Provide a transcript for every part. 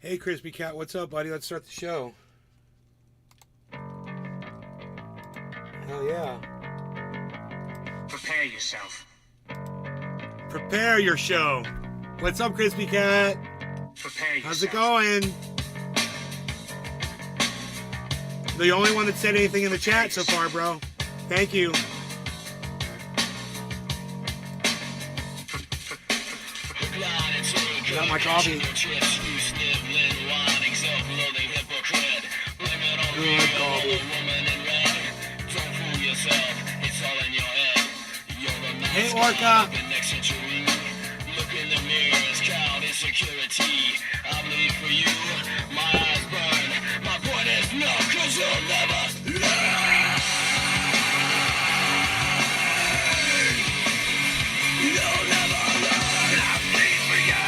Hey, Crispy Cat, what's up, buddy? Let's start the show. Hell yeah. Prepare yourself. Prepare your show. What's up, Crispy Cat? Prepare yourself. How's it going? The only one that said anything in the chat so far, bro. Thank you. Got my coffee. Good coffee. Hey, Orca. Look in the mirrors, count insecurity. I bleed for you, my eyes burn. My point is no, 'cause you'll never learn. You'll never learn. I bleed for you.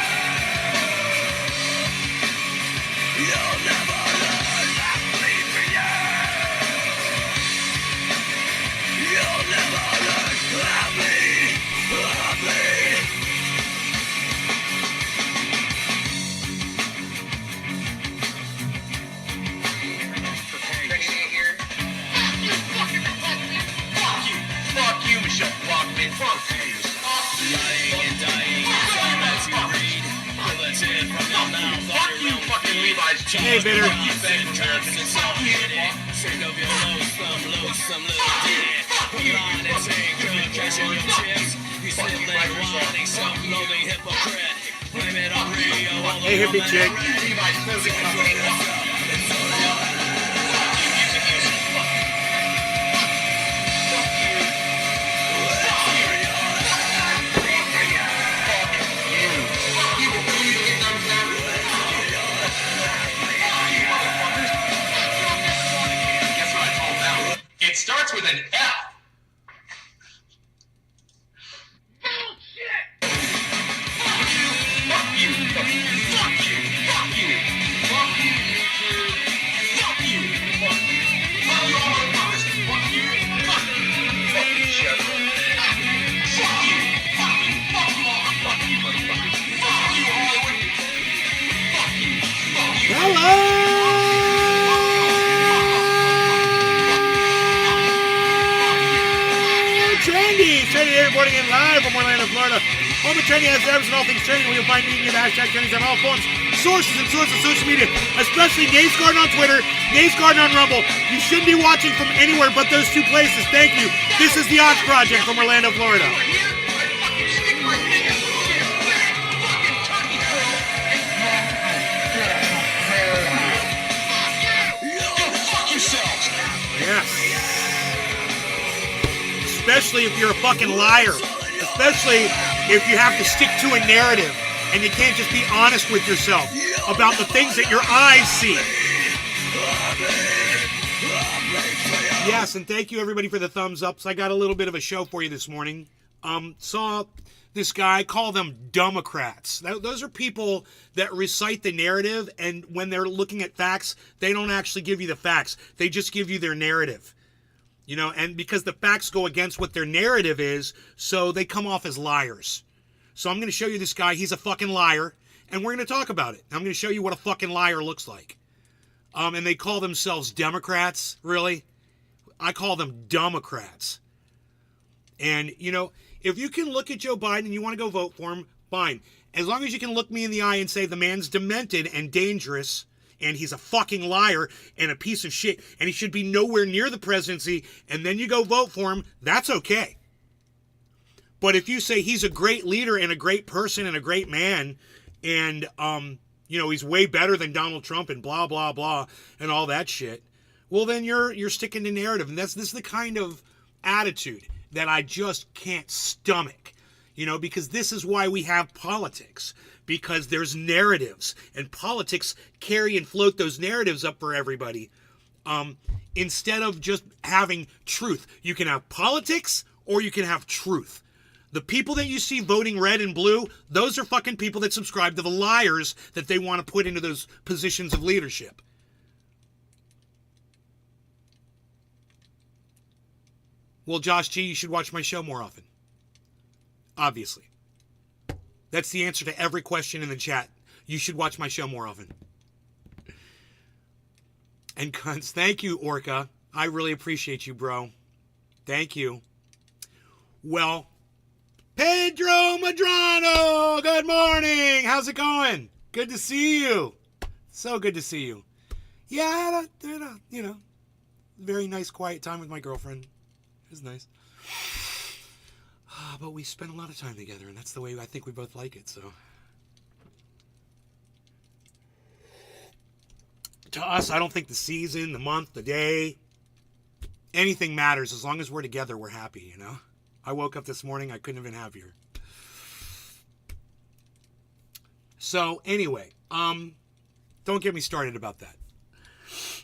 You'll never learn. I bleed for you. You'll never learn. I bleed. I bleed. Hey, bitter. Hey, hippie chick. It starts with an F. Bullshit! Fuck you! Fuck you! Fuck you! Fuck you! Fuck you! Fuck you! Fuck you! Fuck you all motherfuckers! Fuck you! Fuck you! Fuck you, Chef! Fuck you! Fuck you! Fuck you all! Fuck you, motherfuckers! Fuck you, Hollywood! Fuck you! Fuck you! Hello! Trendy here, reporting in live from Orlando, Florida. Home of Trendy has service and all things trending. Where you'll find media, the hashtag trending on all forms, sources, and sorts of social media, especially Nays Garden on Twitter, Nays Garden on Rumble. You shouldn't be watching from anywhere but those two places. Thank you. This is the Odds Project from Orlando, Florida. Yes. Especially if you're a fucking liar. Especially if you have to stick to a narrative and you can't just be honest with yourself about the things that your eyes see. Yes, and thank you everybody for the thumbs ups. I got a little bit of a show for you this morning. Saw this guy, call them Duhmocrats. Those are people that recite the narrative, and when they're looking at facts, they don't actually give you the facts. They just give you their narrative. You know, and because the facts go against what their narrative is, so they come off as liars. So I'm going to show you this guy. He's a fucking liar, and we're going to talk about it. I'm going to show you what a fucking liar looks like. And they call themselves Democrats, really? I call them Duhmocrats. And, you know, if you can look at Joe Biden and you want to go vote for him, fine. As long as you can look me in the eye and say the man's demented and dangerous, and he's a fucking liar and a piece of shit, and he should be nowhere near the presidency, and then you go vote for him, that's okay. But if you say he's a great leader and a great person and a great man, and, you know, he's way better than Donald Trump and blah, blah, blah, and all that shit, well, then you're sticking to narrative. And this is the kind of attitude that I just can't stomach, you know, because this is why we have politics. Because there's narratives, and politics carry and float those narratives up for everybody. Instead of just having truth. You can have politics or you can have truth. The people that you see voting red and blue, those are fucking people that subscribe to the liars that they want to put into those positions of leadership. Well, Josh G, you should watch my show more often. Obviously. That's the answer to every question in the chat. You should watch my show more often. And cunts. Thank you, Orca. I really appreciate you, bro. Thank you. Well, Pedro Madrano, good morning. How's it going? Good to see you. So good to see you. Yeah, I had a very nice quiet time with my girlfriend. It was nice. But we spent a lot of time together, and that's the way I think we both like it, so. To us, I don't think the season, the month, the day, anything matters. As long as we're together, we're happy, you know? I woke up this morning, I couldn't have been happier. So, anyway, don't get me started about that.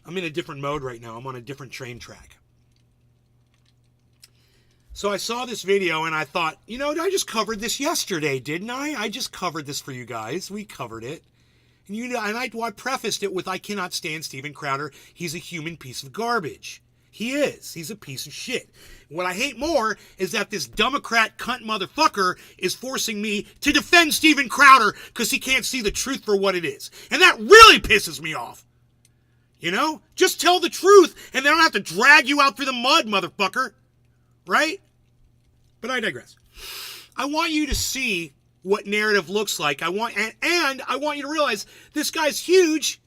I'm in a different mode right now. I'm on a different train track. So I saw this video and I thought, I just covered this yesterday, didn't I? I just covered this for you guys. We covered it. And I prefaced it with, I cannot stand Steven Crowder. He's a human piece of garbage. He is. He's a piece of shit. What I hate more is that this Duhmocrat cunt motherfucker is forcing me to defend Steven Crowder because he can't see the truth for what it is. And that really pisses me off. Just tell the truth and they don't have to drag you out through the mud, motherfucker. Right? But I digress. I want you to see what narrative looks like. And I want you to realize this guy's huge.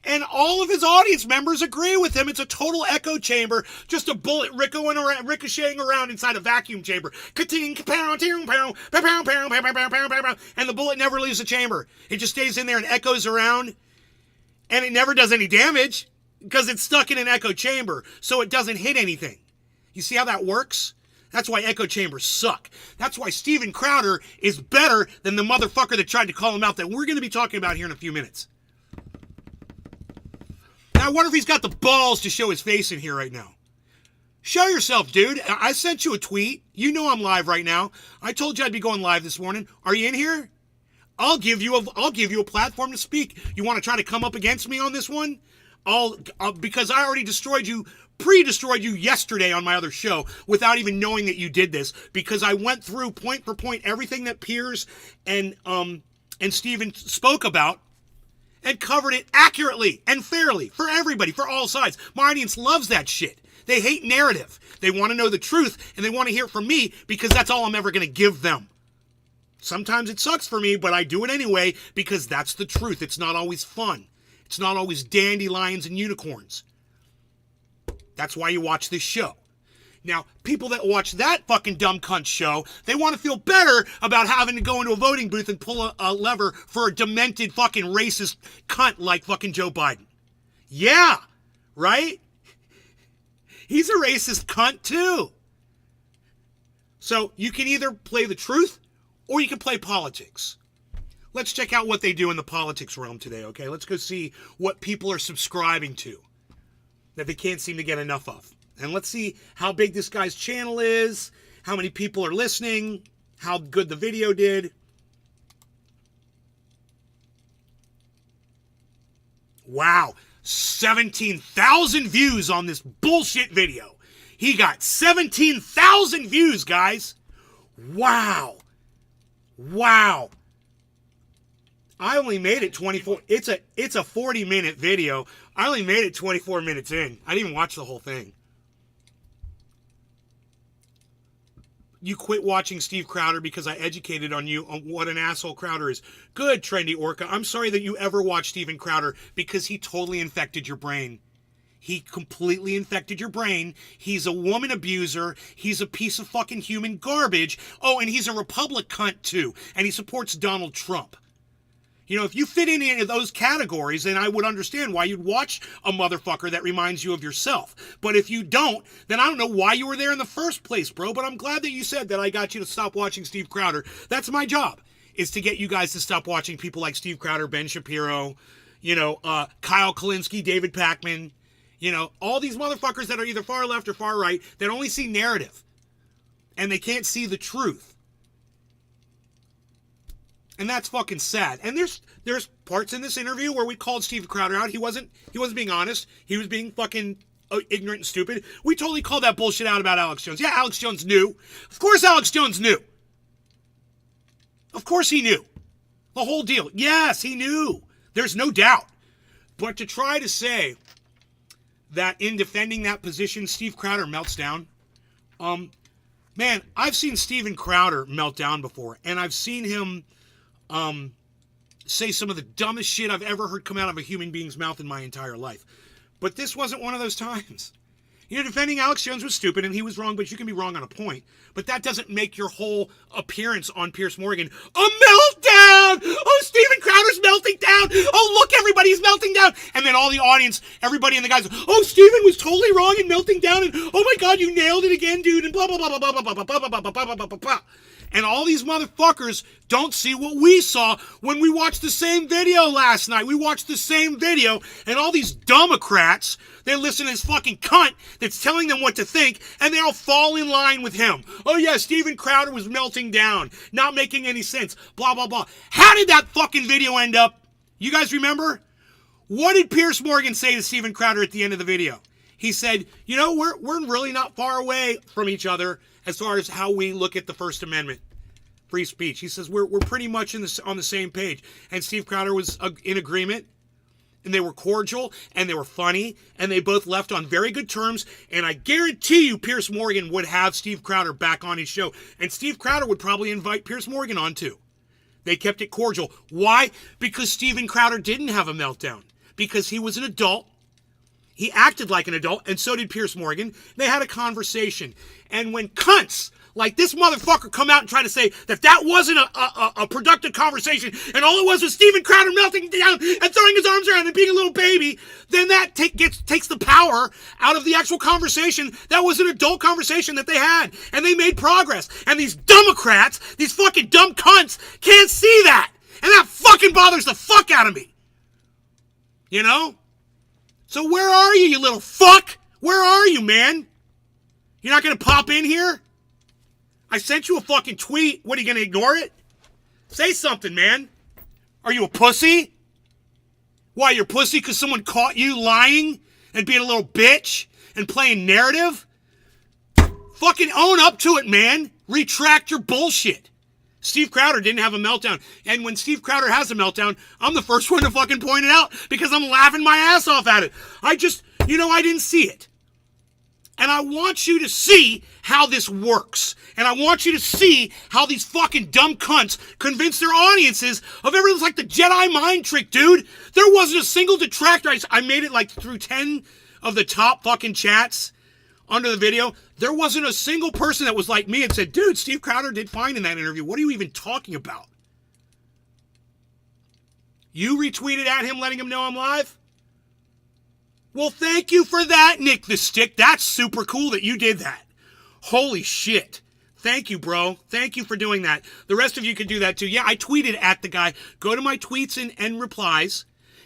And all of his audience members agree with him. It's a total echo chamber. Just a bullet ricocheting around inside a vacuum chamber. And the bullet never leaves the chamber. It just stays in there and echoes around. And it never does any damage because it's stuck in an echo chamber. So it doesn't hit anything. You see how that works? That's why echo chambers suck. That's why Steven Crowder is better than the motherfucker that tried to call him out that we're going to be talking about here in a few minutes. I wonder if he's got the balls to show his face in here right now. Show yourself, dude. I sent you a tweet. You know I'm live right now. I told you I'd be going live this morning. Are you in here? I'll give you a platform to speak. You want to try to come up against me on this one? Because I already pre-destroyed you yesterday on my other show without even knowing that you did this, because I went through point for point everything that Piers and Steven spoke about and covered it accurately and fairly for everybody, for all sides. My audience loves that shit. They hate narrative. They want to know the truth, and they want to hear it from me because that's all I'm ever going to give them. Sometimes it sucks for me, but I do it anyway because that's the truth. It's not always fun. It's not always dandelions and unicorns. That's why you watch this show. Now, people that watch that fucking dumb cunt show, they want to feel better about having to go into a voting booth and pull a lever for a demented fucking racist cunt like fucking Joe Biden. Yeah, right? He's a racist cunt too. So you can either play the truth or you can play politics. Let's check out what they do in the politics realm today, okay? Let's go see what people are subscribing to that they can't seem to get enough of. And let's see how big this guy's channel is, how many people are listening, how good the video did. Wow, 17,000 views on this bullshit video. He got 17,000 views, guys. Wow. Wow. I only made it 24. It's a 40-minute video. I only made it 24 minutes in. I didn't even watch the whole thing. You quit watching Steve Crowder because I educated on you on what an asshole Crowder is. Good, Trendy Orca. I'm sorry that you ever watched Steven Crowder because he totally infected your brain. He completely infected your brain. He's a woman abuser. He's a piece of fucking human garbage. Oh, and he's a Republic cunt too. And he supports Donald Trump. If you fit in any of those categories, then I would understand why you'd watch a motherfucker that reminds you of yourself. But if you don't, then I don't know why you were there in the first place, bro. But I'm glad that you said that I got you to stop watching Steve Crowder. That's my job, is to get you guys to stop watching people like Steve Crowder, Ben Shapiro, Kyle Kalinske, David Pakman, all these motherfuckers that are either far left or far right that only see narrative. And they can't see the truth. And that's fucking sad. And there's parts in this interview where we called Steve Crowder out. He wasn't being honest. He was being fucking ignorant and stupid. We totally called that bullshit out about Alex Jones. Yeah, Alex Jones knew. Of course Alex Jones knew. Of course he knew. The whole deal. Yes, he knew. There's no doubt. But to try to say that in defending that position, Steve Crowder melts down. Man, I've seen Steven Crowder melt down before, and I've seen him say some of the dumbest shit I've ever heard come out of a human being's mouth in my entire life. But this wasn't one of those times. You know, defending Alex Jones was stupid, and he was wrong, but you can be wrong on a point. But that doesn't make your whole appearance on Piers Morgan a meltdown! Oh, Steven Crowder's melting down! Oh, look, everybody's melting down! And then all the audience, everybody and the guys, oh, Steven was totally wrong and melting down, and oh my God, you nailed it again, dude, and blah, blah, blah, blah, blah, blah, blah, blah, blah, blah, blah, blah, blah, blah. And all these motherfuckers don't see what we saw when we watched the same video last night. We watched the same video, and all these Duhmocrats, they listen to this fucking cunt that's telling them what to think, and they all fall in line with him. Oh yeah, Steven Crowder was melting down, not making any sense, blah, blah, blah. How did that fucking video end up? You guys remember? What did Piers Morgan say to Steven Crowder at the end of the video? He said, you know, we're really not far away from each other as far as how we look at the First Amendment, free speech. He says we're pretty much on the same page. And Steve Crowder was in agreement, and they were cordial, and they were funny, and they both left on very good terms. And I guarantee you Piers Morgan would have Steve Crowder back on his show. And Steve Crowder would probably invite Piers Morgan on too. They kept it cordial. Why? Because Steven Crowder didn't have a meltdown. Because he was an adult. He acted like an adult, and so did Piers Morgan. They had a conversation. And when cunts like this motherfucker come out and try to say that wasn't a productive conversation, and all it was Steven Crowder melting down and throwing his arms around and being a little baby, then that takes the power out of the actual conversation. That was an adult conversation that they had, and they made progress. And these Duhmocrats, these fucking dumb cunts, can't see that. And that fucking bothers the fuck out of me. You know? So where are you, you little fuck? Where are you, man? You're not going to pop in here? I sent you a fucking tweet. What, are you going to ignore it? Say something, man. Are you a pussy? Why, you're a pussy because someone caught you lying and being a little bitch and playing narrative? Fucking own up to it, man. Retract your bullshit. Steve Crowder didn't have a meltdown. And when Steve Crowder has a meltdown, I'm the first one to fucking point it out because I'm laughing my ass off at it. I didn't see it. And I want you to see how this works. And I want you to see how these fucking dumb cunts convince their audiences of everything's like the Jedi mind trick, dude. There wasn't a single detractor. I made it like through 10 of the top fucking chats under the video. There wasn't a single person that was like me and said, dude, Steve Crowder did fine in that interview. What are you even talking about? You retweeted at him letting him know I'm live? Well, thank you for that, Nick the Stick. That's super cool that you did that. Holy shit. Thank you, bro. Thank you for doing that. The rest of you could do that too. Yeah, I tweeted at the guy. Go to my tweets and replies,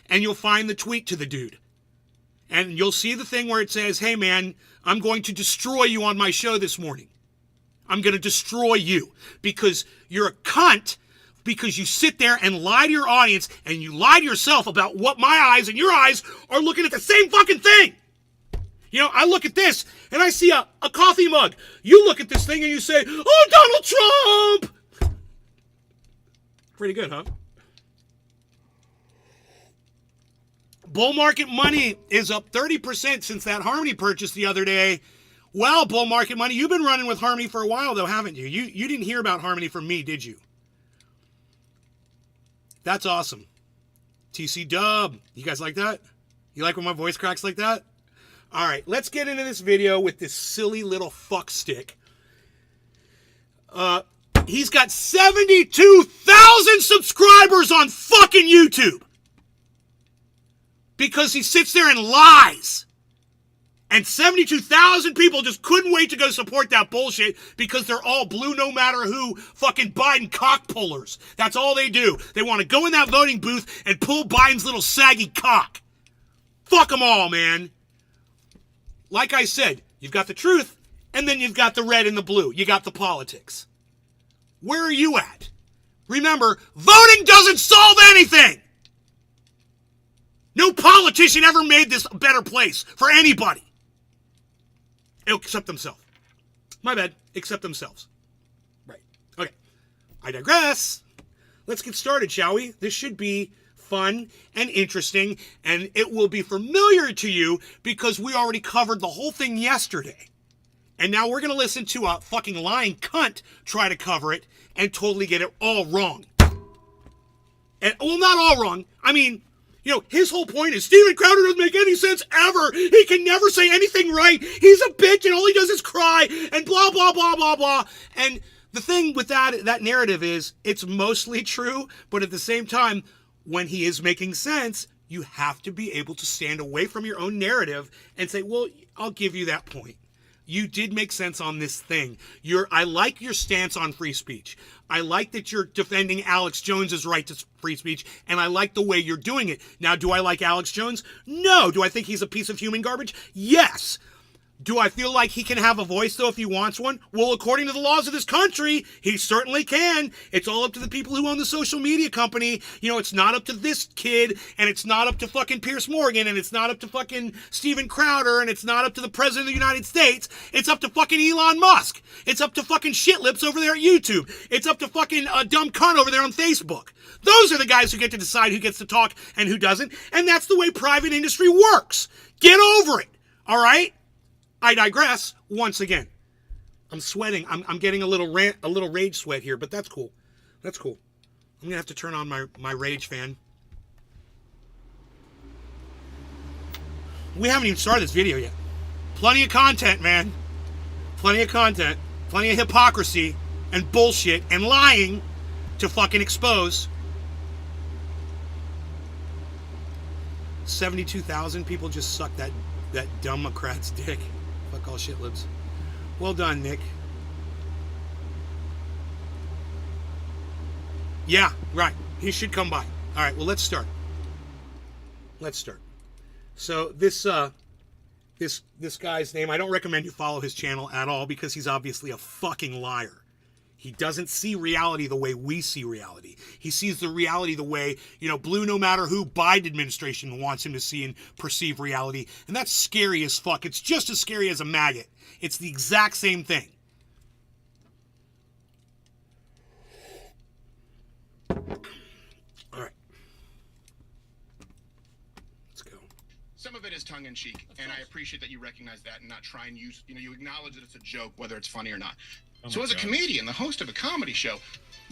and you'll find the tweet to the dude. And you'll see the thing where it says, hey, man, I'm going to destroy you on my show this morning. I'm going to destroy you because you're a cunt, because you sit there and lie to your audience and you lie to yourself about what my eyes and your eyes are looking at the same fucking thing. You know, I look at this and I see a coffee mug. You look at this thing and you say, oh, Donald Trump! Pretty good, huh? Bull market money is up 30% since that Harmony purchase the other day. Well, bull market money, you've been running with Harmony for a while, though, haven't you? You didn't hear about Harmony from me, did you? That's awesome. TC Dub. You guys like that? You like when my voice cracks like that? All right, let's get into this video with this silly little fuck stick. He's got 72,000 subscribers on fucking YouTube. Because he sits there and lies. And 72,000 people just couldn't wait to go support that bullshit because they're all blue no matter who fucking Biden cock pullers. That's all they do. They want to go in that voting booth and pull Biden's little saggy cock. Fuck them all, man. Like I said, you've got the truth, and then you've got the red and the blue. You got the politics. Where are you at? Remember, voting doesn't solve anything. No politician ever made this a better place for anybody. Except themselves. My bad. Except themselves. Right. Okay. I digress. Let's get started, shall we? This should be fun and interesting, and it will be familiar to you because we already covered the whole thing yesterday. And now we're going to listen to a fucking lying cunt try to cover it and totally get it all wrong. And, well, not all wrong. I mean, you know, his whole point is Steven Crowder doesn't make any sense ever. He can never say anything right. He's a bitch and all he does is cry and blah, blah, blah, blah, blah. And the thing with that narrative is it's mostly true, but at the same time, when he is making sense, you have to be able to stand away from your own narrative and say, well, I'll give you that point. You did make sense on this thing. I like your stance on free speech. I like that you're defending Alex Jones's right to free speech, and I like the way you're doing it. Now, do I like Alex Jones? No. Do I think he's a piece of human garbage? Yes. Do I feel like he can have a voice, though, if he wants one? Well, according to the laws of this country, he certainly can. It's all up to the people who own the social media company. You know, it's not up to this kid, and it's not up to fucking Piers Morgan, and it's not up to fucking Steven Crowder, and it's not up to the President of the United States. It's up to fucking Elon Musk. It's up to fucking shitlips over there at YouTube. It's up to fucking a dumb cunt over there on Facebook. Those are the guys who get to decide who gets to talk and who doesn't, and that's the way private industry works. Get over it, all right? I digress once again. I'm sweating. I'm getting a little rage sweat here, but that's cool. That's cool. I'm gonna have to turn on my rage fan. We haven't even started this video yet. Plenty of content, man. Plenty of content. Plenty of hypocrisy and bullshit and lying to fucking expose. 72,000 people just suck that Duhmocrat's dick. Fuck all shitlibs. Well done, Nick. Yeah, right. He should come by. All right, well, let's start. So this guy's name, I don't recommend you follow his channel at all because he's obviously a fucking liar. He doesn't see reality the way we see reality. He sees the reality the way, blue no matter who Biden administration wants him to see and perceive reality. And that's scary as fuck. It's just as scary as a maggot. It's the exact same thing. All right. Let's go. Some of it is tongue-in-cheek, and I appreciate that you recognize that and not try and use, you acknowledge that it's a joke, whether it's funny or not. So as a comedian, the host of a comedy show,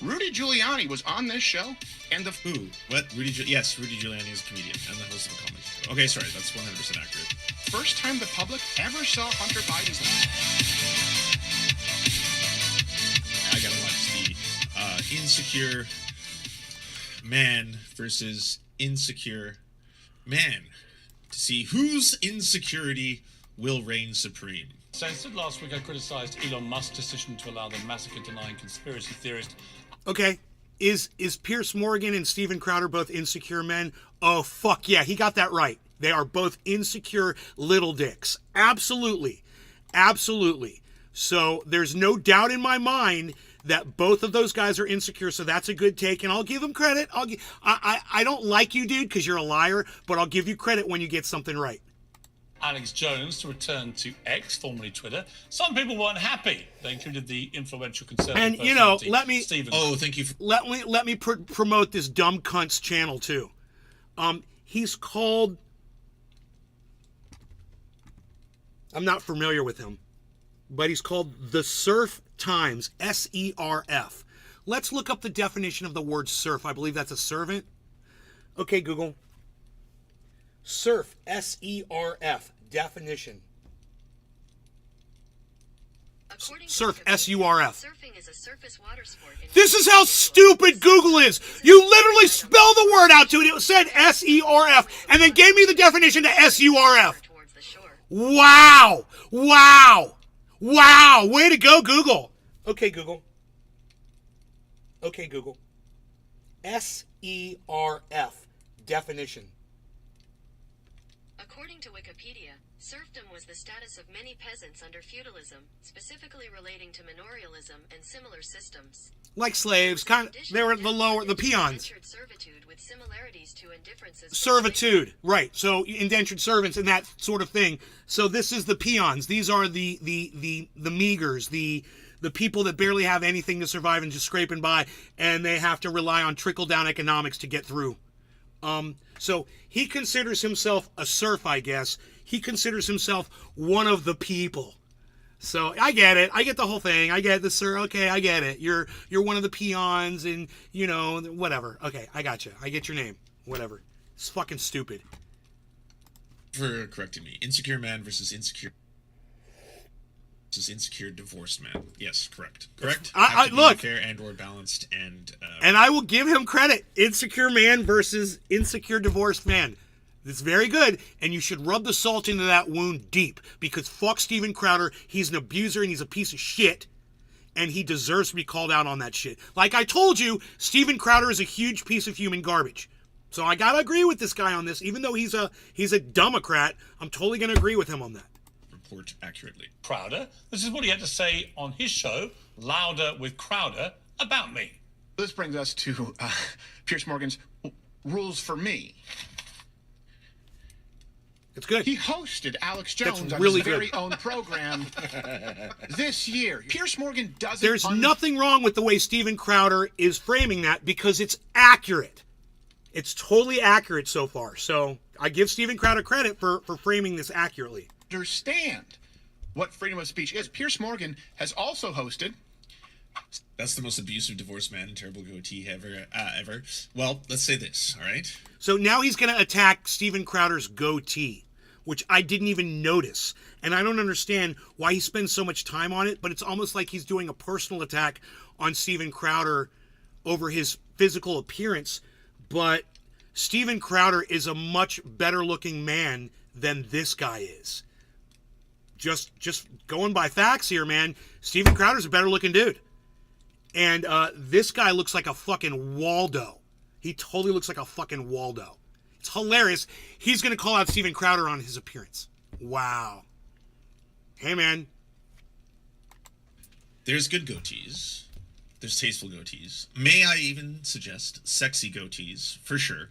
Rudy Giuliani was on this show, and the... Who? What? Yes, Rudy Giuliani is a comedian and the host of a comedy show. Okay, sorry, that's 100% accurate. First time the public ever saw Hunter Biden's life. I gotta watch the insecure man versus insecure man to see whose insecurity will reign supreme. So instead last week I criticised Elon Musk's decision to allow the massacre-denying conspiracy theorist. Okay, is Piers Morgan and Steven Crowder both insecure men? Oh, fuck yeah, he got that right. They are both insecure little dicks. Absolutely. Absolutely. So there's no doubt in my mind that both of those guys are insecure, so that's a good take, and I'll give them credit. I don't like you, dude, because you're a liar, but I'll give you credit when you get something right. Alex Jones to return to X, formerly Twitter. Some people weren't happy. They included the influential conservative and personality, let me Stephen. Oh, thank you. Let me promote this dumb cunt's channel too. He's called. I'm not familiar with him, but he's called The Surf Times, SERF. Let's look up the definition of the word surf. I believe that's a servant. Okay, Google. Surf, SERF, definition. Surf, SURF. Surfing is a surface water sport. This is how stupid Google is. You literally spell the word out to it. It said SERF, and then gave me the definition to SURF. Wow. Wow. Wow. Way to go, Google. Okay, Google. Okay, Google. SERF, definition. According to Wikipedia, serfdom was the status of many peasants under feudalism, specifically relating to manorialism and similar systems. Like slaves, they were the peons. Servitude with similarities to and differences. Servitude, right? So indentured servants and that sort of thing. So this is the peons. These are the meagers, the people that barely have anything to survive and just scraping by, and they have to rely on trickle down economics to get through. So he considers himself a serf, I guess. He considers himself one of the people. So I get it. I get the whole thing. I get the sir. Okay, I get it. You're one of the peons, and whatever. Okay, I got you. I get your name. Whatever. It's fucking stupid. For correcting me, insecure man versus insecure divorced man. Yes, correct. Correct. I look, fair and or balanced, and I will give him credit. Insecure man versus insecure divorced man. It's very good, and you should rub the salt into that wound deep, because fuck Steven Crowder. He's an abuser and he's a piece of shit, and he deserves to be called out on that shit. Like I told you, Steven Crowder is a huge piece of human garbage. So I gotta agree with this guy on this, even though he's a Duhmocrat. I'm totally gonna agree with him on that. report accurately. Crowder, this is what he had to say on his show, Louder with Crowder, about me. This brings us to Piers Morgan's rules for me. It's good. He hosted Alex Jones on really his very good. own program this year. Piers Morgan doesn't... There's nothing wrong with the way Steven Crowder is framing that, because it's accurate. It's totally accurate so far. So I give Steven Crowder credit for framing this accurately. ...understand what freedom of speech is. Piers Morgan has also hosted... That's the most abusive divorced man and terrible goatee ever. Well, let's say this, all right? So now he's going to attack Steven Crowder's goatee, which I didn't even notice. And I don't understand why he spends so much time on it, but it's almost like he's doing a personal attack on Steven Crowder over his physical appearance. But Steven Crowder is a much better looking man than this guy is. Just going by facts here, man. Steven Crowder's a better looking dude. And this guy looks like a fucking Waldo. He totally looks like a fucking Waldo. It's hilarious. He's going to call out Steven Crowder on his appearance. Wow. Hey, man. There's good goatees. There's tasteful goatees. May I even suggest sexy goatees, for sure.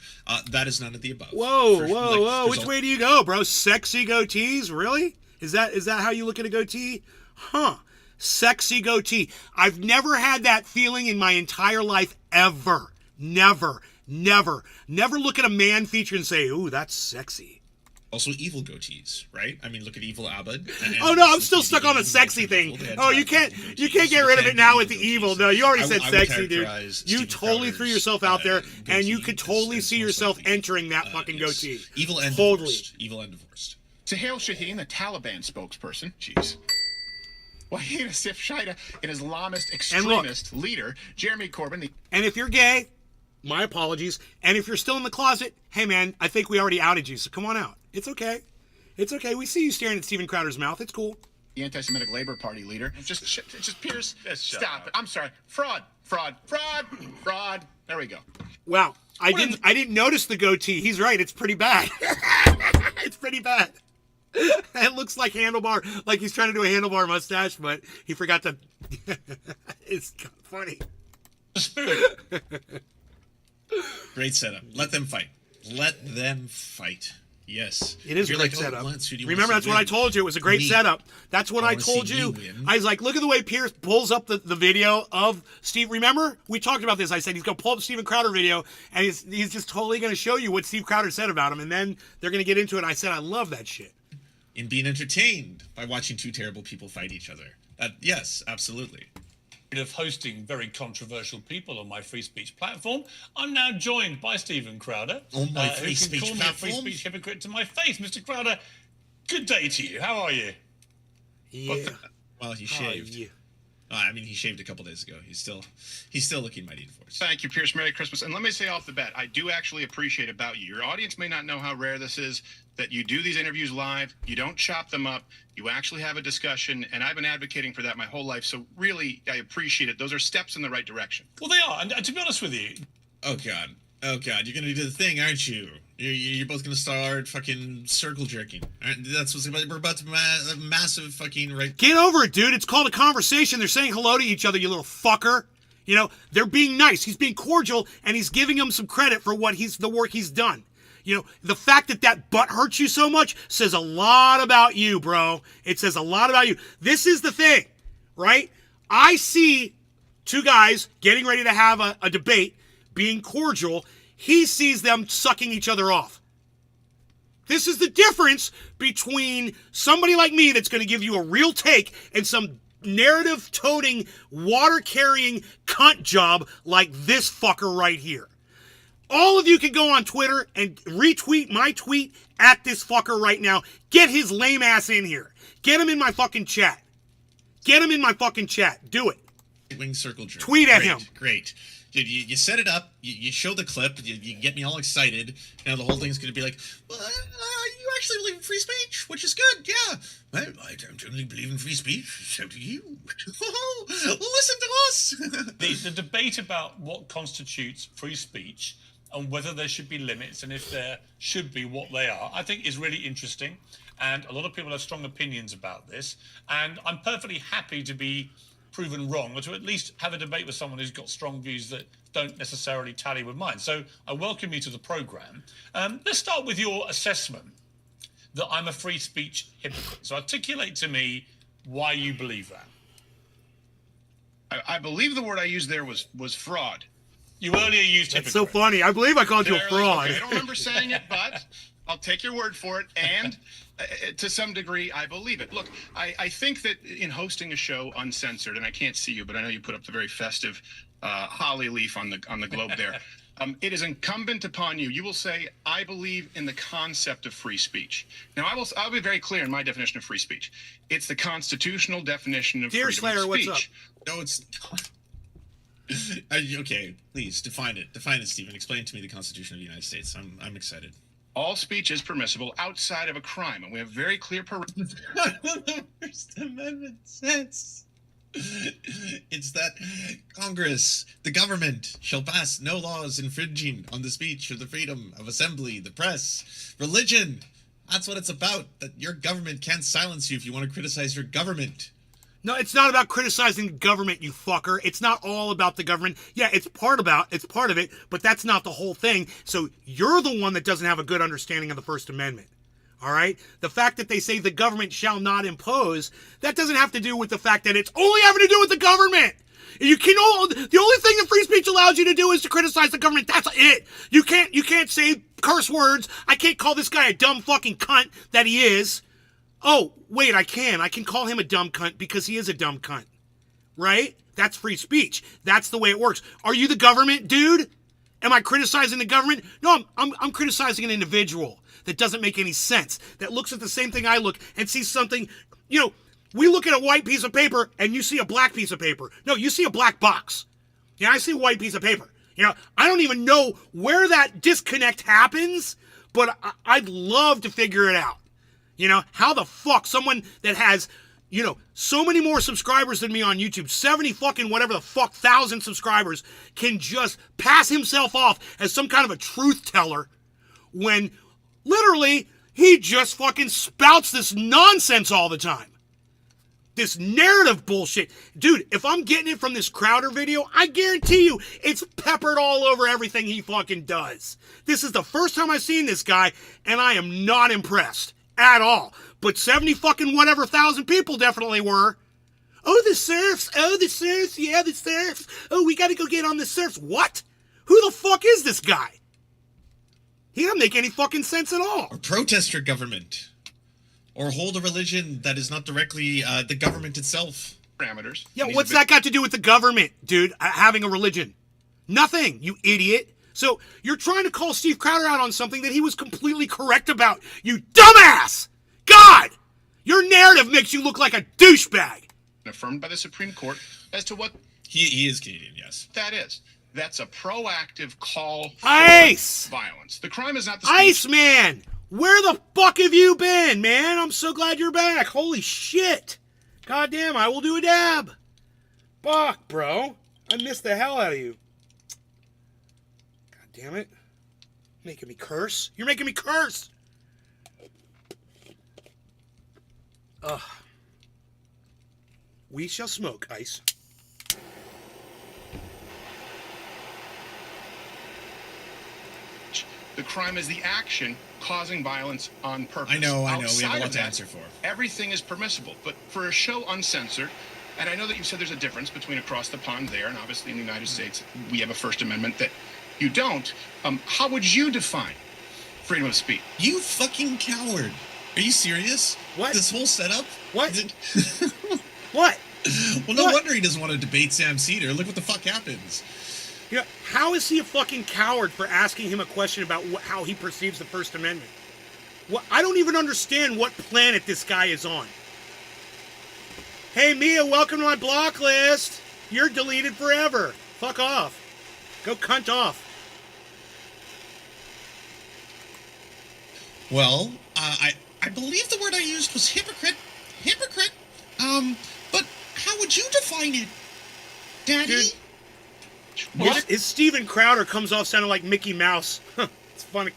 That is none of the above. Whoa. Which way do you go, bro? Sexy goatees? Really? Is that how you look at a goatee? Huh. Sexy goatee. I've never had that feeling in my entire life, ever. Never look at a man feature and say, ooh, that's sexy. Also evil goatees, right? I mean, look at Evil Abed. Oh no, I'm still stuck on the sexy thing. Oh, you can't get rid of it now with the evil. No, you already said sexy, dude. You totally threw yourself out there, and you could totally see yourself entering that fucking goatee. Evil and totally divorced. Suhail Shaheen, the Taliban spokesperson, jeez. Wahid Asif Shaita, an Islamist extremist leader. Jeremy Corbyn, And if you're gay, my apologies. And if you're still in the closet, hey man, I think we already outed you, so come on out. It's okay. It's okay. We see you staring at Steven Crowder's mouth. It's cool. the anti-Semitic Labor Party leader. Just Piers, stop it. I'm sorry. Fraud. There we go. Wow. I didn't notice the goatee. He's right. It's pretty bad. It's pretty bad. It looks like handlebar, like he's trying to do a handlebar mustache, but he forgot to. It's funny. Great setup. Let them fight. Yes. It is a great like, setup. Lance, Remember, that's what I told you. It was a great setup. That's what I told you. I was like, look at the way Pierce pulls up the video of Steve. Remember? We talked about this. I said he's going to pull up Steven Crowder video, and he's just totally going to show you what Steve Crowder said about him, and then they're going to get into it. I said, I love that shit. In being entertained by watching two terrible people fight each other. Yes, absolutely. Of hosting very controversial people on my free speech platform, I'm now joined by Steven Crowder. On my free speech call platform? me a free speech hypocrite to my face. Mr. Crowder, good day to you. How are you? Yeah. Well, he shaved. Yeah. I mean, he shaved a couple days ago. He's still looking mighty divorced. Thank you, Pierce. Merry Christmas. And let me say off the bat, I do actually appreciate about you. Your audience may not know how rare this is, that you do these interviews live. You don't chop them up. You actually have a discussion. And I've been advocating for that my whole life. So really, I appreciate it. Those are steps in the right direction. Well, they are. And to be honest with you, Oh God. You're gonna do the thing, aren't you? You're both gonna start fucking circle jerking. That's what's about. We're about to massive fucking right. Get over it, dude. It's called a conversation. They're saying hello to each other, you little fucker. You know, they're being nice. He's being cordial, and he's giving him some credit for the work he's done. You know, the fact that butt hurts you so much says a lot about you, bro. It says a lot about you. This is the thing, right? I see two guys getting ready to have a debate, being cordial. he sees them sucking each other off. This is the difference between somebody like me that's going to give you a real take and some narrative-toting, water-carrying cunt job like this fucker right here. All of you can go on Twitter and retweet my tweet at this fucker right now. Get his lame ass in here. Get him in my fucking chat. Get him in my fucking chat. Do it. Wing circle jerk. Tweet at him. Great. Dude, you set it up, you show the clip, you get me all excited. Now the whole thing's going to be like, well, you actually believe in free speech, which is good, yeah. Well, I don't only believe in free speech, so do you. Listen to us. The debate about what constitutes free speech and whether there should be limits and if there should be, what they are, I think is really interesting. And a lot of people have strong opinions about this. And I'm perfectly happy to be proven wrong, or to at least have a debate with someone who's got strong views that don't necessarily tally with mine. So I welcome you to the program. Let's start with your assessment that I'm a free speech hypocrite. So articulate to me why you believe that. I believe the word I used there was fraud. You earlier used That's hypocrite. so funny. I believe I called you a fraud. Okay, I don't remember saying it, but I'll take your word for it. And to some degree, I believe it. Look, I think that in hosting a show uncensored, and I can't see you, but I know you put up the very festive holly leaf on the globe there. It is incumbent upon you. You will say, I believe in the concept of free speech. Now, I'll be very clear in my definition of free speech. It's the constitutional definition of Dear freedom Slayer, of what's speech. up? No, it's not. Okay, please, define it. Define it, Stephen. Explain to me the Constitution of the United States. I'm excited. All speech is permissible outside of a crime, and we have very clear parameters. The First Amendment says it's that Congress, the government, shall pass no laws infringing on the speech or the freedom of assembly, the press, religion. That's what it's about. That your government can't silence you if you want to criticize your government. No, it's not about criticizing the government, you fucker. It's not all about the government. Yeah, it's part of it, but that's not the whole thing. So you're the one that doesn't have a good understanding of the First Amendment. All right? The fact that they say the government shall not impose, that doesn't have to do with the fact that it's only having to do with the government. The only thing that free speech allows you to do is to criticize the government. That's it. You can't say curse words. I can't call this guy a dumb fucking cunt that he is. Oh, wait, I can call him a dumb cunt because he is a dumb cunt. Right? That's free speech. That's the way it works. Are you the government, dude? Am I criticizing the government? No, I'm criticizing an individual that doesn't make any sense, that looks at the same thing I look and sees something. You know, we look at a white piece of paper and you see a black piece of paper. No, you see a black box. Yeah, I see a white piece of paper. You know, I don't even know where that disconnect happens, but I'd love to figure it out. You know, how the fuck someone that has, you know, so many more subscribers than me on YouTube, 70 fucking whatever the fuck thousand subscribers, can just pass himself off as some kind of a truth teller when literally he just fucking spouts this nonsense all the time. This narrative bullshit. Dude, if I'm getting it from this Crowder video, I guarantee you it's peppered all over everything he fucking does. This is the first time I've seen this guy, and I am not impressed. At all. But 70 fucking whatever thousand people definitely were. Oh, the surfs. Oh, the surfs. Yeah, the surfs. Oh, we gotta go get on the surfs. What? Who the fuck is this guy? He doesn't make any fucking sense at all. Or protest your government. Or hold a religion that is not directly the government itself. Parameters. Yeah, what's that got to do with the government, dude, having a religion? Nothing, you idiot. So you're trying to call Steve Crowder out on something that he was completely correct about, you dumbass! God! Your narrative makes you look like a douchebag. Affirmed by the Supreme Court as to what He is Canadian, yes. that is. That's a proactive call for Ice! violence. The crime is not the speech. Iceman! Where the fuck have you been, man? I'm so glad you're back. Holy shit. Goddamn, I will do a dab. Fuck, bro. I missed the hell out of you. God damn it. Making me curse. You're making me curse. Ugh. We shall smoke, Ice. The crime is the action causing violence on purpose. I know. We have Outside a lot of to that, answer for. Everything is permissible. But for a show uncensored, and I know that you said there's a difference between across the pond there and obviously in the United States, we have a First Amendment that you don't, how would you define freedom of speech? You fucking coward. Are you serious? What? This whole setup? What? Is it- What? well, no What? wonder he doesn't want to debate Sam Cedar. Look what the fuck happens. Yeah, how is he a fucking coward for asking him a question about how he perceives the First Amendment? What? I don't even understand what planet this guy is on. Hey, Mia, welcome to my block list. You're deleted forever. Fuck off. Go cunt off. Well, I believe the word I used was hypocrite. Hypocrite. But how would you define it, Daddy? Dude. Is Steven Crowder comes off sounding like Mickey Mouse. It's funny.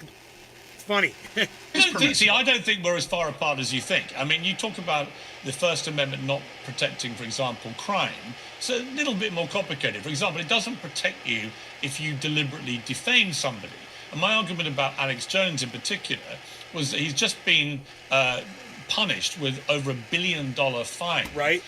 It's funny. I don't think we're as far apart as you think. I mean, you talk about the First Amendment not protecting, for example, crime. It's a little bit more complicated. For example, it doesn't protect you if you deliberately defame somebody. And my argument about Alex Jones in particular was that he's just been punished with over $1 billion fine. Right.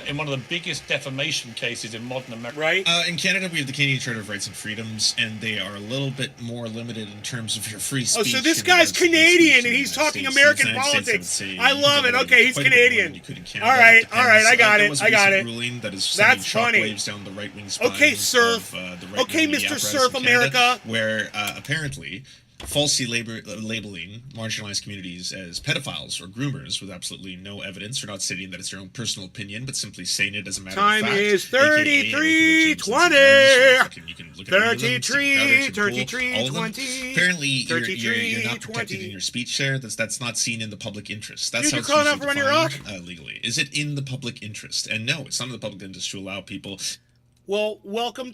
In one of the biggest defamation cases in modern America. Right. In Canada, we have the Canadian Charter of Rights and Freedoms, and they are a little bit more limited in terms of your free speech. Oh, so this in guy's the United Canadian States, and he's in the talking United American States, politics. I would say I love it. you Okay, he's quite a bit more Canadian. than you could in Canada. All right, It all right, I depends. got There it, was a I got recent it. ruling that is That's sending funny. shockwaves down the right-wing spines Okay, Surf. of, the right-wing Okay, media Mr. apparatus Surf in Canada, America. where apparently falsely labeling marginalized communities as pedophiles or groomers with absolutely no evidence, or not stating that it's your own personal opinion, but simply saying it as a matter Time of fact. is AKA, 33:20. you can look at any of them, Steve Crowder, Tim Pool, 33, all of them. 20. Apparently, you're not 33, protected in your speech there. That's not seen in the public interest. That's Dude, how you're it's calling out usually for Running defined, Rock? legally. Is it in the public interest? And no, it's not in the public interest to allow people. Well, welcome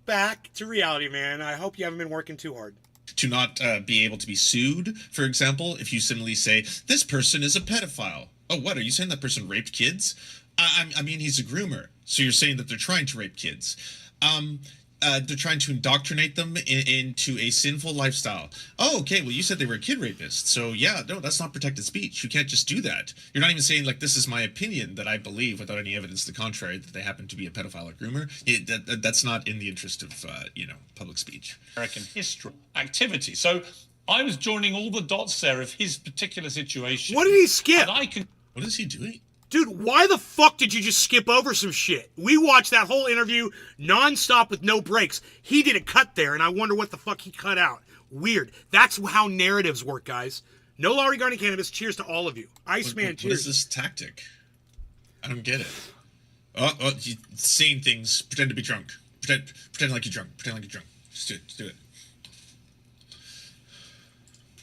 back to reality, man. I hope you haven't been working too hard. To not be able to be sued, for example, if you simply say, this person is a pedophile. Oh, what? Are you saying that person raped kids? I mean, he's a groomer. So you're saying that they're trying to rape kids. They're trying to indoctrinate them into a sinful lifestyle. Oh, okay. Well, you said they were a kid rapist. So, yeah, no, that's not protected speech. You can't just do that. You're not even saying, like, this is my opinion that I believe without any evidence to the contrary that they happen to be a pedophile or groomer. That's not in the interest of, public speech. American history activity. So I was joining all the dots there of his particular situation. What did he skip? And I can. What is he doing? Dude, why the fuck did you just skip over some shit? We watched that whole interview nonstop with no breaks. He did a cut there, and I wonder what the fuck he cut out. Weird. That's how narratives work, guys. No law regarding cannabis. Cheers to all of you. Iceman, cheers. What is this tactic? I don't get it. Oh, you saying things. Pretend to be drunk. Pretend like you're drunk. Pretend like you're drunk. Just do it.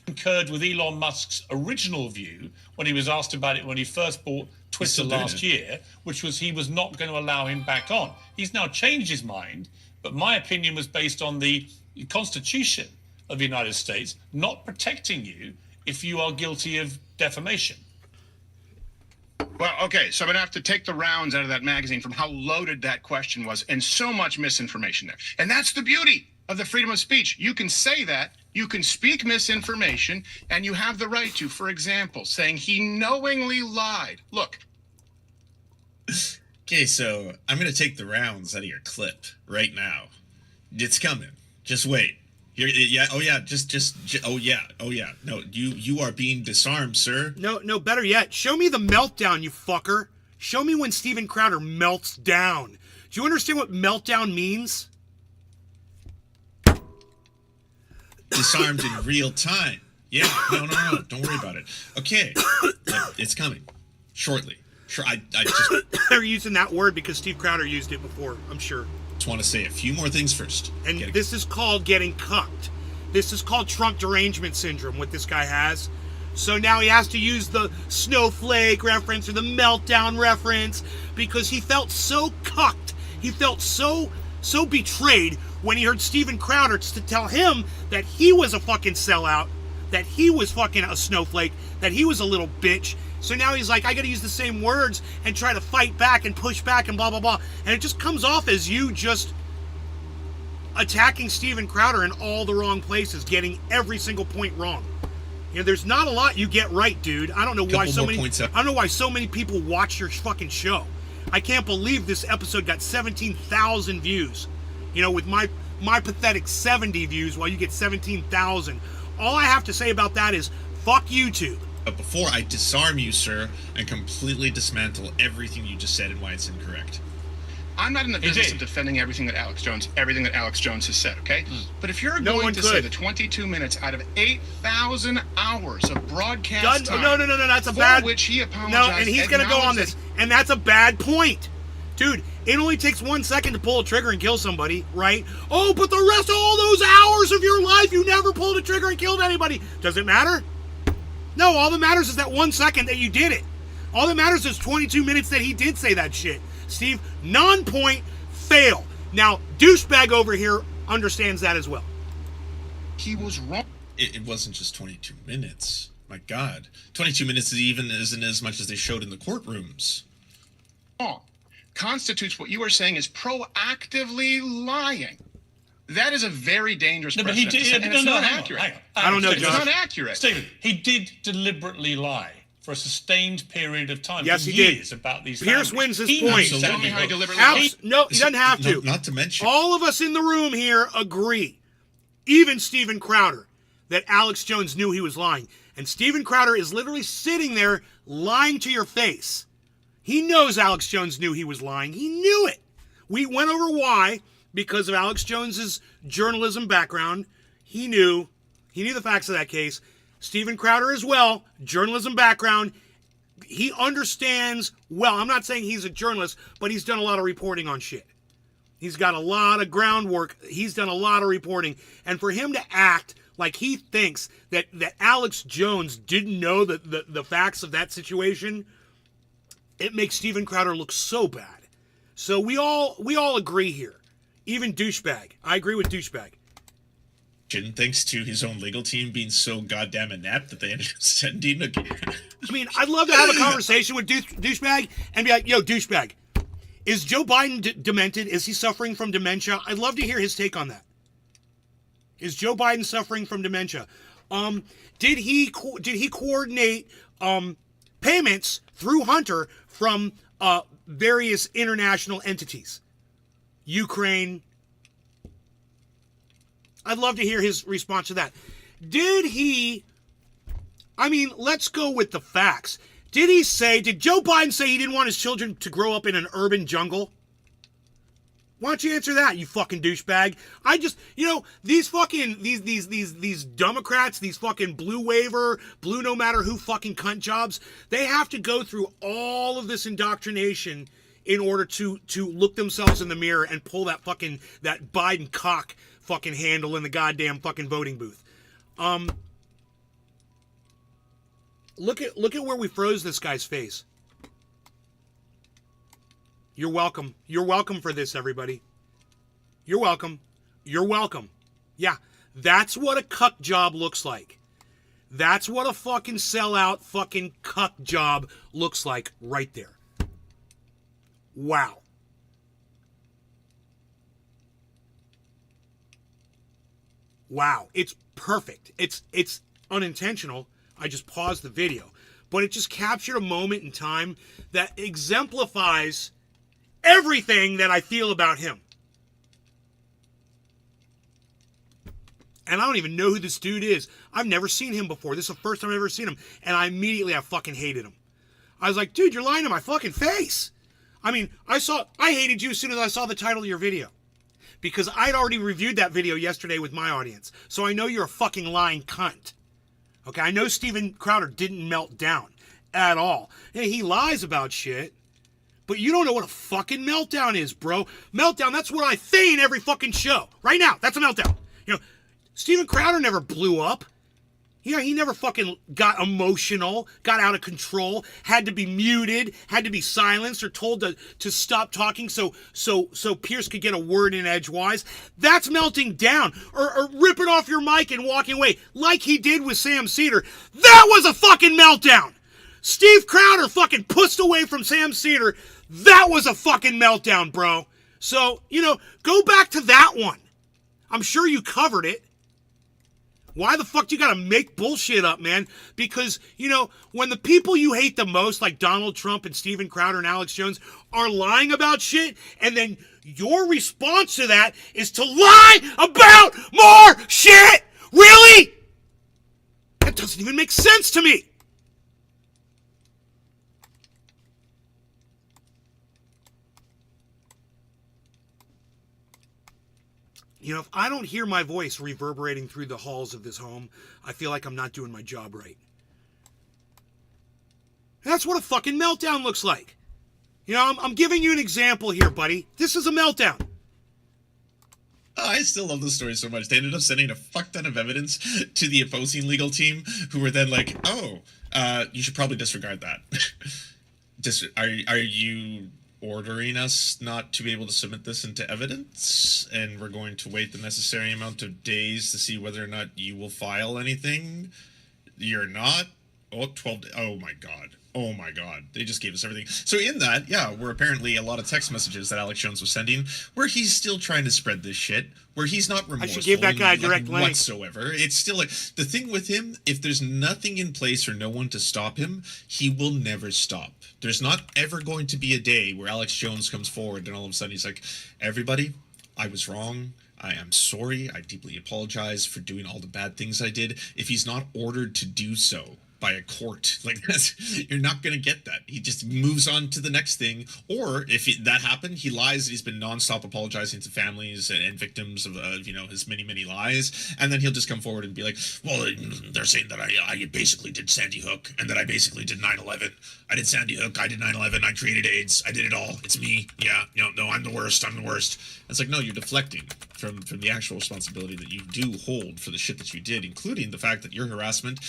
Concurred with Elon Musk's original view when he was asked about it when he first bought Twitter still doing last it. year, which was he was not going to allow him back on. He's now changed his mind, but my opinion was based on the Constitution of the United States not protecting you if you are guilty of defamation. Well, okay, so I'm going to have to take the rounds out of that magazine from how loaded that question was and so much misinformation there. And that's the beauty of the freedom of speech. You can say that, you can speak misinformation, and you have the right to, for example, saying he knowingly lied. Look. Okay, so I'm going to take the rounds out of your clip right now. It's coming. Just wait. Oh yeah. No, you are being disarmed, sir. No, better yet. Show me the meltdown, you fucker. Show me when Steven Crowder melts down. Do you understand what meltdown means? Disarmed in real time. Yeah, no. Don't worry about it. Okay, it's coming shortly. Sure, I just They're using that word because Steve Crowder used it before, I'm sure. want to say a few more things first. And this is called getting cucked. This is called Trump derangement syndrome, what this guy has. So now he has to use the snowflake reference or the meltdown reference because he felt so cucked. He felt so betrayed when he heard Steven Crowder to tell him that he was a fucking sellout, that he was fucking a snowflake, that he was a little bitch. So now he's like, I gotta use the same words and try to fight back and push back and blah, blah, blah. And it just comes off as you just attacking Steven Crowder in all the wrong places, getting every single point wrong. You know, there's not a lot you get right, dude. I don't know why so many people watch your fucking show. I can't believe this episode got 17,000 views. You know, with my my pathetic 70 views while you get 17,000. All I have to say about that is fuck YouTube. But before I disarm you, sir, and completely dismantle everything you just said and why it's incorrect. I'm not in the business did. of defending everything that Alex Jones has said, okay? But if you're No one going to say could. the 22 minutes out of 8,000 hours of broadcast time, No, that's a for bad. which he apologized, No, and he's gonna go on acknowledged this, and that's a bad point, dude. It only takes 1 second to pull a trigger and kill somebody, right? Oh, but the rest of all those hours of your life, you never pulled a trigger and killed anybody. Does it matter? No, all that matters is that 1 second that you did it. All that matters is 22 minutes that he did say that shit. Steve, non-point, fail. Now, douchebag over here understands that as well. he was wrong. It wasn't just 22 minutes. My God. 22 minutes isn't as much as they showed in the courtrooms. Constitutes what you are saying is proactively lying. That is a very dangerous No, but he precedent did. to set, and it's not Hang on, accurate. hang on. I don't know, Stephen, It's Josh. not accurate. Stephen, he did deliberately lie for a sustained period of time. Yes, for he did. years about these Pierce families. wins his He point. knows Tell that me how he he deliberately lied. No, he doesn't have to. Not to mention. All of us in the room here agree, even Steven Crowder, that Alex Jones knew he was lying. And Steven Crowder is literally sitting there lying to your face. He knows Alex Jones knew he was lying. He knew it. We went over why, because of Alex Jones's journalism background. He knew the facts of that case. Steven Crowder as well, journalism background. He understands well. I'm not saying he's a journalist, but he's done a lot of reporting on shit. He's got a lot of groundwork. He's done a lot of reporting. And for him to act like he thinks that Alex Jones didn't know the facts of that situation, it makes Steven Crowder look so bad. So we all agree here. Even douchebag. I agree with douchebag. Thanks to his own legal team being so goddamn inept that they ended up sending a... I mean, I'd love to have a conversation with douchebag and be like, yo, douchebag, is Joe Biden demented? Is he suffering from dementia? I'd love to hear his take on that. Is Joe Biden suffering from dementia? Did he coordinate payments through Hunter from various international entities? Ukraine. I'd love to hear his response to that. Did he, I mean, let's go with the facts. Did Joe Biden say he didn't want his children to grow up in an urban jungle? Why don't you answer that, you fucking douchebag? I just, these fucking, these Duhmocrats, these fucking blue waiver, blue no matter who fucking cunt jobs, they have to go through all of this indoctrination in order to look themselves in the mirror and pull that Biden cock fucking handle in the goddamn fucking voting booth. Look at where we froze this guy's face. You're welcome. You're welcome for this, everybody. You're welcome. You're welcome. Yeah, that's what a cuck job looks like. That's what a fucking sellout fucking cuck job looks like right there. Wow. Wow. It's perfect. It's unintentional. I just paused the video. But it just captured a moment in time that exemplifies everything that I feel about him. And I don't even know who this dude is. I've never seen him before. This is the first time I've ever seen him. And I fucking hated him. I was like, dude, you're lying to my fucking face. I mean, I hated you as soon as I saw the title of your video. Because I'd already reviewed that video yesterday with my audience. So I know you're a fucking lying cunt. Okay, I know Steven Crowder didn't melt down at all. Hey, he lies about shit. But you don't know what a fucking meltdown is, bro. Meltdown, that's what I feign every fucking show. Right now, that's a meltdown. Steven Crowder never blew up. He never fucking got emotional, got out of control, had to be muted, had to be silenced or told to stop talking so Pierce could get a word in edgewise. That's melting down. Or ripping off your mic and walking away like he did with Sam Cedar. That was a fucking meltdown. Steve Crowder fucking pussed away from Sam Cedar. That was a fucking meltdown, bro. So, go back to that one. I'm sure you covered it. Why the fuck do you gotta make bullshit up, man? Because, when the people you hate the most, like Donald Trump and Steven Crowder and Alex Jones, are lying about shit, and then your response to that is to lie about more shit. Really? That doesn't even make sense to me. You know, if I don't hear my voice reverberating through the halls of this home, I feel like I'm not doing my job right. That's what a fucking meltdown looks like. You know, I'm giving you an example here, buddy. This is a meltdown. I still love this story so much. They ended up sending a fuck ton of evidence to the opposing legal team, who were then like, "Oh, you should probably disregard that." Are you ordering us not to be able to submit this into evidence, and we're going to wait the necessary amount of days to see whether or not you will file anything? You're not? Oh, 12 oh my god. Oh my god. They just gave us everything. So in that, yeah, were apparently a lot of text messages that Alex Jones was sending where he's still trying to spread this shit, where he's not remorseful. I should give that guy a direct link. Whatsoever. It's still like, the thing with him, if there's nothing in place or no one to stop him, he will never stop. There's not ever going to be a day where Alex Jones comes forward and all of a sudden he's like, everybody, I was wrong. I am sorry. I deeply apologize for doing all the bad things I did. If he's not ordered to do so by a court like this, you're not going to get that. He just moves on to the next thing. Or if that happened, he lies and he's been nonstop apologizing to families and victims of you know, his many lies, and then he'll just come forward and be like, well, they're saying that I basically did Sandy Hook and that I basically did 9/11. I did Sandy Hook, I did 9/11, I created AIDS, I did it all, it's me. Yeah, no, I'm the worst. It's like, no, you're deflecting from the actual responsibility that you do hold for the shit that you did, including the fact that your harassment,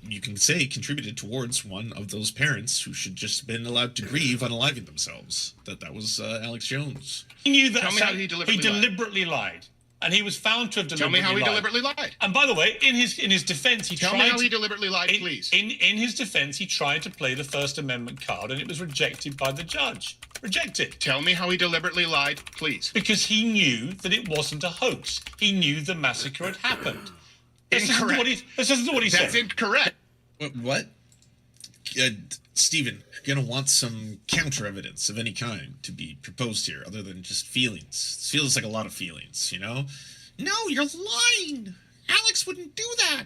you can say, contributed towards one of those parents who should just been allowed to grieve unaliving themselves. That was Alex Jones. He knew that. Tell me how he deliberately lied. And he was found to have deliberately lied. Tell me how he deliberately lied. And by the way, in his defense, Tell me how he deliberately lied, please. In his defense, he tried to play the First Amendment card, and it was rejected by the judge. Rejected. Tell me how he deliberately lied, please. Because he knew that it wasn't a hoax. He knew the massacre had happened. Incorrect. This isn't what he said. That's incorrect. What? Stephen, you're going to want some counter evidence of any kind to be proposed here, other than just feelings. It feels like a lot of feelings, you know? No, you're lying. Alex wouldn't do that.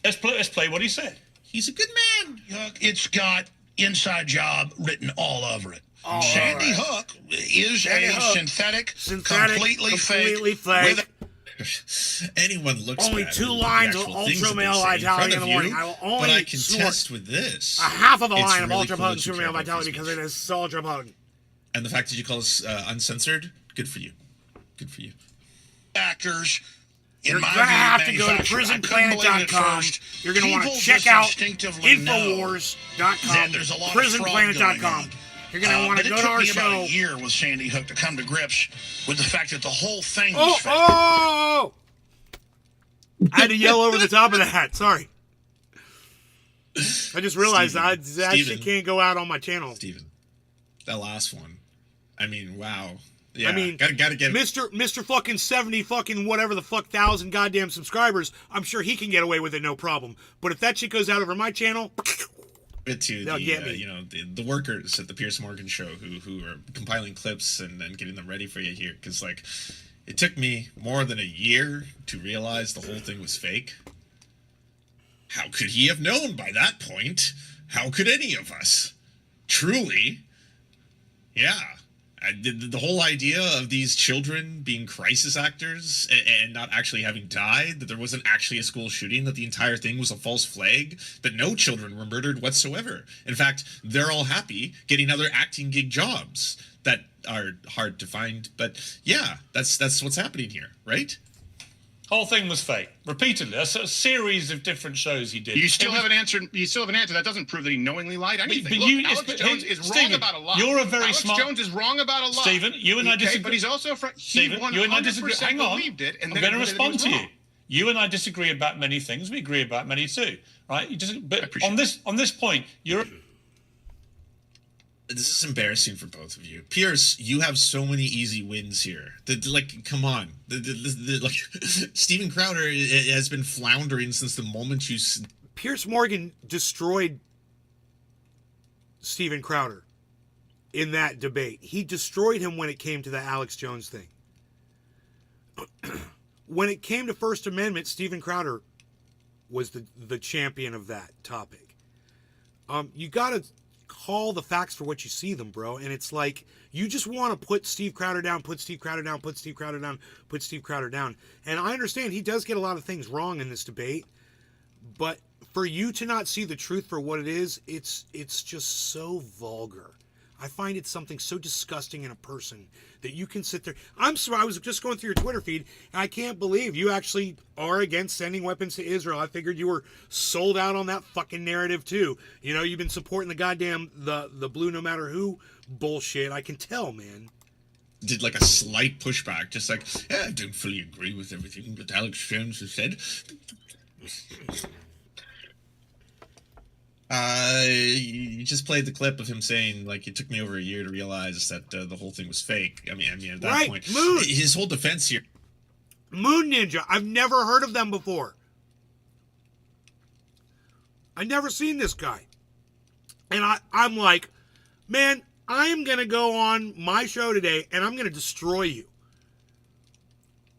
Let's play what he said. He's a good man. Hook, it's got inside job written all over it. Sandy Hook is a synthetic, completely fake. With Anyone looks only bad 2 at the lines of actual things ultra that they male say in front vitality in of the morning. you, I will only but I can snort test with this. a half of a It's line of really ultra cool potent that you super care male about vitality free because it is so ultra potent. And the fact that you call us uncensored, good for you. Good for you. actors. You're going to have to go to prisonplanet.com. You're going to want to check out Infowars.com, prisonplanet.com. You're going to want to go to our show. It took me about a year with Sandy Hook to come to grips with the fact that the whole thing was fake. Oh! I had to yell over the top of that. Sorry. I just realized that shit can't go out on my channel. Steven, that last one. I mean, wow. Yeah, I mean, gotta get Mr. fucking 70 fucking whatever the fuck thousand goddamn subscribers, I'm sure he can get away with it, no problem. But if that shit goes out over my channel, it to they'll the get me. you know, the workers at the Piers Morgan show who are compiling clips and getting them ready for you here, because like it took me more than a year to realize the whole thing was fake. How could he have known by that point? How could any of us? Truly, yeah. The whole idea of these children being crisis actors and not actually having died, that there wasn't actually a school shooting, that the entire thing was a false flag, that no children were murdered whatsoever. In fact, they're all happy getting other acting gig jobs that are hard to find. But yeah, that's what's happening here, right? Whole thing was fake. Repeatedly. A series of different shows he did. You still haven't answered. You still haven't answered. That doesn't prove that he knowingly lied. Anything. But Look, Alex Jones is wrong about a lot. You're a very Alex smart. Jones is wrong about a lot. Stephen, you and I disagree. But he's also Stephen, you and I disagree. Hang on. Believed it, and I'm going to respond to you. You and I disagree about many things. We agree about many too, right? But on this point, you're. This is embarrassing for both of you. Pierce, you have so many easy wins here. Like, come on. Like, Steven Crowder has been floundering since the moment you... Piers Morgan destroyed Steven Crowder. in that debate. He destroyed him when it came to the Alex Jones thing. When it came to First Amendment, Steven Crowder was the champion of that topic. You got to call the facts for what you see them, bro. And it's like, you just want to put Steve Crowder down, put Steve Crowder down, put Steve Crowder down, put Steve Crowder down. And I understand he does get a lot of things wrong in this debate, but for you to not see the truth for what it is, it's just so vulgar. I find it something so disgusting in a person that you can sit there. I'm sorry, I was just going through your Twitter feed, and I can't believe you actually are against sending weapons to Israel. I figured you were sold out on that fucking narrative too. You know, you've been supporting the goddamn the blue no matter who bullshit. I can tell, man. Did like a slight pushback, just like, yeah, I don't fully agree with everything that Alex Jones has said. You just played the clip of him saying, like, it took me over a year to realize that the whole thing was fake. I mean, at that point, Moon. His whole defense here. Moon Ninja. I've never heard of them before. I never seen this guy. And I'm like, man, I'm going to go on my show today and I'm going to destroy you.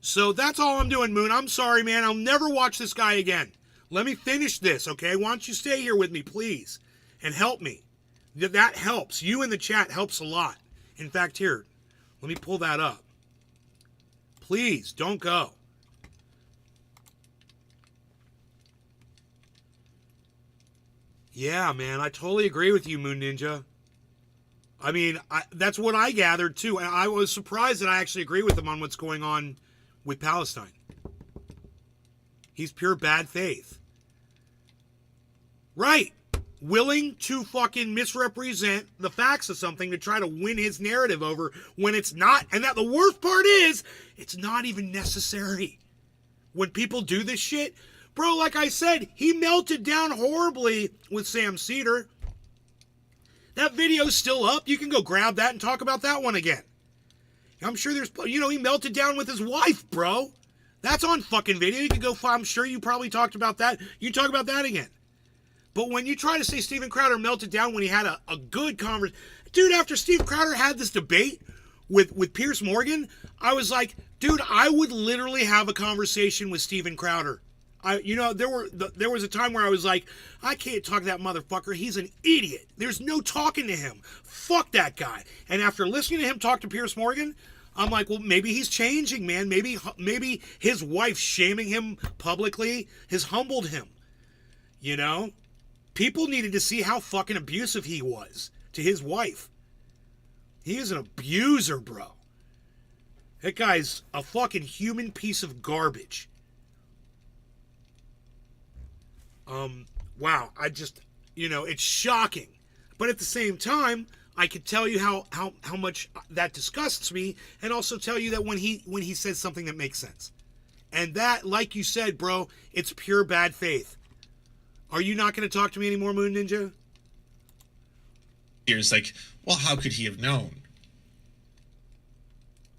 So that's all I'm doing, Moon. I'm sorry, man. I'll never watch this guy again. Let me finish this, okay? Why don't you stay here with me, please, and help me. That helps. You in the chat helps a lot. In fact, here, let me pull that up. Please, don't go. Yeah, man, I totally agree with you, Moon Ninja. I mean, that's what I gathered, too. And I was surprised that I actually agree with him on what's going on with Palestine. He's pure bad faith. Right. Willing to fucking misrepresent the facts of something to try to win his narrative over when it's not. And that the worst part is, it's not even necessary. When people do this shit, bro, like I said, he melted down horribly with Sam Cedar. That video's still up. You can go grab that and talk about that one again. I'm sure there's, you know, he melted down with his wife, bro. That's on fucking video. You can go, I'm sure you probably talked about that. You talk about that again. But when you try to say Steven Crowder melted down when he had a good conversation, dude, after Steve Crowder had this debate with Piers Morgan, I was like, dude, I would literally have a conversation with Steven Crowder. There was a time where I was like, I can't talk to that motherfucker. He's an idiot. There's no talking to him. Fuck that guy. And after listening to him talk to Piers Morgan, I'm like, well, maybe he's changing, man. Maybe his wife shaming him publicly has humbled him. You know? People needed to see how fucking abusive he was to his wife. He is an abuser, bro. That guy's a fucking human piece of garbage. Wow. It's shocking. But at the same time, I could tell you how much that disgusts me, and also tell you that when he says something that makes sense. And that, like you said, bro, it's pure bad faith. Are you not going to talk to me anymore, Moon Ninja? It's like, well, how could he have known?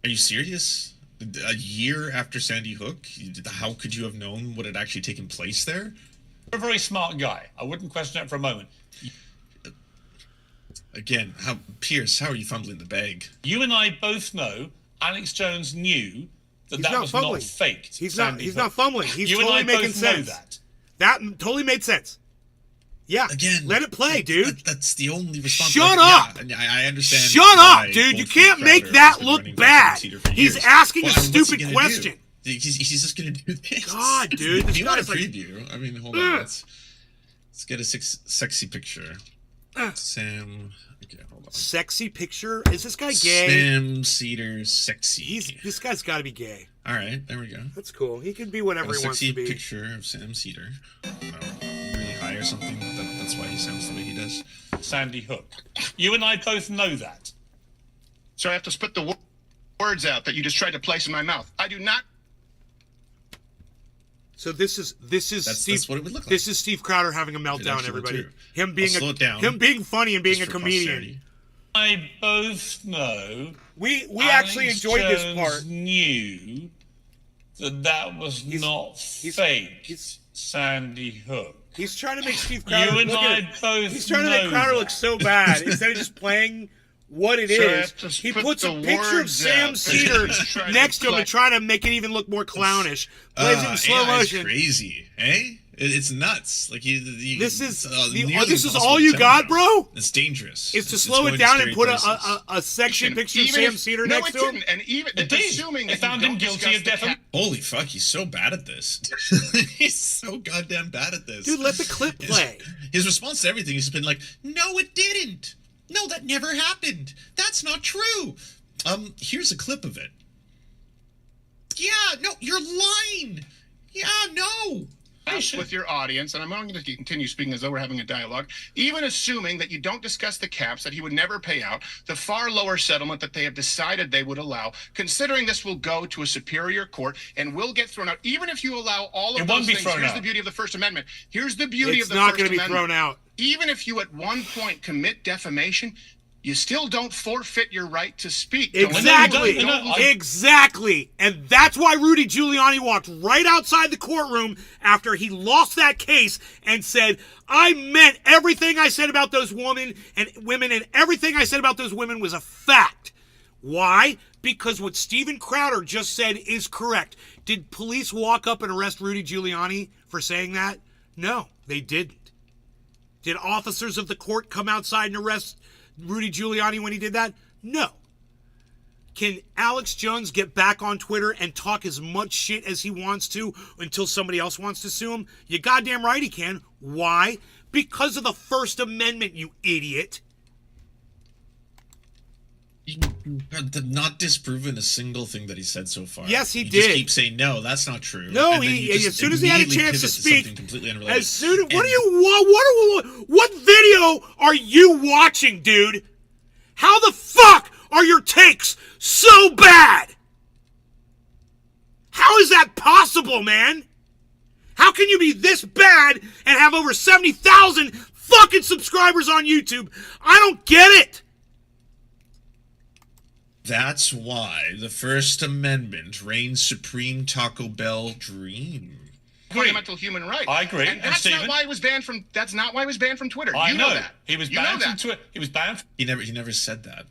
Are you serious? A year after Sandy Hook, how could you have known what had actually taken place there? You're a very smart guy. I wouldn't question that for a moment. Again, Pierce, how are you fumbling the bag? You and I both know Alex Jones knew that that was not faked. He's not fumbling. He's you totally and I making both sense. know that. That totally made sense. Yeah. Again, let it play, dude. That's the only response. Shut up. Yeah, I understand. Shut up, dude. You can't make that look bad. He's asking a stupid question. He's just gonna do this. God, dude. If you want a preview, I mean, hold on. Let's get a sexy picture. Sam. Okay, hold on. Sexy picture? Is this guy gay? Sam Cedar sexy. This guy's got to be gay. All right, there we go. That's cool. He can be whatever he wants to be. Sexy picture of Sam Cedar. Really high or something. That's why he sounds the way he does. Sandy Hook. You and I both know that. So I have to spit the words out that you just tried to place in my mouth. I do not. So this is Steve. That's what it would look like. This is Steve Crowder having a meltdown. Everybody, him being funny and being a comedian. I both know. We actually enjoyed this part. Knew that was not fake. Sandy Hook. He's trying to make Steve Crowder. You and I both. He's trying to make Crowder look so bad instead of just playing what it So I is. have to He put puts a the picture of words Sam out. Cedar Try to next to him and collect- try to make it even look more clownish. Plays it in slow AI is motion. crazy, eh? It's nuts. Like This is nearly this is impossible all to you tell got, now. bro? It's dangerous. Is to It's slow going it down scary and put places. a section picture of Even Sam if- Cedar no, next it to him? didn't. And even It did. assuming They that you found him don't guilty discuss of the defamation. Holy fuck, he's so bad at this. He's so goddamn bad at this. Dude, let the clip play. His response to everything has been like, "No, it didn't. No, that never happened. That's not true." Here's a clip of it. Yeah, no, you're lying. Yeah, no. with your audience, and I'm going to continue speaking as though we're having a dialogue, even assuming that you don't discuss the caps that he would never pay out, the far lower settlement that they have decided they would allow, considering this will go to a superior court and will get thrown out, even if you allow all of It those won't be things, thrown here's out. the beauty of the First Amendment. Here's the beauty It's of the not First going to be Amendment. thrown out. Even if you at one point commit defamation, you still don't forfeit your right to speak. Exactly. No, Exactly. And that's why Rudy Giuliani walked right outside the courtroom after he lost that case and said, I meant everything I said about those women, and everything I said about those women was a fact. Why? Because what Steven Crowder just said is correct. Did police walk up and arrest Rudy Giuliani for saying that? No, they didn't. Did officers of the court come outside and arrest Rudy Giuliani when he did that? No. Can Alex Jones get back on Twitter and talk as much shit as he wants to until somebody else wants to sue him? You goddamn right he can. Why? Because of the First Amendment, you idiot. You have not disproven a single thing that he said so far. Yes, he you did. Just keep saying no, that's not true. No, and then you just as soon as he had a immediately chance to pivot speak, something completely unrelated. as soon And what video are you watching, dude? How the fuck are your takes so bad? How is that possible, man? How can you be this bad and have over 70,000 fucking subscribers on YouTube? I don't get it. That's why the First Amendment reigns supreme. Taco Bell dream. fundamental human right. I agree. And that's Stephen? not why he was banned from. That's not why he was banned from Twitter. I You know that. He was You know banned from that. Twitter. He was banned He never said that.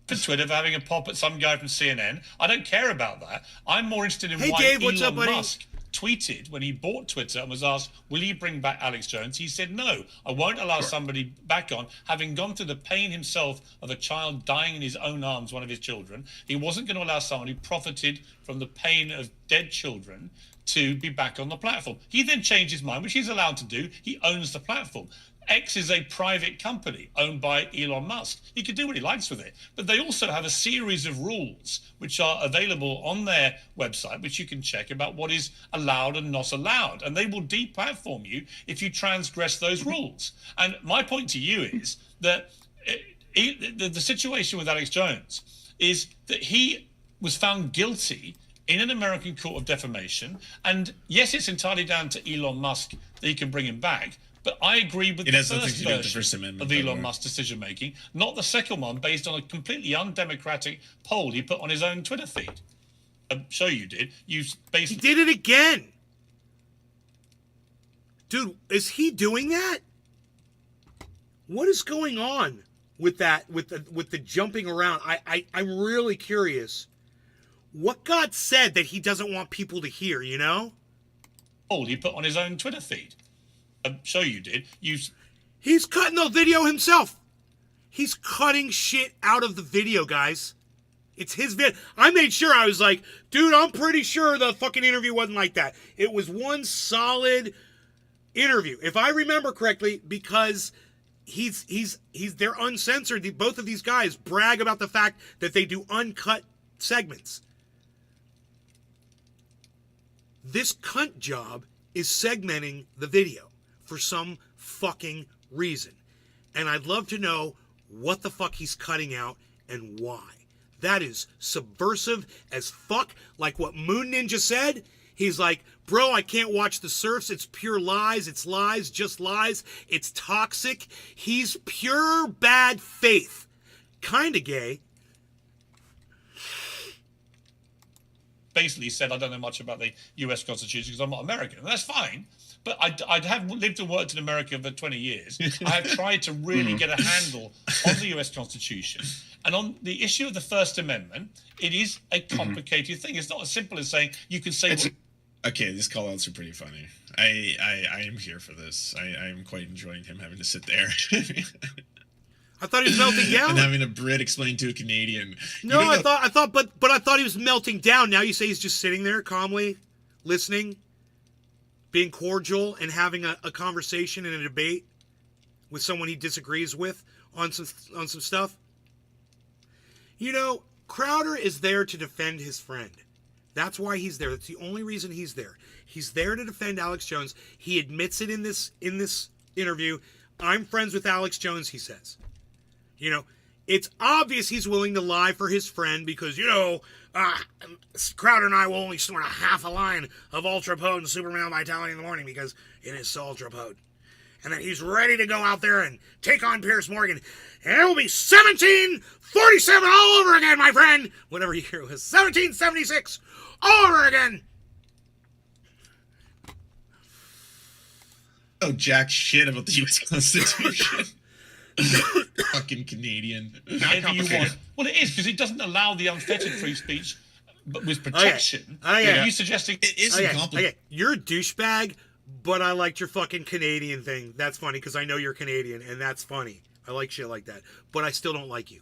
from Twitter for having a pop at some guy from CNN. I don't care about that. I'm more interested in Hey, why Dave, what's Elon up, buddy? Musk tweeted when he bought Twitter and was asked, will you bring back Alex Jones? He said, no, I won't allow somebody back on, having gone through the pain himself of a child dying in his own arms, one of his children. He wasn't going to allow someone who profited from the pain of dead children to be back on the platform. He then changed his mind, which he's allowed to do. He owns the platform. X is a private company owned by Elon Musk. He can do what he likes with it. But they also have a series of rules which are available on their website, which you can check about what is allowed and not allowed. And they will deplatform you if you transgress those rules. And my point to you is that the situation with Alex Jones is that he was found guilty in an American court of defamation. And yes, it's entirely down to Elon Musk that he can bring him back. But I agree with It the has nothing first to do with the version First Amendment, of by the Elon way. Musk's decision making, not the second one based on a completely undemocratic poll he put on his own Twitter feed. I'm sure you did. You He basically did it again. Dude, is he doing that? What is going on with that, with the jumping around? I'm really curious. What God said that he doesn't want people to hear, you know? poll he put on his own Twitter feed. I'm sure you did. He's cutting the video himself. He's cutting shit out of the video, guys. It's his vid. I made sure, I was like, dude, I'm pretty sure the fucking interview wasn't like that. It was one solid interview, if I remember correctly, because they're uncensored. Both of these guys brag about the fact that they do uncut segments. This cunt job is segmenting the video for some fucking reason. And I'd love to know what the fuck he's cutting out and why. That is subversive as fuck. Like what Moon Ninja said. He's like, bro, I can't watch the surfs. It's pure lies. It's lies, just lies. It's toxic. He's pure bad faith. Kinda gay. basically said, I don't know much about the U.S. Constitution because I'm not American. And that's fine. But I have lived and worked in America for 20 years. I have tried to really get a handle on the U.S. Constitution. And on the issue of the First Amendment, it is a complicated thing. It's not as simple as saying you can say... Okay, these call-outs are pretty funny. I am here for this. I am quite enjoying him having to sit there. I thought he was melting down. And having a Brit explain to a Canadian. No, I thought he was melting down. Now you say he's just sitting there calmly, listening, being cordial, and having a conversation and a debate with someone he disagrees with on some stuff. You know, Crowder is there to defend his friend. That's why he's there. That's the only reason he's there. He's there to defend Alex Jones. He admits it in this interview. I'm friends with Alex Jones, he says. You know, it's obvious he's willing to lie for his friend because, you know, Crowder and I will only snort a half a line of ultra potent Superman vitality in the morning because it is so ultra potent. And then he's ready to go out there and take on Pierce Morgan. And it will be 1747 all over again, my friend. Whatever year it was, 1776 all over again. Oh, jack shit about the U.S. Constitution. Fucking Canadian. Whatever you want. Well, it is because it doesn't allow the unfettered free speech, but with protection. Oh, yeah. Are you suggesting it isn't complicated? Okay. You're a douchebag, but I liked your fucking Canadian thing. That's funny because I know you're Canadian, and that's funny. I like shit like that, but I still don't like you.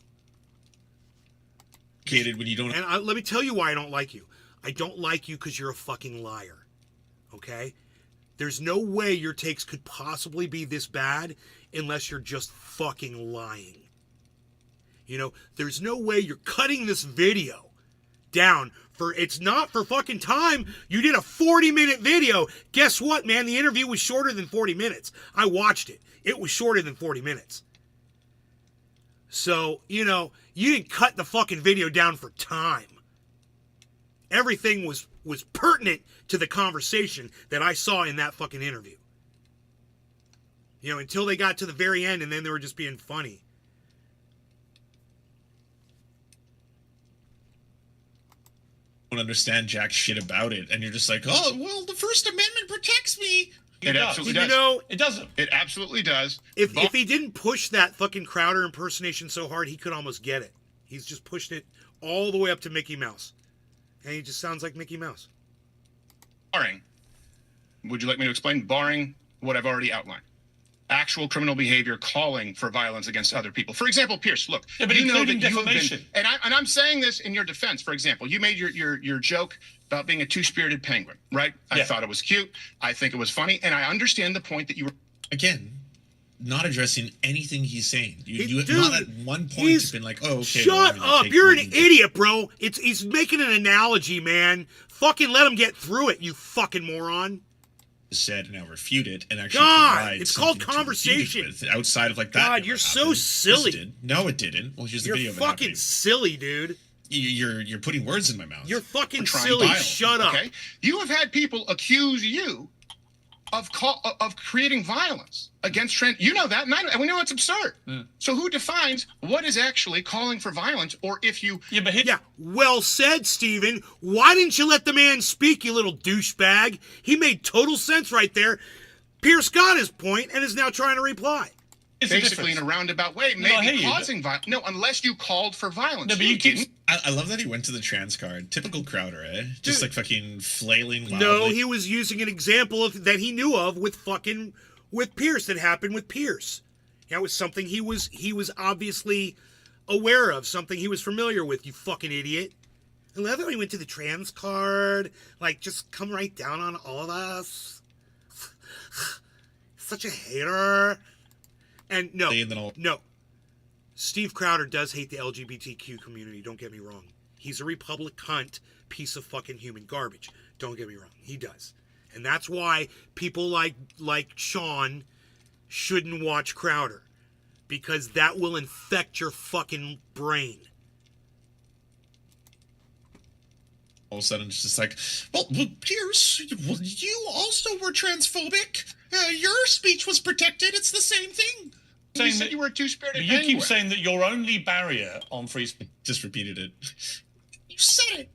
When you don't. And let me tell you why I don't like you. I don't like you because you're a fucking liar. Okay? There's no way your takes could possibly be this bad unless you're just fucking lying. You know, there's no way you're cutting this video down for, it's not for fucking time. You did a 40-minute video. Guess what, man? The interview was shorter than 40 minutes. I watched it. It was shorter than 40 minutes. So, you know, you didn't cut the fucking video down for time. Everything was pertinent to the conversation that I saw in that fucking interview. You know, until they got to the very end and then they were just being funny. Don't understand jack shit about it, and you're just like, oh, well, the First Amendment protects me. It absolutely does. You know, it doesn't? It absolutely does. If he didn't push that fucking Crowder impersonation so hard, he could almost get it. He's just pushed it all the way up to Mickey Mouse. And he just sounds like Mickey Mouse. Barring, would you like me to explain? Barring what I've already outlined. Actual criminal behavior calling for violence against other people. For example, Pierce, look, yeah, but you know that including defamation. and I'm saying this in your defense. For example, you made your joke about being a two-spirited penguin, right? I thought it was cute. I think it was funny, and I understand the point that you were again not addressing anything he's saying. You Dude, not at one point you've been like, oh, okay. Shut up! You're an idiot, bro. He's making an analogy, man. Fucking let him get through it, you fucking moron. Said and now refute it and actually God, it's called conversation. Outside of like that. God, you're so silly. Yes, no, it didn't. Well, here's the video. You're fucking silly, dude. You're putting words in my mouth. You're fucking silly. Shut up. Okay, you have had people accuse you of creating violence against trans. You know that, and we know it's absurd. So who defines what is actually calling for violence, or if you? Yeah, well said, Steven. Why didn't you let the man speak, you little douchebag? He made total sense right there. Pierce got his point and is now trying to reply. Basically, in a roundabout way, maybe causing violence. No, unless you called for violence. No, but you didn't. I love that he went to the trans card. Typical Crowder, eh? Just like fucking flailing loudly. No, he was using an example that he knew of with Pierce that happened with Pierce. That was something he was obviously aware of, something he was familiar with, you fucking idiot. I love how he went to the trans card. Like, just come right down on all of us. Such a hater. And no. Steve Crowder does hate the LGBTQ community, don't get me wrong. He's a Republic cunt, piece of fucking human garbage. Don't get me wrong, he does. And that's why people like Sean shouldn't watch Crowder. Because that will infect your fucking brain. All of a sudden it's just like, well Pierce, you also were transphobic. Your speech was protected. It's the same thing. You said you were a two-spirited penguin. You keep saying that your only barrier on free speech. Just repeated it. You said it.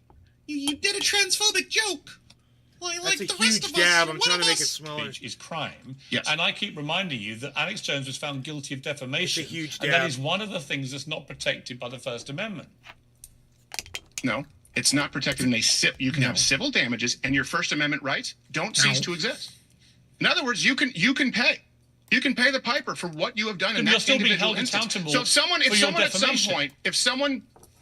You did a transphobic joke. Like That's a the rest huge of us. jab. I'm One trying of to make it us. smaller. Speech is crime. Yes. And I keep reminding you that Alex Jones was found guilty of defamation. It's a huge and that jab. is one of the things that's not protected by the First Amendment. No, it's not protected in a you can have civil damages, and your First Amendment rights don't cease to exist. In other words, you can pay. You can pay the piper for what you have done in You're that still being individual held instance. accountable So if someone for your at some defamation. point,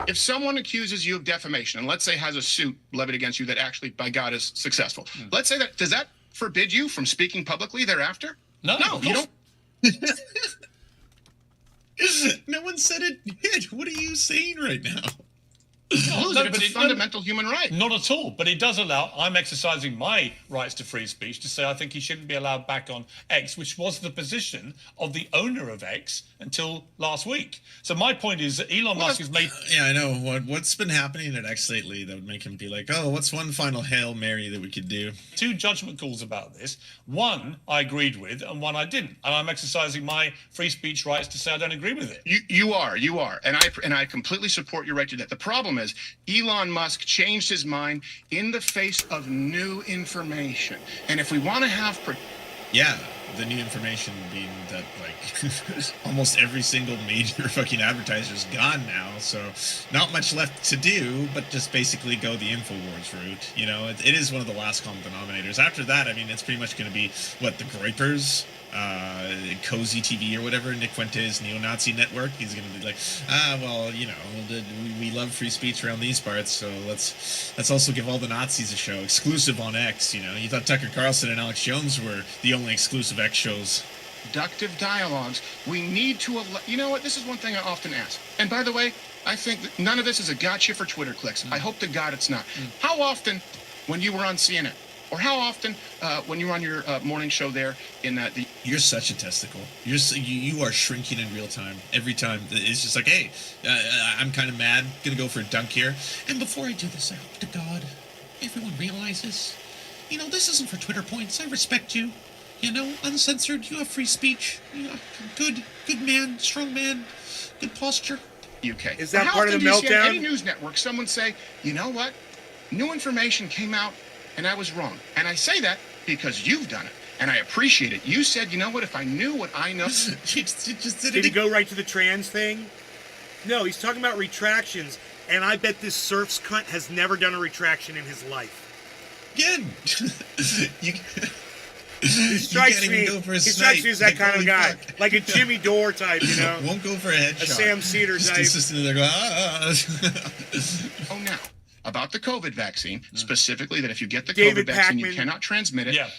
if someone accuses you of defamation, and let's say has a suit levied against you that actually, by God, is successful, let's say that, does that forbid you from speaking publicly thereafter? No, of you course. don't. No one said it did. What are you saying right now? Lose it. It's a fundamental human right. Not at all, but it does allow, I'm exercising my rights to free speech to say I think he shouldn't be allowed back on X, which was the position of the owner of X until last week. So my point is that Elon Musk has made... Yeah, I know. What's been happening at X lately that would make him be like, oh, what's one final Hail Mary that we could do? two judgment calls about this. One I agreed with and one I didn't. And I'm exercising my free speech rights to say I don't agree with it. You are. And I completely support your right to that. The problem is Elon Musk changed his mind in the face of new information. And if we want to have Yeah, the new information being that, like, almost every single major fucking advertiser is gone now, so not much left to do, but just basically go the InfoWars route. You know, it is one of the last common denominators. After that, I mean, it's pretty much going to be, what, the Groypers, Cozy TV or whatever, Nick Fuentes neo-Nazi network. He's going to be like, well, you know, we love free speech around these parts, so let's also give all the Nazis a show, exclusive on X. You know, you thought Tucker Carlson and Alex Jones were the only exclusive X shows. productive dialogues, we need to, you know what, this is one thing I often ask. And by the way, I think that none of this is a gotcha for Twitter clicks. I hope to God it's not. How often, when you were on CNN, or how often when you were on your morning show there in the... You're such a testicle. You are shrinking in real time. Every time. It's just like, hey, I'm kind of mad. Gonna go for a dunk here. And before I do this, I hope to God everyone realizes, you know, this isn't for Twitter points. I respect you. You know, uncensored. You have free speech. You know, good man, strong man, good posture. UK. Is that How part of often the do you see on meltdown? any news network someone say, you know what, new information came out and I was wrong. And I say that because you've done it. And I appreciate it. You said, you know what, if I knew what I know... Did he go right to the trans thing? No, he's talking about retractions, and I bet this Surfs cunt has never done a retraction in his life. Again. He strikes me as that kind of guy. Fuck. Like a Jimmy Dore type, you know? Won't go for a headshot. A Sam Cedar Just type. sitting there going, Oh, now, about the COVID vaccine, specifically that if you get the David COVID vaccine, you Pakman. cannot transmit it. Yeah.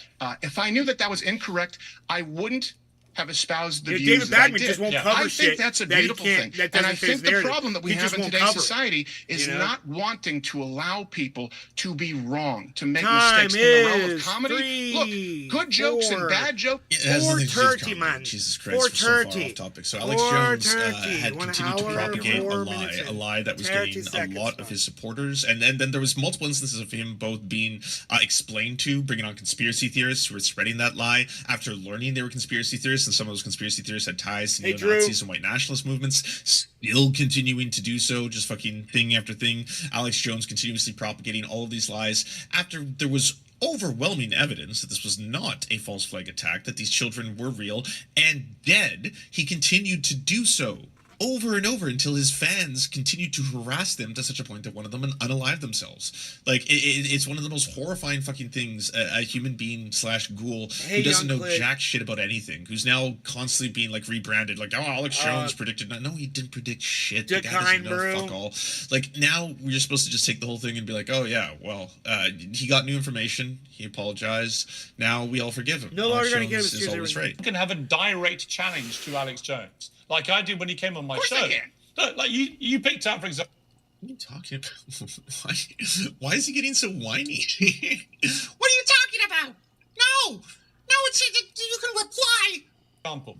If I knew that that was incorrect, I wouldn't have espoused the Yeah, views David that I Pakman did. just won't Yeah. cover I shit think that's a that he beautiful can't- thing. that And doesn't I fit his think the narrative. problem that we He have just in won't today's cover it, society is you know? not wanting to allow people to be wrong, to make Time mistakes in the realm of is comedy. 3, Look, good jokes 4, and bad jokes. It has nothing to do with 4:30, comedy. man. Jesus Christ, we're so far 4:30. off topic. So Alex Jones 4:30. had 1 continued to hour, propagate 4 minutes a and lie that was 30 getting a seconds lot of left. his supporters, and then there was multiple instances of him both being explained to, bringing on conspiracy theorists who were spreading that lie after learning they were conspiracy theorists, and some of those conspiracy theorists had ties to Hey, neo-Nazis Drew. and white nationalist movements, still continuing to do so, just fucking thing after thing. Alex Jones continuously propagating all of these lies after there was overwhelming evidence that this was not a false flag attack, that these children were real and dead. He continued to do so over and over until his fans continued to harass them to such a point that one of them unalived themselves. Like, it's one of the most horrifying fucking things a human being / ghoul Hey, who doesn't know young Clint. jack shit about anything, who's now constantly being like rebranded, like, oh, Alex Jones predicted. No, he didn't predict shit. The guy doesn't Kind know Brew. fuck all. Like, now we're supposed to just take the whole thing and be like, oh yeah, well, he got new information, he apologized, now we all forgive him. No longer Alex gonna give Jones us is his always right. You can have a direct challenge to Alex Jones, like I did when he came on my Of course show. I can. Look, like you picked out, for example, What are you talking about? Why is he getting so whiny? What are you talking about? No, it's you can reply.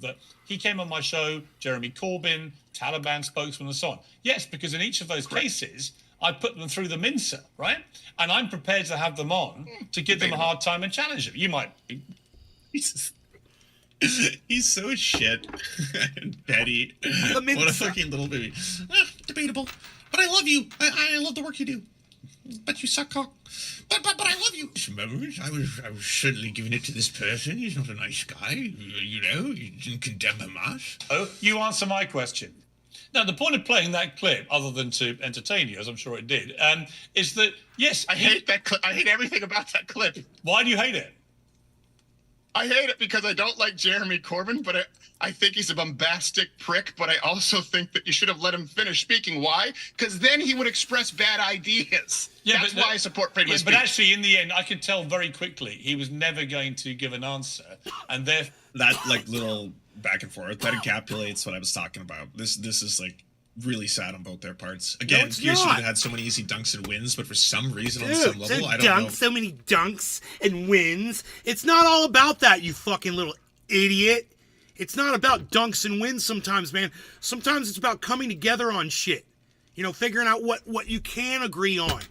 that he came on my show, Jeremy Corbyn, Taliban spokesman, and so on. Yes, because in each of those cases, I put them through the mincer, right? And I'm prepared to have them on to give them a hard time and challenge them. You might be. He's so shit and petty. What a fucking little baby. Debatable, but I love you. I love the work you do. But you suck cock. But I love you. I was certainly giving it to this person. He's not a nice guy. You know, you didn't condemn him much. Oh, you answer my question. Now, the point of playing that clip, other than to entertain you, as I'm sure it did, is that, yes... I hate that clip. I hate everything about that clip. Why do you hate it? I hate it because I don't like Jeremy Corbyn, but I think he's a bombastic prick, but I also think that you should have let him finish speaking. Why? Because then he would express bad ideas. Yeah, that's why I support freedom of speech. But actually, in the end, I could tell very quickly he was never going to give an answer, and therefore... That, like, little back and forth, that encapsulates what I was talking about. This is, like, really sad on both their parts. Again, Pierce should have had so many easy dunks and wins, but for some reason, on some level, I don't know. So many dunks and wins. It's not all about that, you fucking little idiot. It's not about dunks and wins sometimes, man. Sometimes it's about coming together on shit. You know, figuring out what you can agree on.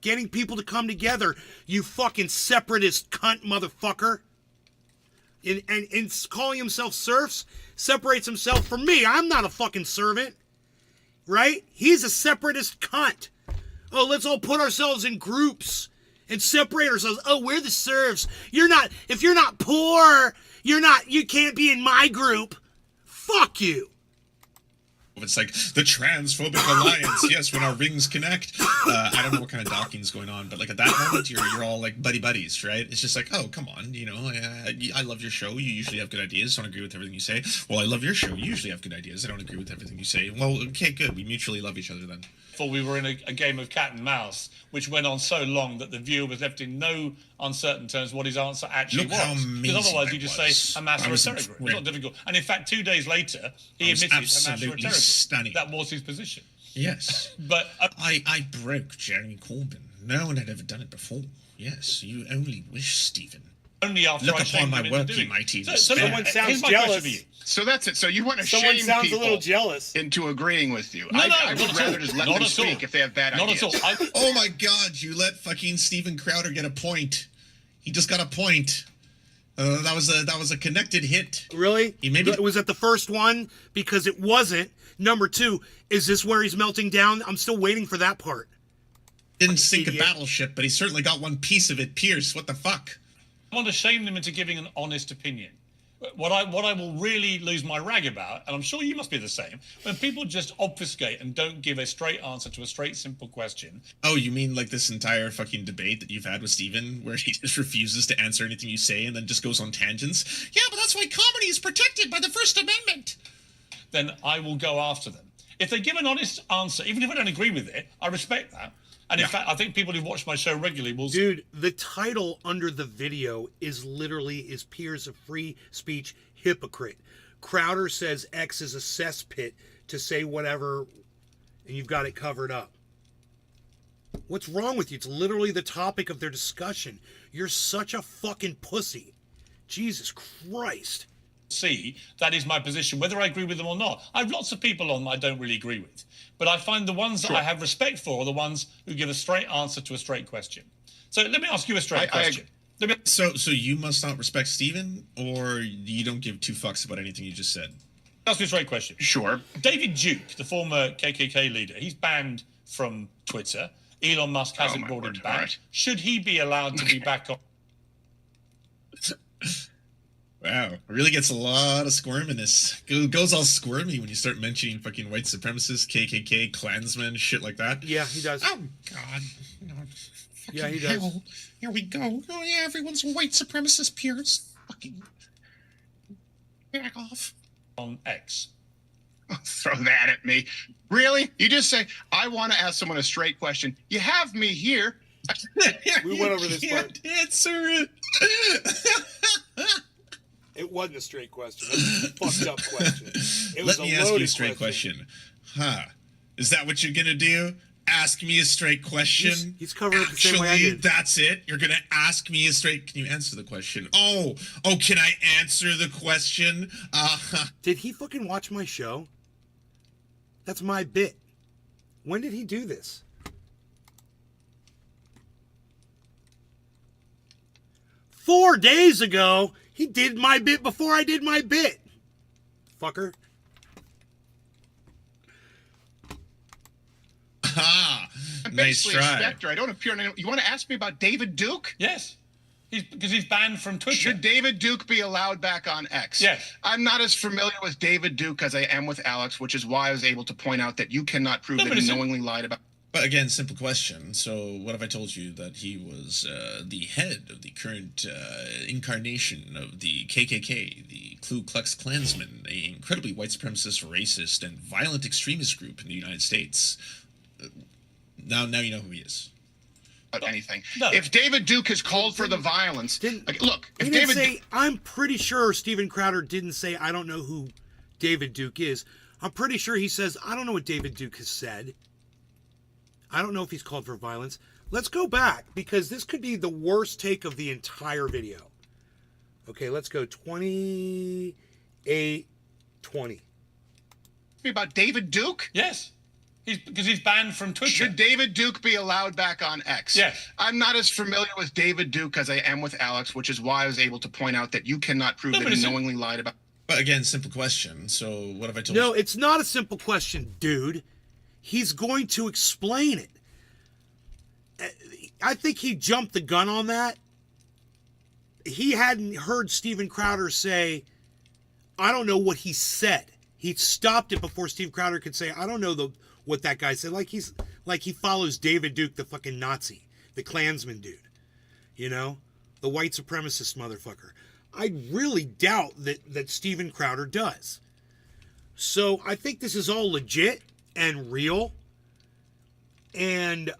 Getting people to come together, you fucking separatist cunt motherfucker. And calling himself serfs separates himself from me. I'm not a fucking servant. Right? He's a separatist cunt. Oh, let's all put ourselves in groups and separate ourselves. Oh, we're the serfs. If you're not poor, you can't be in my group. Fuck you. It's like the transphobic alliance. Yes, when our rings connect. I don't know what kind of docking's going on, but like at that moment, you're all like buddies, right? It's just like, oh, come on, you know, I love your show. You usually have good ideas. Don't agree with everything you say. Well, I love your show. You usually have good ideas. I don't agree with everything you say. Well, okay, good. We mutually love each other then. We were in a game of cat and mouse, which went on so long that the viewer was left in no uncertain terms what his answer actually was. Because otherwise you just say Hamas are a terror group. It's not difficult. And in fact, 2 days later, he admitted Hamas were a terror group. Stunning. That was his position. Yes. But I broke Jeremy Corbyn. No one had ever done it before. Yes, you only wish, Stephen. Only after Look I upon my work, you mighty. Someone sounds jealous. So that's it. So you want to Someone shame sounds people a little jealous into agreeing with you. No, I would rather just let them speak if they have bad ideas. Not at all. Oh my God! You let fucking Steven Crowder get a point. He just got a point. That was a connected hit. Really? Was it the first one? Because it wasn't. Number 2, is this where he's melting down? I'm still waiting for that part. Didn't sink a battleship, but he certainly got one piece of it. Pierce, what the fuck? I want to shame them into giving an honest opinion. What I will really lose my rag about, and I'm sure you must be the same, when people just obfuscate and don't give a straight answer to a straight, simple question. Oh, you mean like this entire fucking debate that you've had with Steven, where he just refuses to answer anything you say and then just goes on tangents? Yeah, but that's why comedy is protected by the First Amendment. Then I will go after them. If they give an honest answer, even if I don't agree with it, I respect that. And in fact, I think people who watch my show regularly will... Dude, the title under the video is Piers a free speech hypocrite. Crowder says X is a cesspit to say whatever, and you've got it covered up. What's wrong with you? It's literally the topic of their discussion. You're such a fucking pussy. Jesus Christ. See, that is my position, whether I agree with them or not. I have lots of people on I don't really agree with. But I find the ones that I have respect for are the ones who give a straight answer to a straight question. So let me ask you a straight question. So you must not respect Steven, or you don't give 2 fucks about anything you just said? Ask me a straight question. Sure. David Duke, the former KKK leader, he's banned from Twitter. Elon Musk hasn't brought him back. Right. Should he be allowed to be back on? Wow, it really gets a lot of squirminess. It goes all squirmy when you start mentioning fucking white supremacists, KKK, Klansmen, shit like that. Yeah, he does. Oh, God. Yeah, he does. Hell. Here we go. Oh, yeah, everyone's a white supremacist, Pierce. Fucking back off. On X. Throw that at me. Really? You just say, I want to ask someone a straight question. You have me here. We went over this part. Answer it. It wasn't a straight question. It was a fucked up question. Let me ask you a straight question. Huh. Is that what you're going to do? Ask me a straight question? He's covering it the same way I did. That's it? You're going to ask me a straight... Can you answer the question? Oh, can I answer the question? Did he fucking watch my show? That's my bit. When did he do this? Four days ago, he did my bit before I did my bit. Fucker. basically Nice a try. specter. I don't appear. You want to ask me about David Duke? Yes. Because he's banned from Twitter. Should David Duke be allowed back on X? Yes. I'm not as familiar with David Duke as I am with Alex, which is why I was able to point out that you cannot prove No, that but he it's- knowingly lied about. But again, simple question. So, what if I told you that he was the head of the current incarnation of the KKK, the Ku Klux Klansman, an incredibly white supremacist, racist, and violent extremist group in the United States? Now you know who he is. About anything. No. If David Duke has called for the violence, look, He if didn't David say, I'm pretty sure Steven Crowder didn't say, I don't know who David Duke is. I'm pretty sure he says, I don't know what David Duke has said. I don't know if he's called for violence. Let's go back, because this could be the worst take of the entire video. Okay, let's go 28-20. about David Duke? Yes. Because he's banned from Twitter. Should David Duke be allowed back on X? Yes. I'm not as familiar with David Duke as I am with Alex, which is why I was able to point out that you cannot prove No, that but he it's- knowingly lied about. But again, simple question. So, what if I told you? No, it's not a simple question, dude. He's going to explain it. I think he jumped the gun on that. He hadn't heard Steven Crowder say, I don't know what he said. He stopped it before Steve Crowder could say, I don't know what that guy said. Like he follows David Duke, the fucking Nazi, the Klansman dude. You know? The white supremacist motherfucker. I really doubt that Steven Crowder does. So I think this is all legit and real. And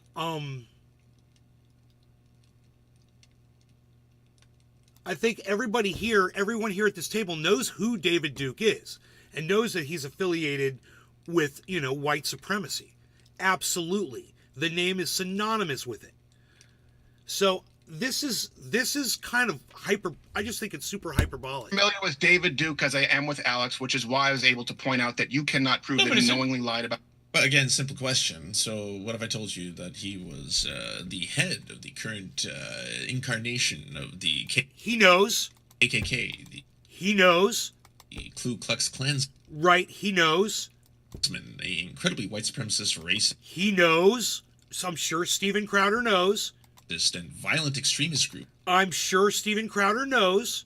I think everyone here at this table knows who David Duke is and knows that he's affiliated with, white supremacy. Absolutely. The name is synonymous with it. So this is kind of hyper. I just think it's super hyperbolic. Familiar with David Duke as I am with Alex, which is why I was able to point out that you cannot prove No, that but he it's- knowingly lied about. But again, simple question. So, what if I told you that he was the head of the current incarnation of the He knows. KKK, He knows. the Ku Klux Klansman, Right. He knows. an incredibly white supremacist, racist, He knows. So I'm sure Steven Crowder knows. and violent extremist group I'm sure Steven Crowder knows.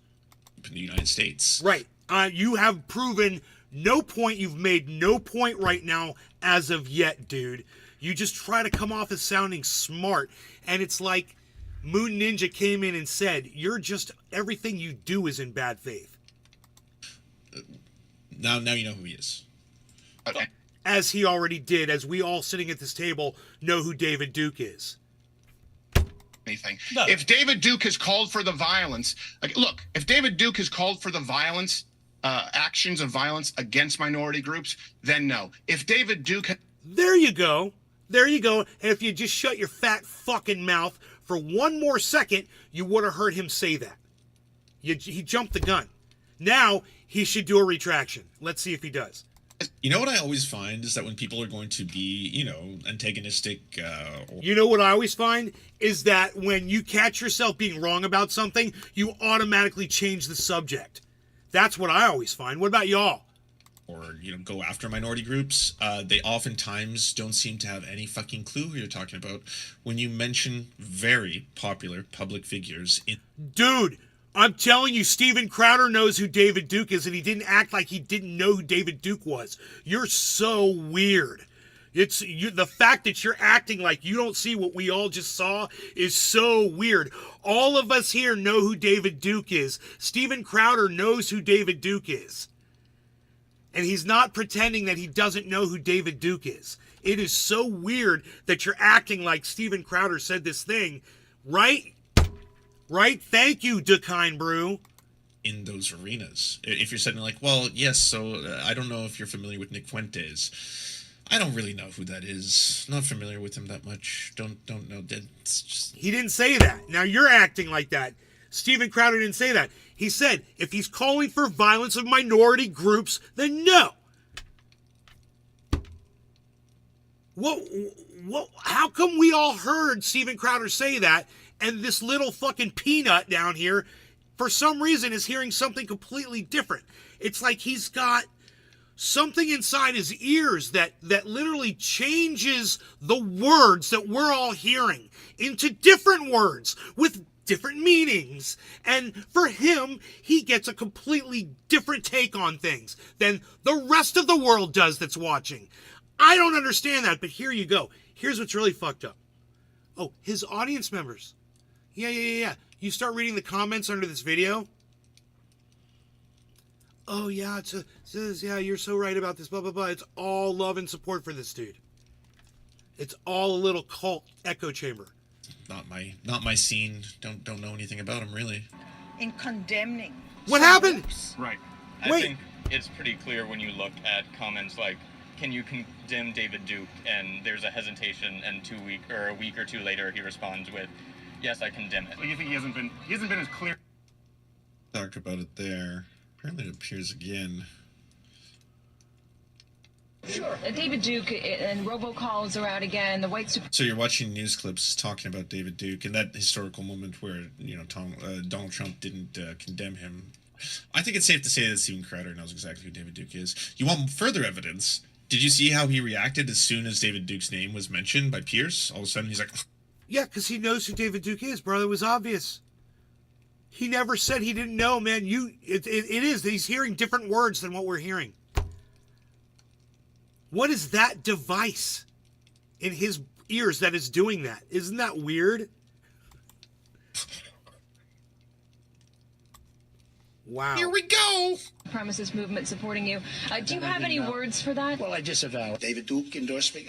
in the United States? Right. You have proven no point. You've made no point right now as of yet, dude. You just try to come off as sounding smart. And it's like Moon Ninja came in and said, everything you do is in bad faith. Now you know who he is. As he already did, as we all sitting at this table know who David Duke is. Anything. No. If David Duke has called for the violence, look, if David Duke has called for the violence, actions of violence against minority groups, then no. If David Duke There you go. There you go. And if you just shut your fat fucking mouth for one more second, you would have heard him say that. He jumped the gun. Now he should do a retraction. Let's see if he does. You know what I always find is that when people are going to be, antagonistic, You know what I always find is that when you catch yourself being wrong about something, you automatically change the subject. That's what I always find. What about y'all? or go after minority groups, they oftentimes don't seem to have any fucking clue who you're talking about when you mention very popular public figures in. Dude, I'm telling you, Steven Crowder knows who David Duke is, and he didn't act like he didn't know who David Duke was. You're so weird. The fact that you're acting like you don't see what we all just saw is so weird. All of us here know who David Duke is. Steven Crowder knows who David Duke is. And he's not pretending that he doesn't know who David Duke is. It is so weird that you're acting like Steven Crowder said this thing. Right? Right? Thank you, Duckine Brew. In those arenas. If you're sitting like, well, yes, so I don't know if you're familiar with Nick Fuentes. I don't really know who that is. Not familiar with him that much. Don't know. It's just... He didn't say that. Now you're acting like that. Steven Crowder didn't say that. He said, if he's calling for violence of minority groups, then no. How come we all heard Steven Crowder say that, and this little fucking peanut down here, for some reason, is hearing something completely different? It's like he's got something inside his ears that literally changes the words that we're all hearing into different words with different meanings. And for him, he gets a completely different take on things than the rest of the world does that's watching. I don't understand that, but here you go. Here's what's really fucked up. Oh, his audience members. Yeah. You start reading the comments under this video. Oh, yeah, it says, yeah, you're so right about this, blah, blah, blah. It's all love and support for this dude. It's all a little cult echo chamber. Not my scene. Don't know anything about him, really. In condemning. What happened? Right. I think it's pretty clear when you look at comments like, can you condemn David Duke? And there's a hesitation, and a week or two later, he responds with, yes, I condemn it. Well, you think he hasn't been as clear? Talked about it there. Apparently it appears again. Sure. David Duke and robocalls are out again. The white So you're watching news clips talking about David Duke and that historical moment where, you know, Donald Trump didn't condemn him. I think it's safe to say that Steven Crowder knows exactly who David Duke is. You want further evidence? Did you see how he reacted as soon as David Duke's name was mentioned by Pierce? All of a sudden he's like... Yeah, because he knows who David Duke is, bro. It was obvious. He never said he didn't know, man. It is. He's hearing different words than what we're hearing. What is that device in his ears that is doing that? Isn't that weird? Wow. Here we go. supremacist movement supporting you. Do you have any words for that? Well, I disavow. David Duke endorsed me.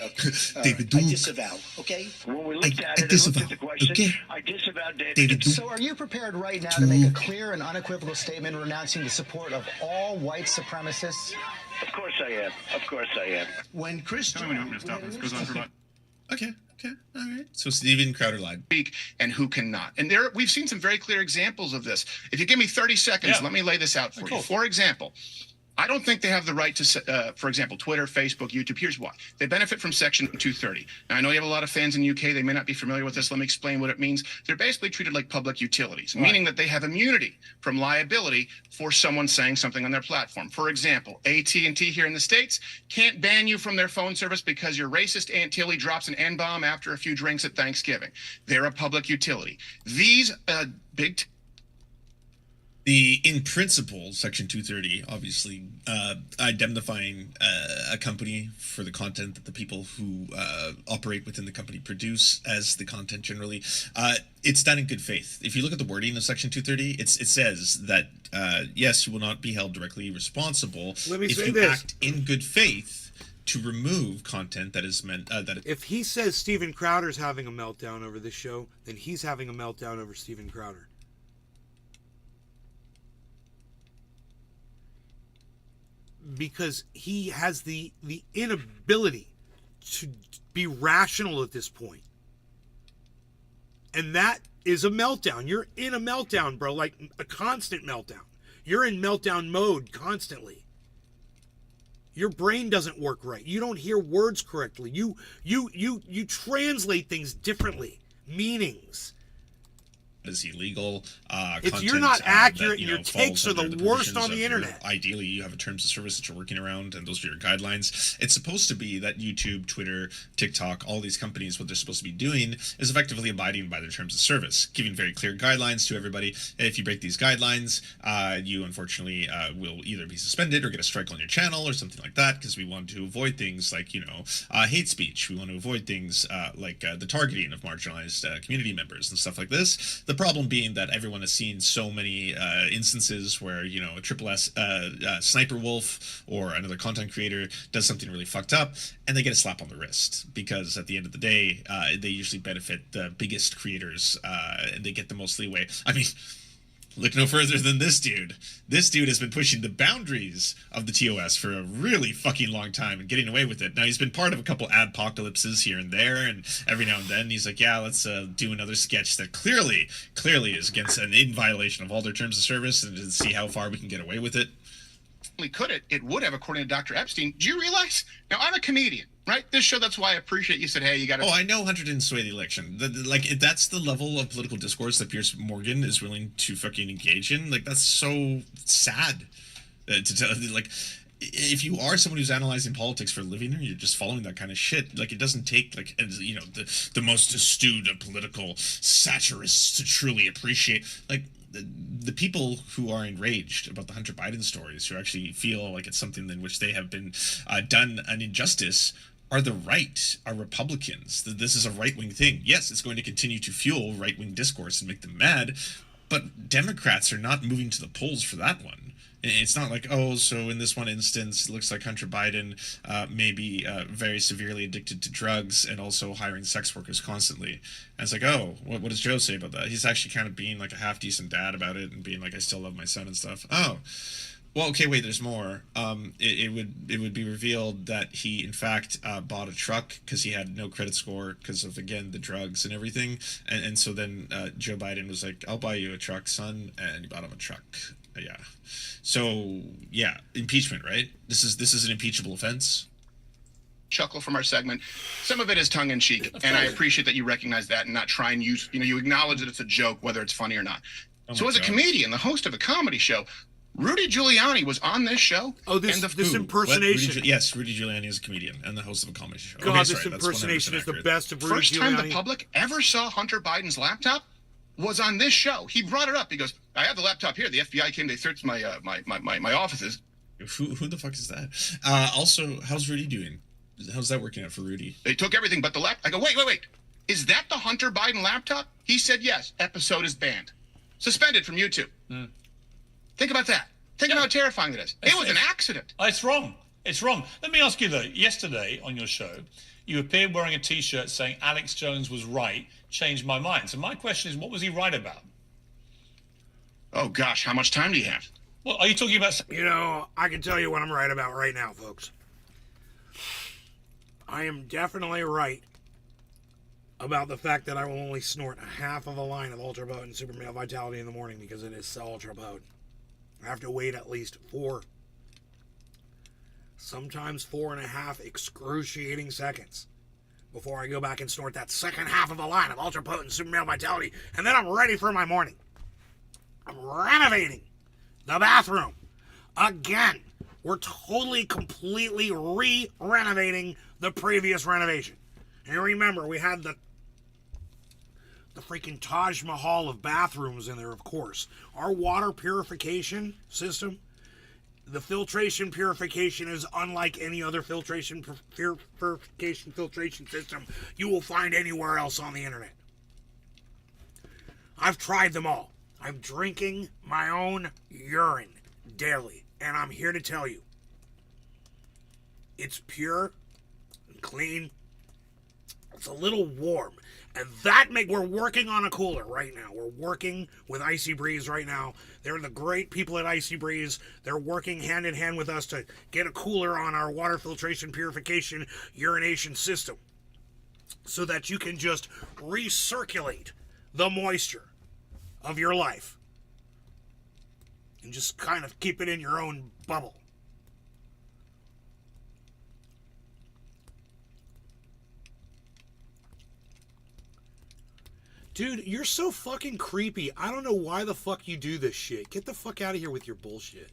David Duke. I disavow, okay? When we looked at it and disavow. looked at the question, Okay. I disavow David David Duke. So are you prepared right now to make a clear and unequivocal statement renouncing the support of all white supremacists? Of course I am. Of course I am. When Christian... Tell me when I'm going to stop. This goes on for about... Okay, all right. So Steven Crowder lied. And who cannot. And we've seen some very clear examples of this. If you give me 30 seconds, let me lay this out for you. For example, I don't think they have the right to, for example, Twitter, Facebook, YouTube. Here's why. They benefit from Section 230. Now, I know you have a lot of fans in the UK. They may not be familiar with this. Let me explain what it means. They're basically treated like public utilities, meaning that they have immunity from liability for someone saying something on their platform. For example, AT&T here in the States can't ban you from their phone service because your racist Aunt Tilly drops an N-bomb after a few drinks at Thanksgiving. They're a public utility. These big... In principle, Section 230, obviously, indemnifying a company for the content that the people who operate within the company produce as the content generally, it's done in good faith. If you look at the wording of Section 230, it says that, yes, you will not be held directly responsible if you act in good faith to remove content that is meant... If he says Steven Crowder's having a meltdown over this show, then he's having a meltdown over Steven Crowder. Because he has the inability to be rational at this point. And that is a meltdown. You're in a meltdown, bro, like a constant meltdown. You're in meltdown mode constantly. Your brain doesn't work right. You don't hear words correctly. You translate things differently. Meanings. Is illegal. If you're not accurate, your takes are the worst on the internet. Ideally, you have a terms of service that you're working around, and those are your guidelines. It's supposed to be that YouTube, Twitter, TikTok, all these companies, what they're supposed to be doing is effectively abiding by their terms of service, giving very clear guidelines to everybody. If you break these guidelines, you unfortunately will either be suspended or get a strike on your channel or something like that, because we want to avoid things like, hate speech. We want to avoid things like the targeting of marginalized community members and stuff like this. The problem being that everyone has seen so many instances where, a triple S sniper wolf or another content creator does something really fucked up and they get a slap on the wrist, because at the end of the day, they usually benefit the biggest creators and they get the most leeway. I mean, look no further than this dude. This dude has been pushing the boundaries of the TOS for a really fucking long time and getting away with it. Now, he's been part of a couple adpocalypses here and there, and every now and then he's like, yeah, let's do another sketch that clearly is against and in violation of all their terms of service, and to see how far we can get away with it. It would have, according to Dr. Epstein. Do you realize? Now, I'm a comedian, right? This show, that's why I appreciate you said, hey, you got to... Oh, I know Hunter didn't sway the election. That's the level of political discourse that Piers Morgan is willing to fucking engage in. Like, that's so sad to tell. Like, if you are someone who's analyzing politics for a living, or you're just following that kind of shit, like, it doesn't take, like, you know, the most astute of political satirists to truly appreciate, like, the people who are enraged about the Hunter Biden stories, who actually feel like it's something in which they have been done an injustice, are the right, are Republicans. This is a right-wing thing. Yes, it's going to continue to fuel right-wing discourse and make them mad, but Democrats are not moving to the polls for that one. It's not like, oh, so in this one instance, it looks like Hunter Biden may be very severely addicted to drugs and also hiring sex workers constantly. And it's like, oh, what does Joe say about that? He's actually kind of being like a half-decent dad about it and being like, I still love my son and stuff. Oh, well, okay, wait, there's more. It would be revealed that he, in fact, bought a truck because he had no credit score because of, again, the drugs and everything. And so then Joe Biden was like, I'll buy you a truck, son. And he bought him a truck. Yeah. So, yeah, impeachment, right? This is an impeachable offense. Chuckle from our segment. Some of it is tongue-in-cheek, and I appreciate that you recognize that and not try and use, you acknowledge that it's a joke, whether it's funny or not. So as a comedian, the host of a comedy show, Rudy Giuliani was on this show. Oh, this impersonation. Yes, Rudy Giuliani is a comedian and the host of a comedy show. God, this impersonation is the best of Rudy Giuliani. First time the public ever saw Hunter Biden's laptop was on this show. He brought it up. He goes, I have the laptop here. The FBI came, they searched my offices. Who the fuck is that? Also, how's Rudy doing? How's that working out for Rudy? They took everything but the laptop. I go, wait. Is that the Hunter Biden laptop? He said yes. Episode is banned. Suspended from YouTube. Think about that. Think about how terrifying that is. It was an accident. It's wrong. It's wrong. Let me ask you, though. Yesterday on your show, you appeared wearing a T-shirt saying Alex Jones was right, changed my mind. So my question is, what was he right about? Oh, gosh, how much time do you have? Well, are you talking about... I can tell you what I'm right about right now, folks. I am definitely right about the fact that I will only snort a half of a line of Ultra Potent Super Male Vitality in the morning because it is so ultra potent. I have to wait at least 4, sometimes 4.5 excruciating seconds before I go back and snort that second half of a line of Ultra Potent Super Male Vitality, and then I'm ready for my morning. I'm renovating the bathroom again. We're totally, completely re-renovating the previous renovation. And remember, we had the freaking Taj Mahal of bathrooms in there, of course. Our water purification system, the filtration purification is unlike any other filtration system you will find anywhere else on the internet. I've tried them all. I'm drinking my own urine daily, and I'm here to tell you, it's pure, clean, it's a little warm. And we're working on a cooler right now. We're working with Icy Breeze right now. They're the great people at Icy Breeze. They're working hand in hand with us to get a cooler on our water filtration, purification, urination system so that you can just recirculate the moisture of your life and just kind of keep it in your own bubble. Dude, you're so fucking creepy. I don't know why the fuck you do this shit. Get the fuck out of here with your bullshit.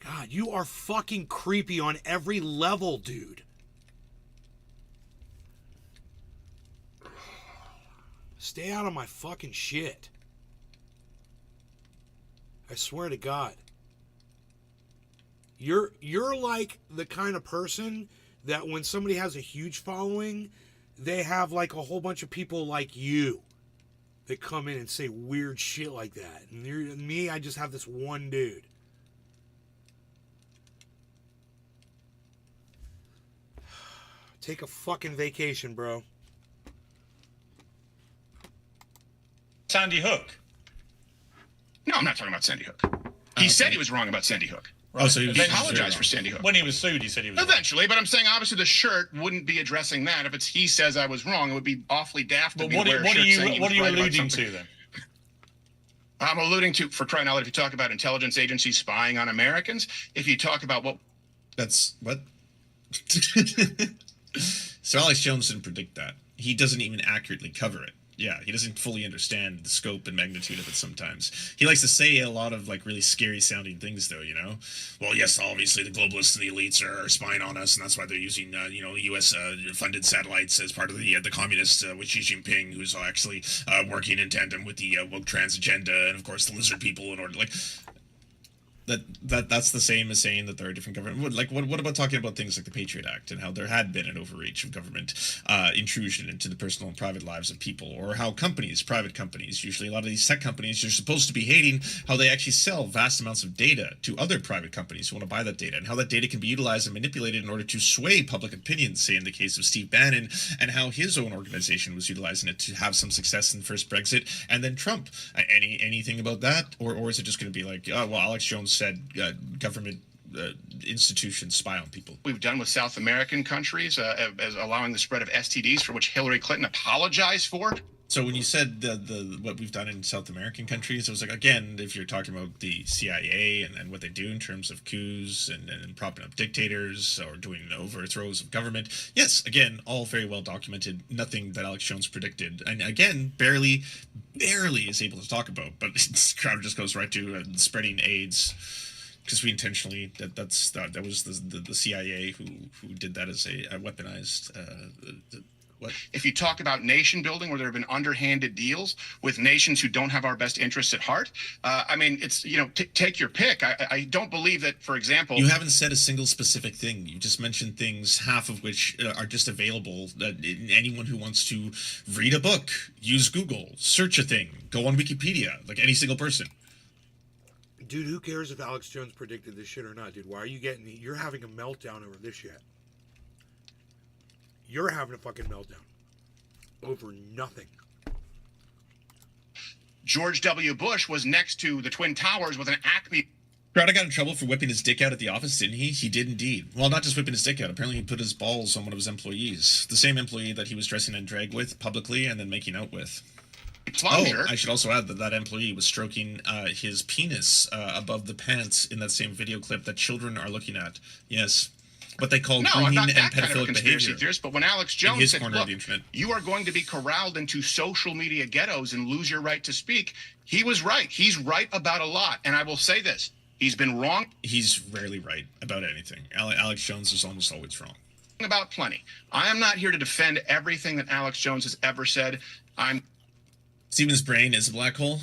God, you are fucking creepy on every level, dude. Stay out of my fucking shit. I swear to God. You're like the kind of person that when somebody has a huge following, they have like a whole bunch of people like you that come in and say weird shit like that. And me, I just have this one dude. Take a fucking vacation, bro. Sandy Hook. No, I'm not talking about Sandy Hook. He said he was wrong about Sandy Hook. Right. Oh, so he apologized for Sandy Hook. When he was sued, he said he was eventually, but I'm saying obviously the shirt wouldn't be addressing that. If it's he says I was wrong, it would be awfully daft to But wear a what shirt are you saying he was right about alluding something. to then? I'm alluding to, for crying out loud, if you talk about intelligence agencies spying on Americans, if you talk about what... That's what? So Alex Jones didn't predict that. He doesn't even accurately cover it. yeah, he doesn't fully understand the scope and magnitude of it sometimes. He likes to say a lot of like really scary sounding things, though. Well, yes, obviously the globalists and the elites are spying on us, and that's why they're using U.S. Funded satellites as part of the communists with Xi Jinping, who's actually working in tandem with the woke trans agenda, and of course the lizard people in order like. That's the same as saying that there are different government. What about talking about things like the Patriot Act and how there had been an overreach of government intrusion into the personal and private lives of people, or how private companies, usually a lot of these tech companies, you're supposed to be hating, how they actually sell vast amounts of data to other private companies who want to buy that data, and how that data can be utilized and manipulated in order to sway public opinion. Say in the case of Steve Bannon, and how his own organization was utilizing it to have some success in the first Brexit, and then Trump. Anything about that, or is it just going to be like, oh, well, Alex Jones said government institutions spy on people? We've done with South American countries as allowing the spread of STDs, for which Hillary Clinton apologized for. So when you said what we've done in South American countries, it was like, again, if you're talking about the CIA and what they do in terms of coups and propping up dictators or doing overthrows of government, yes, again, all very well documented. Nothing that Alex Jones predicted, and again, barely is able to talk about. But Crowder just goes right to spreading AIDS. Because we intentionally that was the CIA who did that as a weaponized. What? If you talk about nation building, where there have been underhanded deals with nations who don't have our best interests at heart, I mean, it's take your pick. I don't believe that, for example, you haven't said a single specific thing. You just mentioned things, half of which are just available. Anyone who wants to read a book, use Google, search a thing, go on Wikipedia, like any single person. Dude, who cares if Alex Jones predicted this shit or not, dude? Why are you you're having a meltdown over this shit. You're having a fucking meltdown over nothing. George W. Bush was next to the Twin Towers with an Acme. Crowder got in trouble for whipping his dick out at the office, didn't he? He did indeed. Well, not just whipping his dick out. Apparently he put his balls on one of his employees. The same employee that he was dressing in drag with publicly and then making out with. Plunger. Oh, I should also add that employee was stroking his penis above the pants in that same video clip that children are looking at. Yes. What they call grooming and pedophilic behavior. Theorist, but when Alex Jones said, look, you are going to be corralled into social media ghettos and lose your right to speak, he was right. He's right about a lot. And I will say this. He's been wrong. He's rarely right about anything. Alex Jones is almost always wrong. About plenty. I am not here to defend everything that Alex Jones has ever said. Steven's brain is a black hole.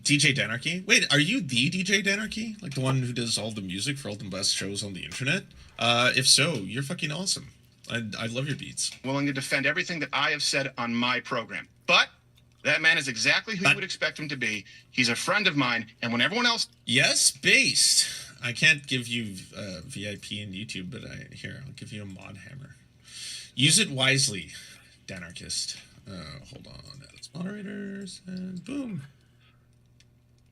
DJ Danarchy? Wait, are you the DJ Danarchy? Like the one who does all the music for all the best shows on the internet? If so, you're fucking awesome. I love your beats. Willing to defend everything that I have said on my program. But that man is exactly who you would expect him to be. He's a friend of mine, and when everyone else... Yes, based. I can't give you VIP in YouTube, but I'll give you a mod hammer. Use it wisely, Danarchist. Hold on. Moderators and boom.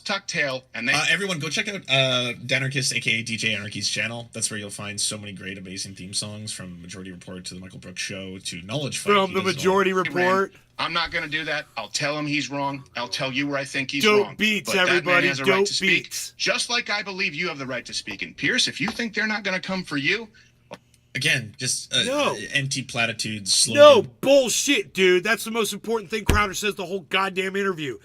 Tucktail and they everyone go check out Danarchist, aka DJ Anarchy's channel. That's where you'll find so many great, amazing theme songs, from Majority Report to the Michael Brooks Show to Knowledge Fight. From the Majority Report. I'm not going to do that. I'll tell him he's wrong. I'll tell you where I think he's wrong. Dope beats, but everybody. That man has a Dope right to beats. Speak, just like I believe you have the right to speak. And Pierce, if you think they're not going to come for you, again, just empty platitudes. Slogan. No bullshit, dude. That's the most important thing Crowder says the whole goddamn interview.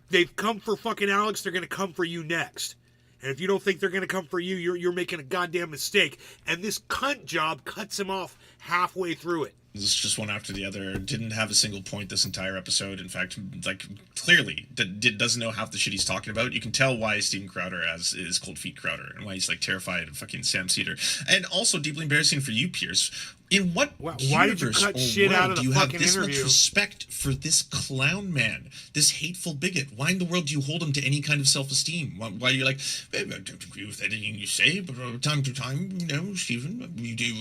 They've come for fucking Alex. They're gonna come for you next. And if you don't think they're gonna come for you, you're making a goddamn mistake. And this cunt job cuts him off halfway through it. It's just one after the other. Didn't have a single point this entire episode. In fact, like clearly doesn't know half the shit he's talking about. You can tell why Steven Crowder is Cold Feet Crowder and why he's like terrified of fucking Sam Cedar. And also deeply embarrassing for you, Pierce. In what why did you cut shit out of the do you have fucking this interview? much respect for this clown man, this hateful bigot? Why in the world do you hold him to any kind of self-esteem? Why you're like, I don't agree with anything you say, but time to time, Stephen, we do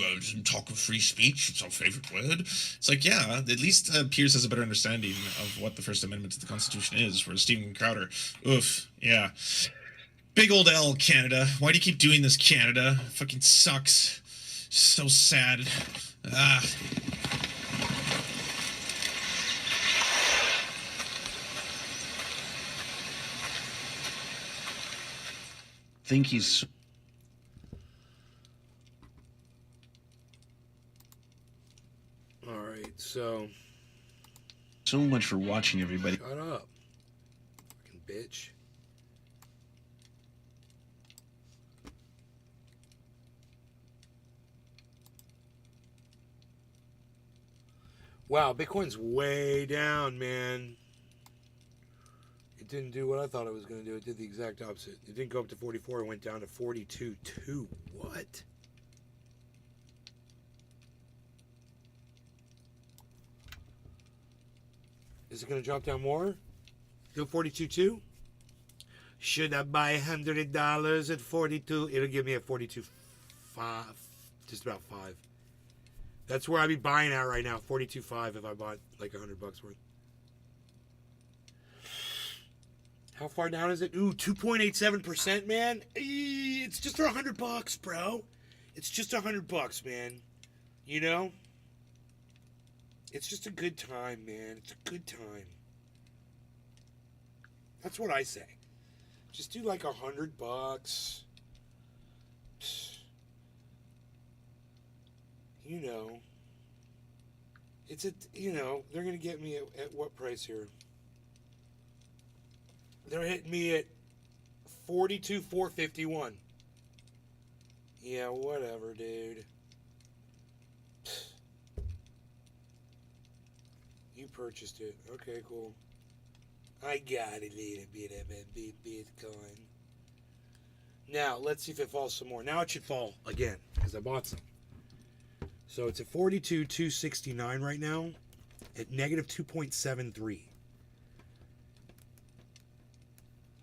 talk of free speech. It's our favorite word. It's like, yeah, at least Pierce has a better understanding of what the First Amendment to the Constitution is, whereas Steven Crowder, oof, yeah. Big old L, Canada. Why do you keep doing this, Canada? Fucking sucks. So sad. Think he's... All right, so so much for watching, everybody. Shut up. Fucking bitch. Wow, Bitcoin's way down, man. It didn't do what I thought it was going to do. It did the exact opposite. It didn't go up to 44. It went down to 42.2. What? Is it going to drop down more? Go 42.2? Should I buy $100 at 42? It'll give me a 42.5. Just about 5. That's where I'd be buying at right now. 42.5 if I bought like $100 worth. How far down is it? Ooh, 2.87%, man. It's just for $100, bro. It's just $100, man. You know? It's just a good time, man. It's a good time. That's what I say. Just do like $100. You know. It's a, you know, they're going to get me at what price here? They're hitting me at 42,451. Yeah, whatever, dude. You purchased it. Okay, cool. I got a little bit of a Bitcoin. Now, let's see if it falls some more. Now it should fall again, because I bought some. So it's at 42,269 right now, at negative 2.73.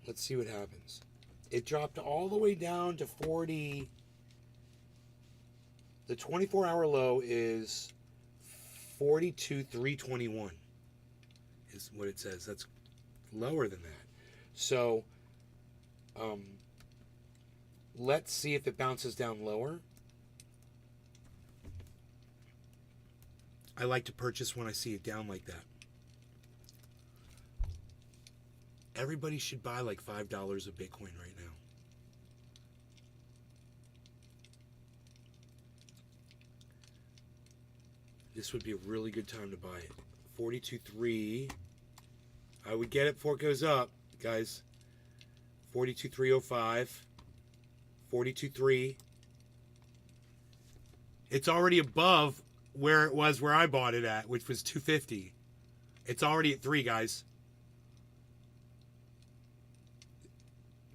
Let's see what happens. It dropped all the way down to 40. The 24-hour low is 42,321 is what it says. That's lower than that. So, let's see if it bounces down lower. I like to purchase when I see it down like that. Everybody should buy like $5 of Bitcoin right now. This would be a really good time to buy it. 42.3. I would get it before it goes up, guys. 42.305. 42.3. It's already above where it was where I bought it at, which was 250. It's already at 3, guys.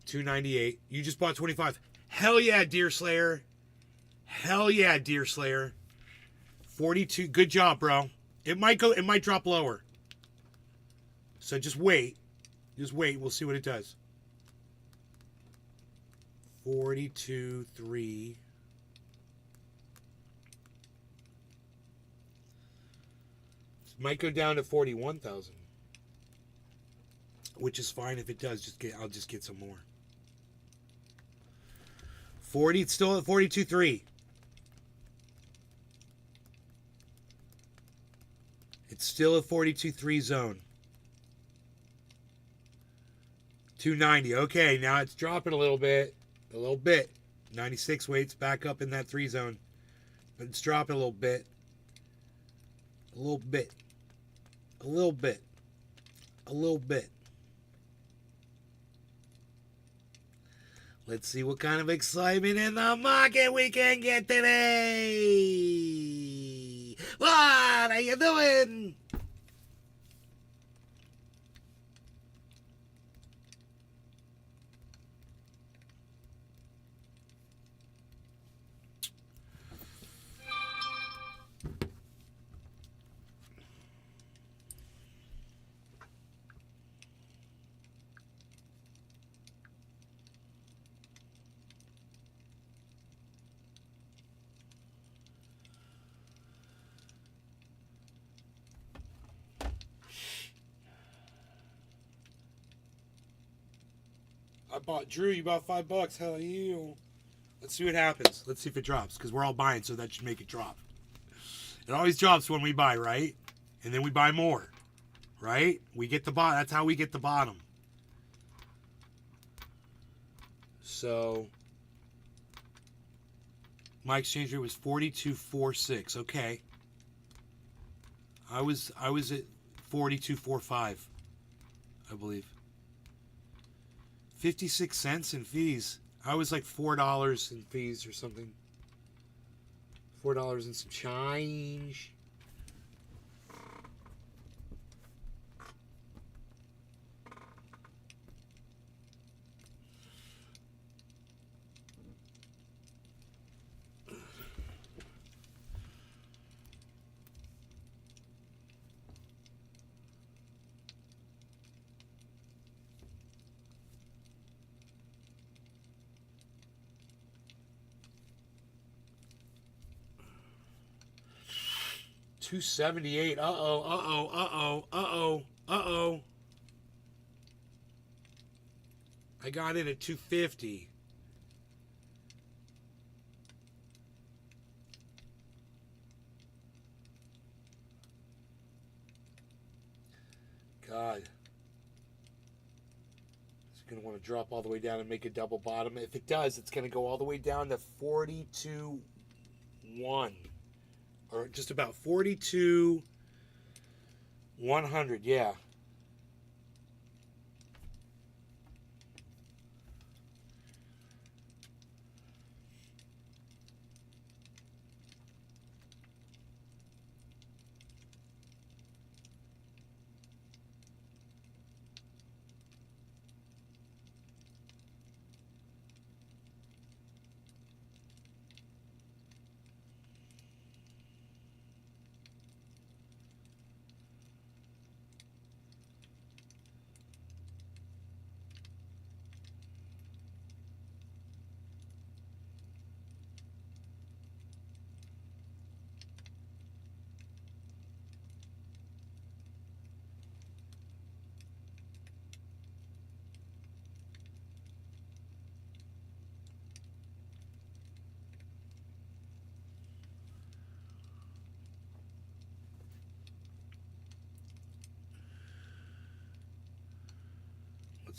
298. You just bought 25. Hell yeah, Deer Slayer. Hell yeah, Deer Slayer. 42. Good job, bro. It might drop lower. So just wait. Just wait. We'll see what it does. 42.3. Might go down to 41,000. Which is fine if it does. I'll just get some more. 40, it's still at 42.3. It's still a 42.3 zone. 290. Okay, now it's dropping a little bit. A little bit. 96 waits back up in that 3 zone. But it's dropping a little bit. A little bit. A little bit. A little bit. Let's see what kind of excitement in the market we can get today. What are you doing? Drew, you bought $5. Hell you. Let's see what happens. Let's see if it drops, because we're all buying, so that should make it drop. It always drops when we buy, right? And then we buy more, right? We get the bottom. That's how we get the bottom. So my exchange rate was 42.46. Okay. I was at 42.45, I believe. 56 cents in fees. I was like $4 in fees or something. $4 and some change. $2.78. Uh-oh. I got in at $2.50. God. It's going to want to drop all the way down and make a double bottom. If it does, it's going to go all the way down to 42.1. Or just about 42.100, yeah.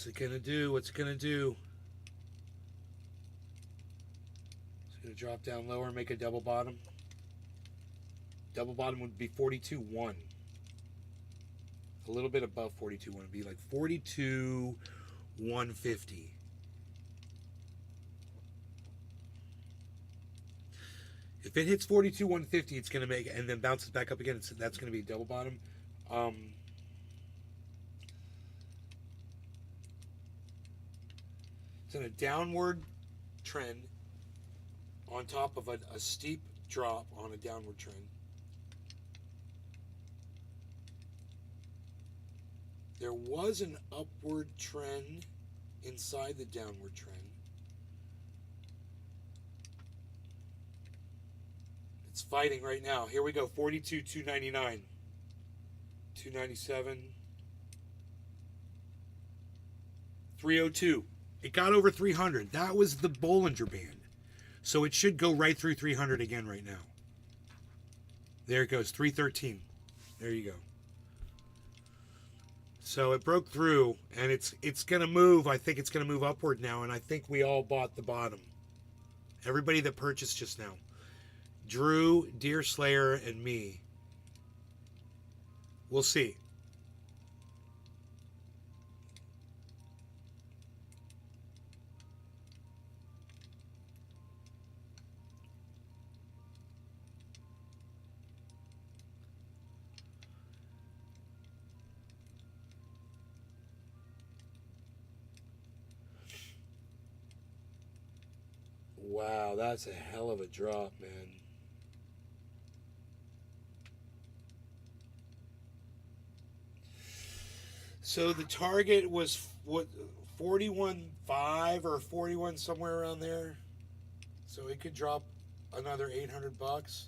What's it gonna do? What's it gonna do? It's gonna drop down lower and make a double bottom. Double bottom would be 42.1. A little bit above 42.1. It'd be like 42.150. If it hits 42.150, it's gonna make, and then bounces back up again. That's gonna be a double bottom. It's in a downward trend on top of a steep drop on a downward trend. There was an upward trend inside the downward trend. It's fighting right now. Here we go. 42.299. 297. 302. It got over 300. That was the Bollinger Band. So it should go right through 300 again right now. There it goes. 313. There you go. So it broke through, and it's going to move. I think it's going to move upward now, and I think we all bought the bottom. Everybody that purchased just now. Drew, Deer Slayer, and me. We'll see. Wow, that's a hell of a drop, man. So the target was what, 41.5 or 41, somewhere around there. So it could drop another $800.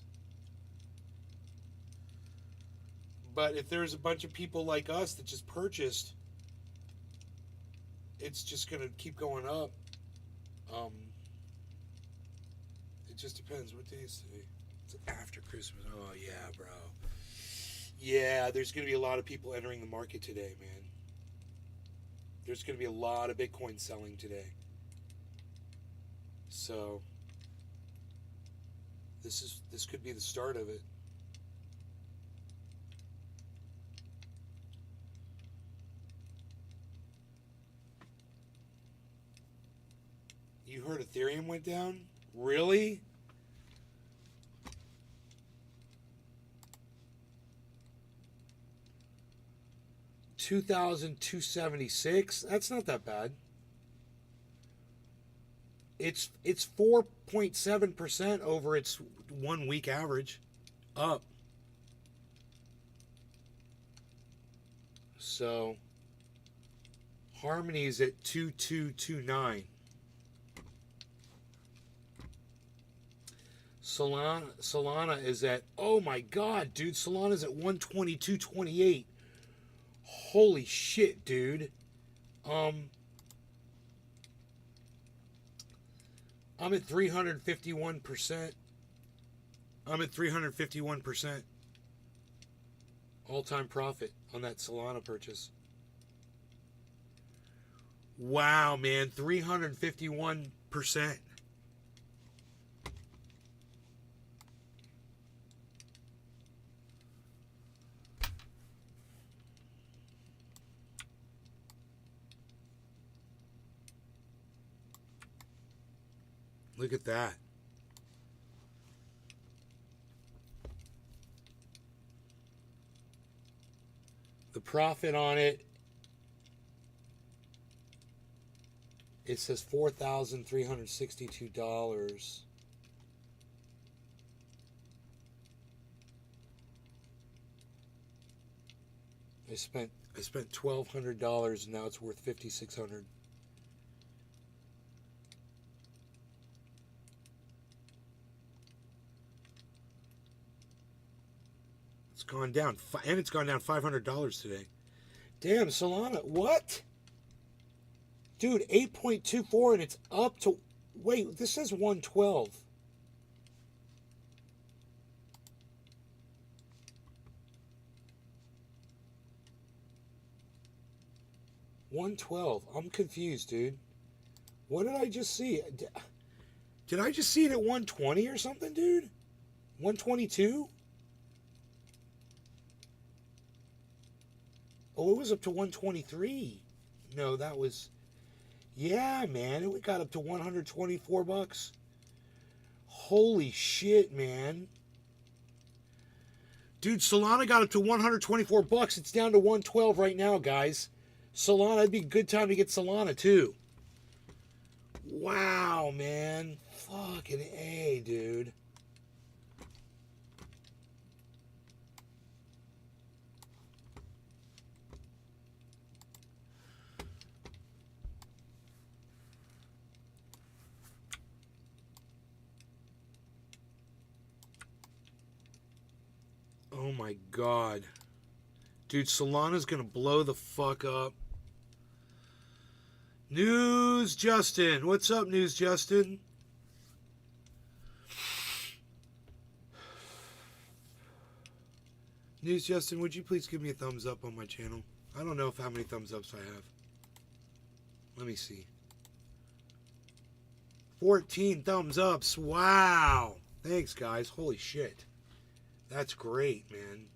But if there's a bunch of people like us that just purchased, it's just going to keep going up. It just depends. What day is today? It's after Christmas. Oh, yeah, bro. Yeah, there's going to be a lot of people entering the market today, man. There's going to be a lot of Bitcoin selling today. So, this could be the start of it. You heard Ethereum went down? Really? $2,276. That's not that bad. It's 4.7% over its 1 week average. Up. So Harmony is at 2229. Solana is at, oh my god, dude, Solana's at 122.28. Holy shit, dude. I'm at 351%. I'm at 351% all-time profit on that Solana purchase. Wow, man, 351%. Look at that. The profit on it, it says $4,362. I spent $1,200 and now it's worth $5,600. It's gone down, and it's gone down $500 today. Damn, Solana, what? Dude, 8.24 and it's up to, wait, this says 112. $112. I'm confused, dude. What did I just see? Did I just see it at 120 or something, dude? 122? Oh, it was up to 123. No, that was... Yeah, man. It got up to 124 bucks. Holy shit, man. Dude, Solana got up to 124 bucks. It's down to 112 right now, guys. Solana, it'd be a good time to get Solana, too. Wow, man. Fucking A, dude. Oh my god. Dude, Solana's gonna blow the fuck up. News Justin. What's up, News Justin? News Justin, would you please give me a thumbs up on my channel? I don't know how many thumbs ups I have. Let me see. 14 thumbs ups. Wow. Thanks, guys. Holy shit. That's great, man.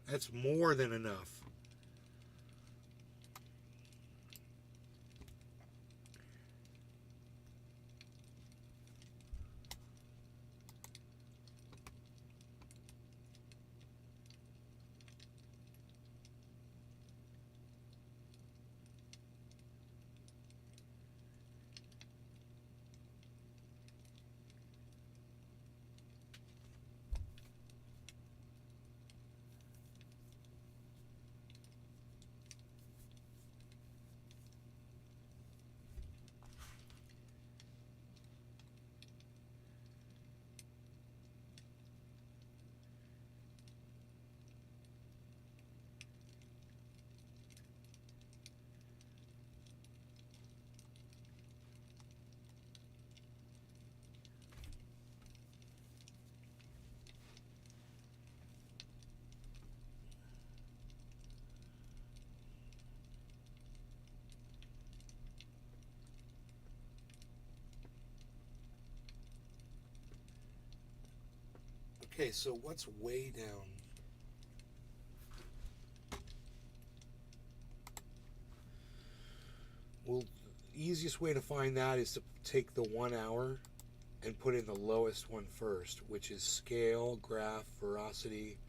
That's more than enough. Okay, so what's way down? Well, easy easiest way to find that is to take the 1 hour and put in the lowest one first, which is scale, graph, veracity.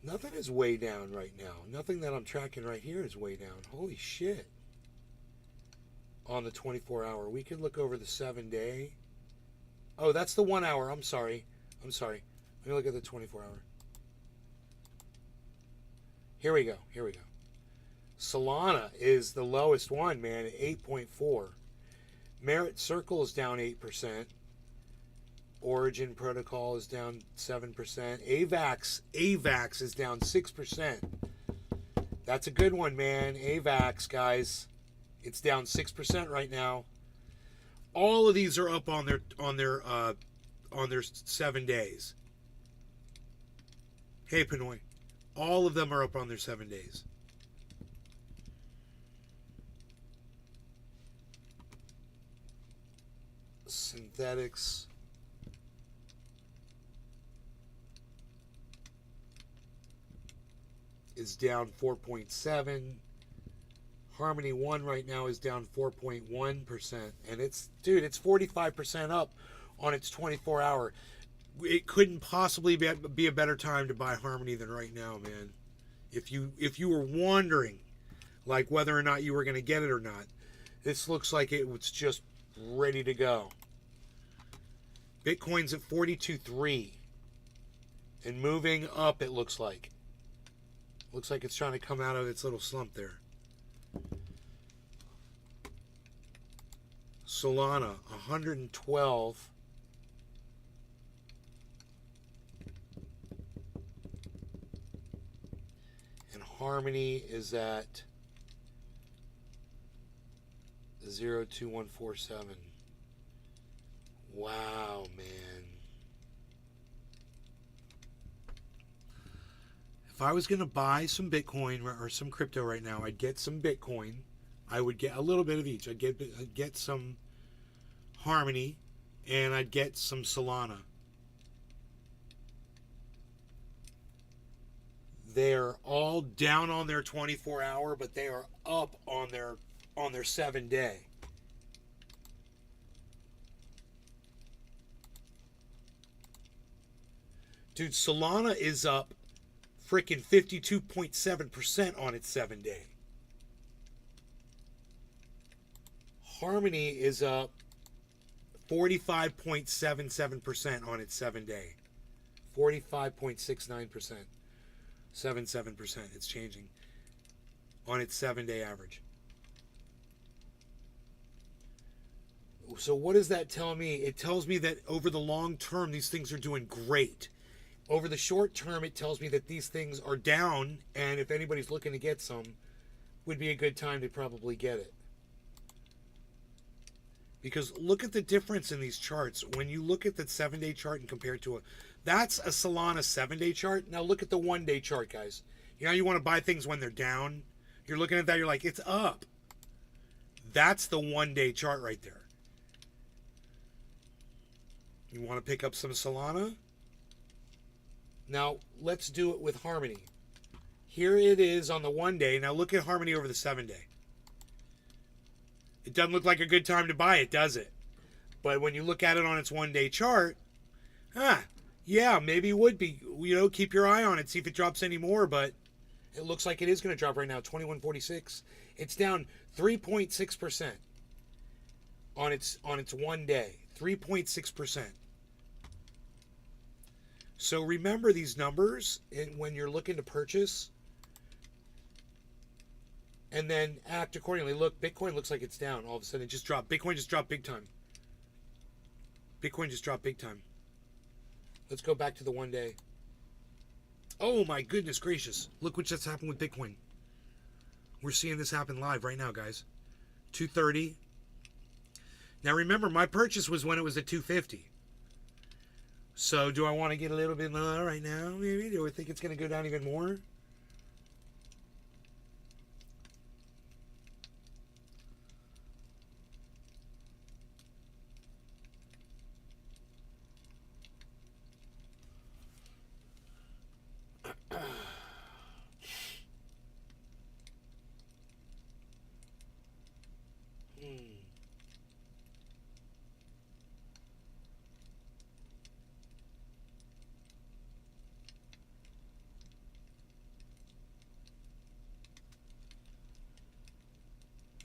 Nothing is way down right now. Nothing that I'm tracking right here is way down. Holy shit. On the 24 hour. We could look over the 7 day. Oh, that's the 1 hour. I'm sorry. Let me look at the 24 hour. Here we go. Solana is the lowest one, man, at 8.4. Merit Circle is down 8%. Origin Protocol is down 7%. AVAX is down 6%. That's a good one, man. AVAX, guys. It's down 6% right now. All of these are up on their 7 days. Hey, Pinoy. All of them are up on their 7 days. Synthetics. Is down 4.7. Harmony 1 right now is down 4.1%. And it's 45% up on its 24 hour. It couldn't possibly be a better time to buy Harmony than right now, man. If you were wondering like whether or not you were going to get it or not, this looks like it was just ready to go. Bitcoin's at 42.3 and moving up, it looks like. Looks like it's trying to come out of its little slump there. Solana, 112. And Harmony is at 02147. Wow, man. If I was going to buy some Bitcoin or some crypto right now, I'd get some Bitcoin. I would get a little bit of each. I'd get some Harmony, and I'd get some Solana. They're all down on their 24 hour, but they are up on their 7 day. Dude, Solana is up freaking 52.7% on its 7 day. Harmony is up 45.77% on its 7 day. 45.69%. 77%. It's changing on its 7 day average. So what does that tell me? It tells me that over the long term, these things are doing great. Over the short term, it tells me that these things are down, and if anybody's looking to get some, would be a good time to probably get it. Because look at the difference in these charts. When you look at the 7 day chart and compare it to that's a Solana 7 day chart. Now look at the 1 day chart, guys. You know, you want to buy things when they're down. You're looking at that, you're like, it's up. That's the 1 day chart right there. You want to pick up some Solana? Now, let's do it with Harmony. Here it is on the 1 day. Now look at Harmony over the 7 day. It doesn't look like a good time to buy it, does it? But when you look at it on its 1 day chart, yeah, maybe it would be. You know, keep your eye on it, see if it drops any more, but it looks like it is going to drop right now, 21.46. It's down 3.6% on its 1 day. 3.6%. So remember these numbers when you're looking to purchase, and then act accordingly. Look, Bitcoin looks like it's down. All of a sudden, it just dropped. Bitcoin just dropped big time. Bitcoin just dropped big time. Let's go back to the 1 day. Oh my goodness gracious! Look what just happened with Bitcoin. We're seeing this happen live right now, guys. 230. Now remember, my purchase was when it was at 250. So do I want to get a little bit lower right now? Maybe. Do I think it's going to go down even more?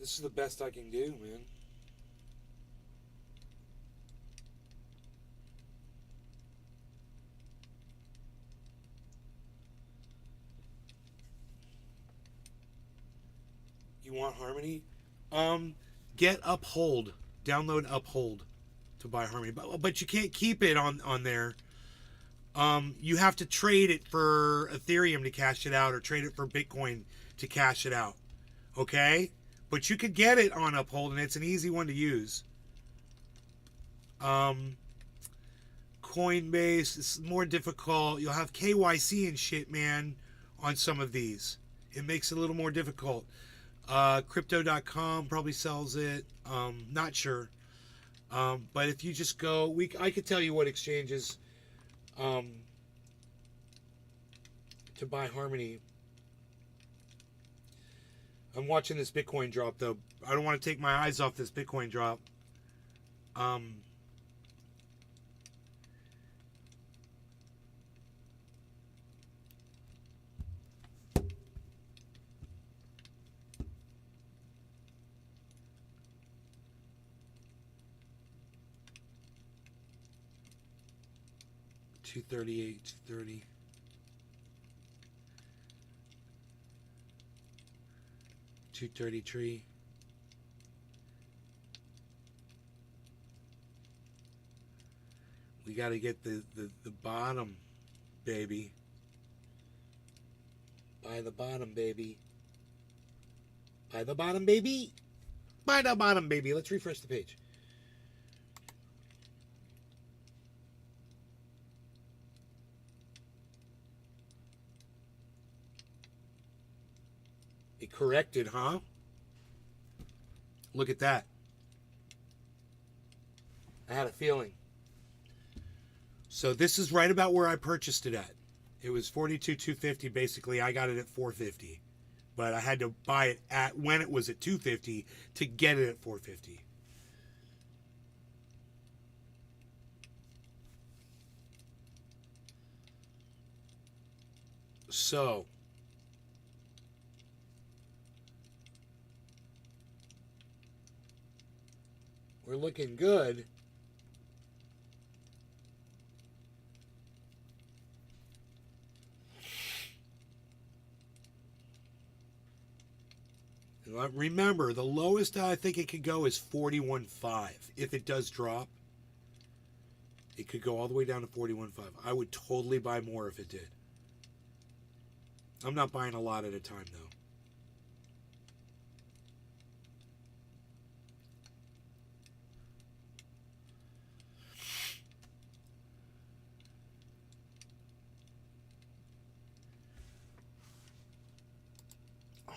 This is the best I can do, man. You want Harmony? Get Uphold. Download Uphold to buy Harmony. But you can't keep it on there. You have to trade it for Ethereum to cash it out, or trade it for Bitcoin to cash it out. Okay? But you could get it on Uphold, and it's an easy one to use. Coinbase is more difficult. You'll have KYC and shit, man, on some of these. It makes it a little more difficult. Crypto.com probably sells it. Not sure. But if you just go, I could tell you what exchanges to buy Harmony. I'm watching this Bitcoin drop, though. I don't want to take my eyes off this Bitcoin drop. $238, $230. $233. We got to get the bottom, baby. Buy the bottom, baby. Buy the bottom, baby. Buy the bottom, baby. Let's refresh the page. It corrected, huh? Look at that. I had a feeling. So this is right about where I purchased it at. It was $42,250 basically. I got it at $450. But I had to buy it at when it was at $250 to get it at $450. So we're looking good. Remember, the lowest I think it could go is 41.5. If it does drop, it could go all the way down to 41.5. I would totally buy more if it did. I'm not buying a lot at a time, though.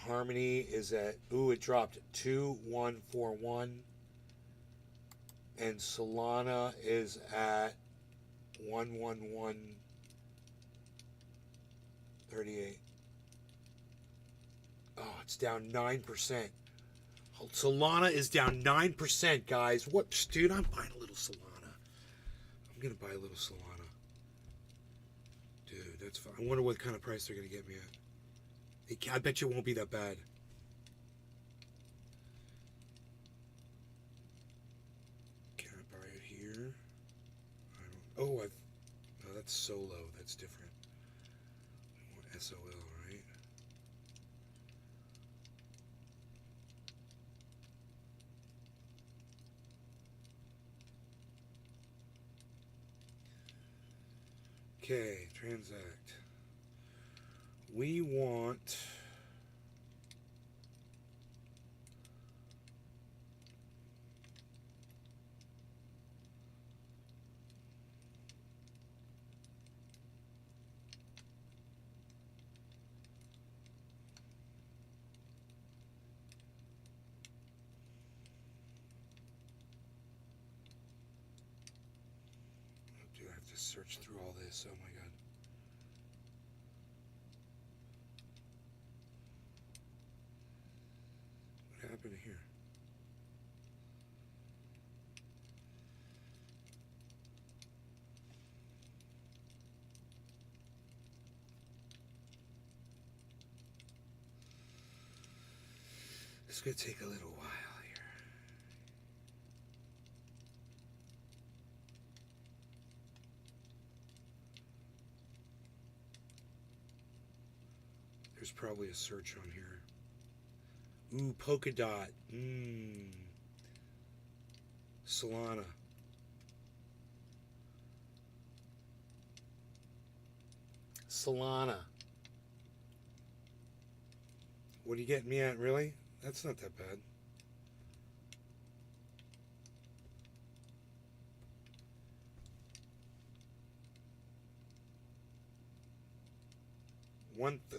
Harmony is at, it dropped 2,141. And Solana is at 11138. Oh, it's down 9%. Solana is down 9%, guys. Whoops, dude, I'm buying a little Solana. I'm going to buy a little Solana. Dude, that's fine. I wonder what kind of price they're going to get me at. I bet you it won't be that bad. Can I buy it here? I don't. No, that's solo. That's different. I want SOL, right? Okay, transact. We want do I have to search through all this? Oh my god. What happened here? It's going to take a little while here. There's probably a search on here. Ooh, polka dot. Solana. Solana. What are you getting me at, really? That's not that bad.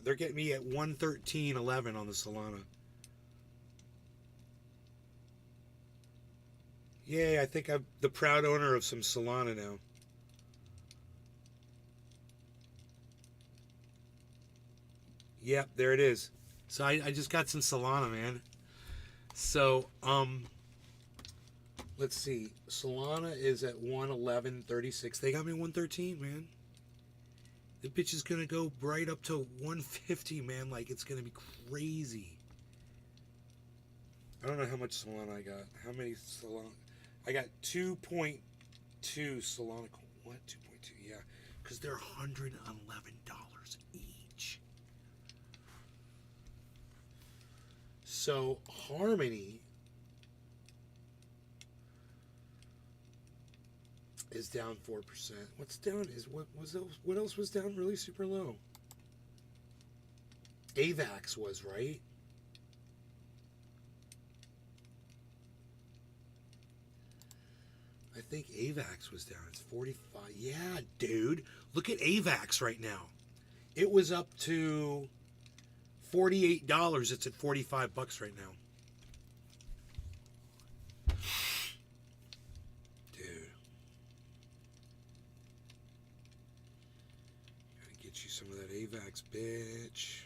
They're getting me at 113.11 on the Solana. Yay, I think I'm the proud owner of some Solana now. Yep, there it is. So I just got some Solana, man. So, let's see. Solana is at 111.36. They got me 113, man. The bitch is going to go right up to 150, man. Like, it's going to be crazy. I don't know how much Solana I got. How many Solana? I got 2.2 Solana. What? 2.2, yeah. Because they're $111 each. So, Harmony is down 4%. What's down is what else was down really super low? AVAX was, right? I think AVAX was down. It's 45. Yeah, dude. Look at AVAX right now. It was up to $48. It's at $45 right now. Dude. Gotta get you some of that AVAX, bitch.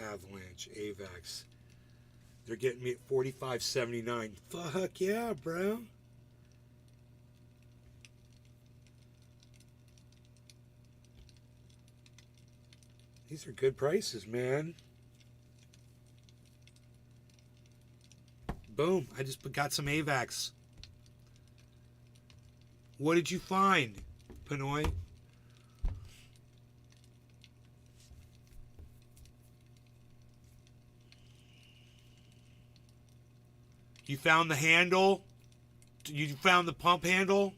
Avalanche, AVAX. They're getting me at 45.79. Fuck yeah, bro. These are good prices, man. Boom. I just got some AVAX. What did you find, Pinoy? You found the handle? You found the pump handle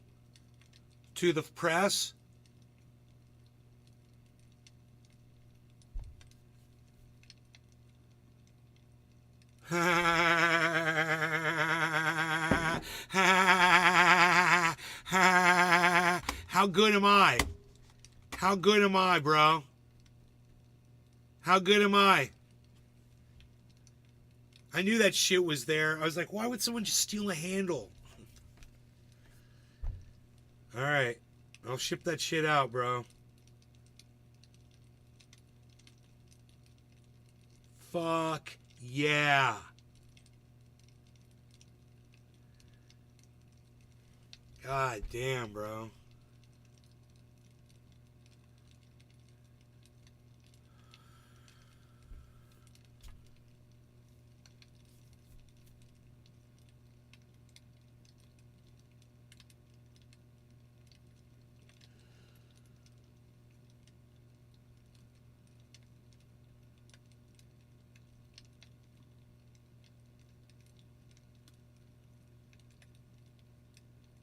to the press? How good am I? How good am I, bro? How good am I? I knew that shit was there. I was like, why would someone just steal a handle? All right. I'll ship that shit out, bro. Fuck yeah. God damn, bro.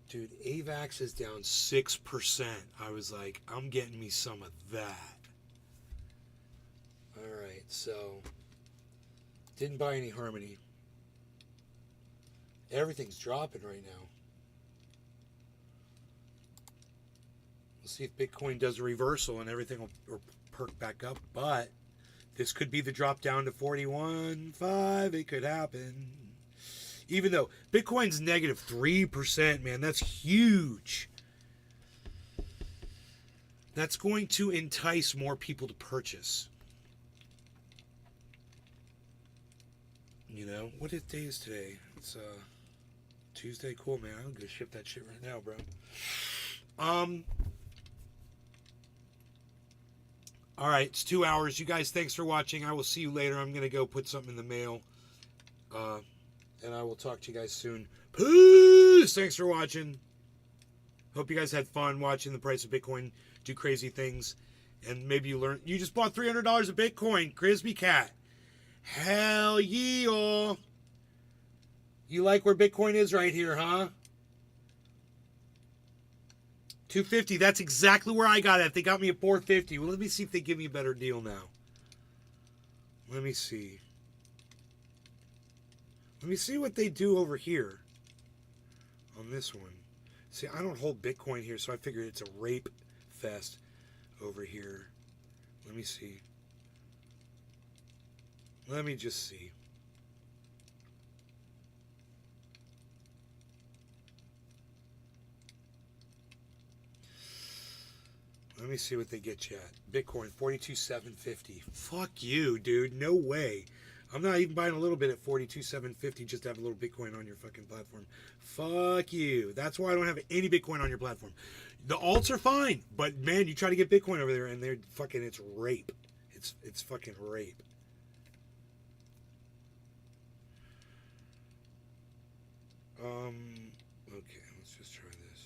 Dude, AVAX is down 6%. I was like, I'm getting me some of that. Alright, so didn't buy any Harmony. Everything's dropping right now. We'll see if Bitcoin does a reversal and everything will perk back up, but This could be the drop down to 41.5. It could happen. Even though Bitcoin's negative 3%, man, that's huge. That's going to entice more people to purchase. You know, what day is today? It's Tuesday. Cool, man. I'm gonna ship that shit right now, bro. All right, it's 2 hours. You guys, thanks for watching. I will see you later. I'm gonna go put something in the mail, and I will talk to you guys soon. Peace. Thanks for watching. Hope you guys had fun watching the price of Bitcoin do crazy things, and maybe you learned. You just bought $300 of Bitcoin, Crispy Cat. Hell yeah! You like where Bitcoin is right here, huh? 250. That's exactly where I got it. They got me at 450. Well, let me see if they give me a better deal now. Let me see. Let me see what they do over here on this one. See, I don't hold Bitcoin here, so I figured it's a rape fest over here. Let me see. Let me just see. Let me see what they get you at. Bitcoin, 42,750. Fuck you, dude. No way. I'm not even buying a little bit at 42,750 just to have a little Bitcoin on your fucking platform. Fuck you. That's why I don't have any Bitcoin on your platform. The alts are fine, but man, you try to get Bitcoin over there and they're fucking, it's rape. It's fucking rape. Okay, let's just try this.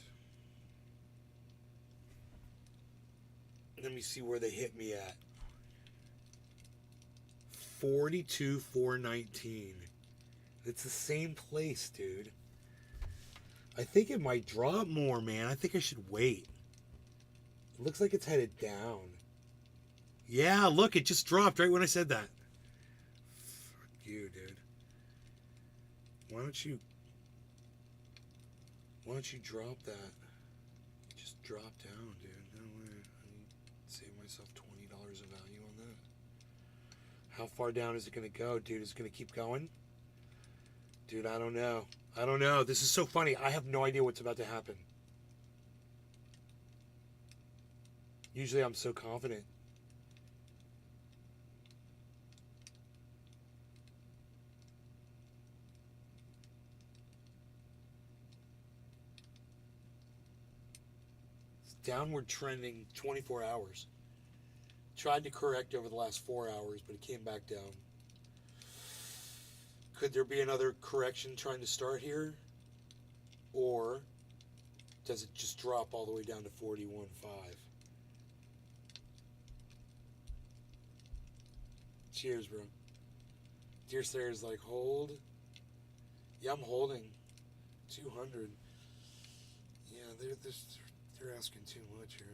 Let me see where they hit me at. 42,419. It's the same place, dude. I think it might drop more, man. I think I should wait. It looks like it's headed down. Yeah, look, it just dropped right when I said that. Fuck you, dude. Why don't you drop that? Just drop down, dude. No way. I save myself $20 of value on that. How far down is it going to go, dude? Is it going to keep going? Dude, I don't know. I don't know. This is so funny. I have no idea what's about to happen. Usually I'm so confident. Downward trending 24 hours. Tried to correct over the last 4 hours, but it came back down. Could there be another correction trying to start here? Or does it just drop all the way down to 41.5? Cheers, bro. Dear Sarah's like, hold. Yeah, I'm holding. 200. Yeah, they're asking too much here.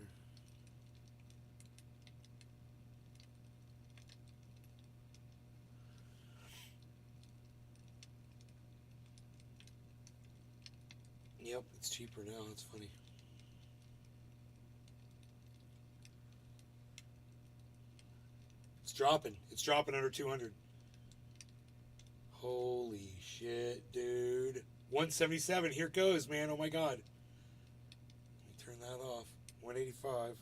Yep, it's cheaper now. It's funny. It's dropping. It's dropping under 200. Holy shit, dude. 177. Here it goes, man. Oh my god. Turn that off. 185.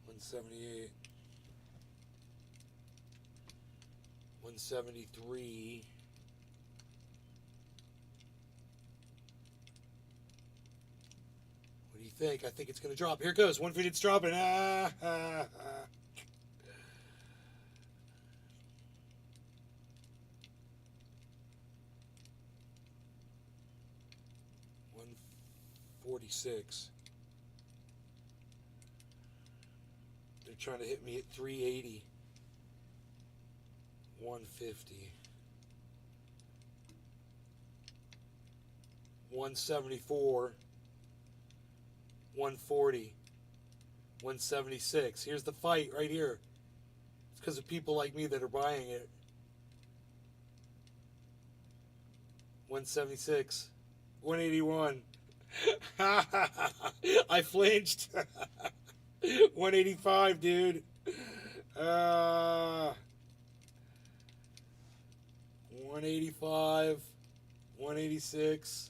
178. 173. What do you think? I think it's going to drop. Here it goes. 150. It's dropping. 146. They're trying to hit me at 380. 150. 174. 140. 176. Here's the fight right here. It's because of people like me that are buying it. 176. 181. I flinched. 185, dude. 185, 186.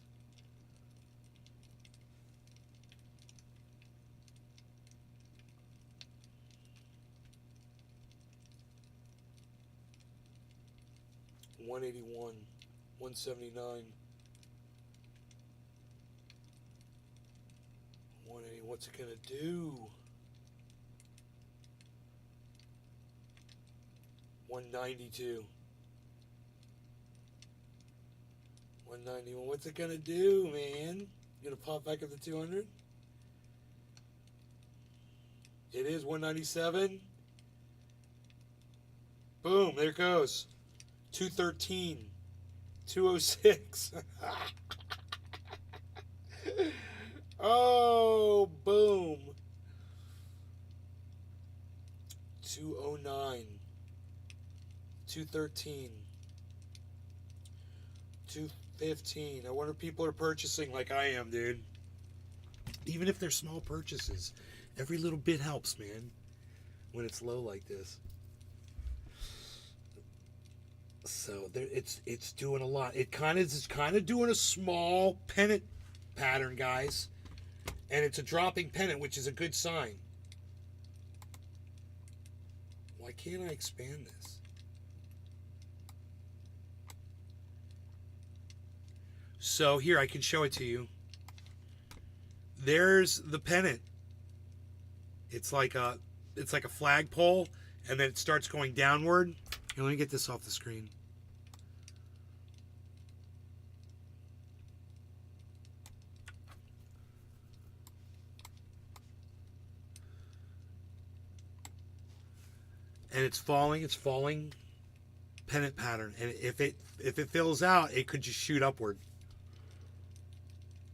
$181, 179, 180. What's it gonna do? 192, 191. What's it gonna do, man? Gonna pop back up to 200? It is 197. Boom! There it goes. 213, 206. Oh, boom. 209, 213, 215. I wonder if people are purchasing like I am, dude. Even if they're small purchases, every little bit helps, man, when it's low like this. So there, it's doing a lot. It's kind of doing a small pennant pattern, guys, and it's a dropping pennant, which is a good sign. Why can't I expand this? So here, I can show it to you. There's the pennant. It's like a flagpole, and then it starts going downward. Here, let me get this off the screen. And it's falling pennant pattern. And if it fills out, it could just shoot upward.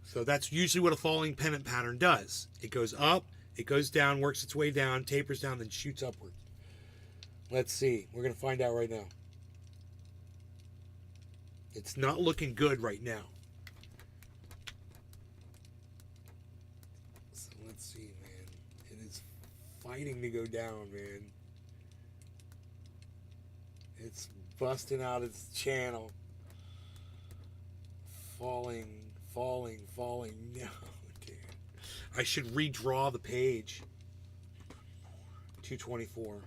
So that's usually what a falling pennant pattern does. It goes up, it goes down, works its way down, tapers down, then shoots upward. Let's see. We're going to find out right now. It's not looking good right now. So let's see, man. It is fighting to go down, man. It's busting out its channel. Falling. No, dude. I should redraw the page. 224.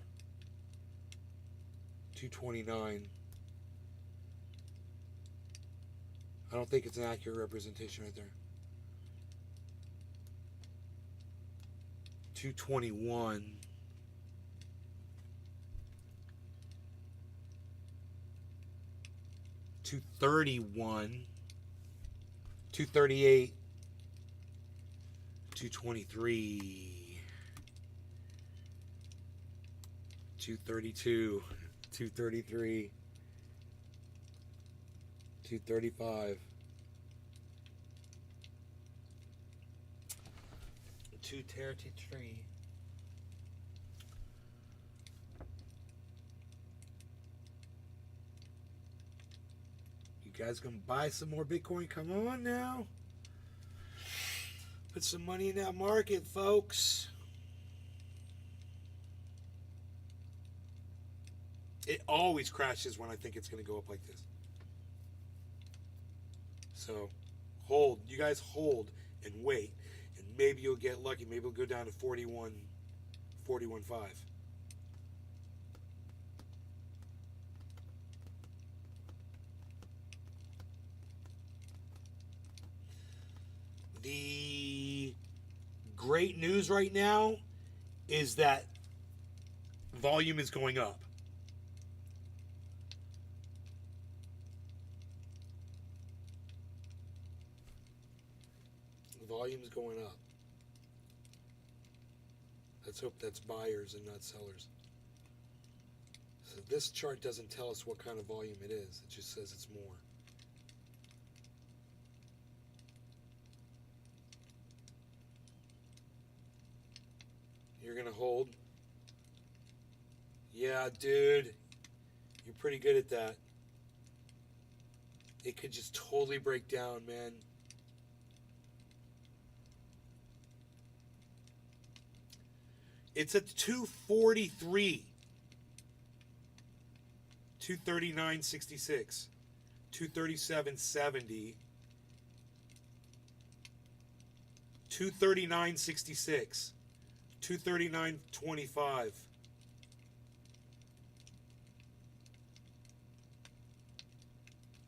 229. I don't think it's an accurate representation right there. 221. 231. 238. 223. 232. 233. 235. 233. You guys gonna buy some more Bitcoin? Come on now. Put some money in that market, folks. It always crashes when I think it's going to go up like this. So, hold. You guys hold and wait. And maybe you'll get lucky. Maybe it'll go down to 41.5. The great news right now is that volume is going up. Volume is going up. Let's hope that's buyers and not sellers. So this chart doesn't tell us what kind of volume it is. It just says it's more. You're going to hold? Yeah, dude. You're pretty good at that. It could just totally break down, man. It's at 243. 239.66. 237.70. 239.66. 239.25.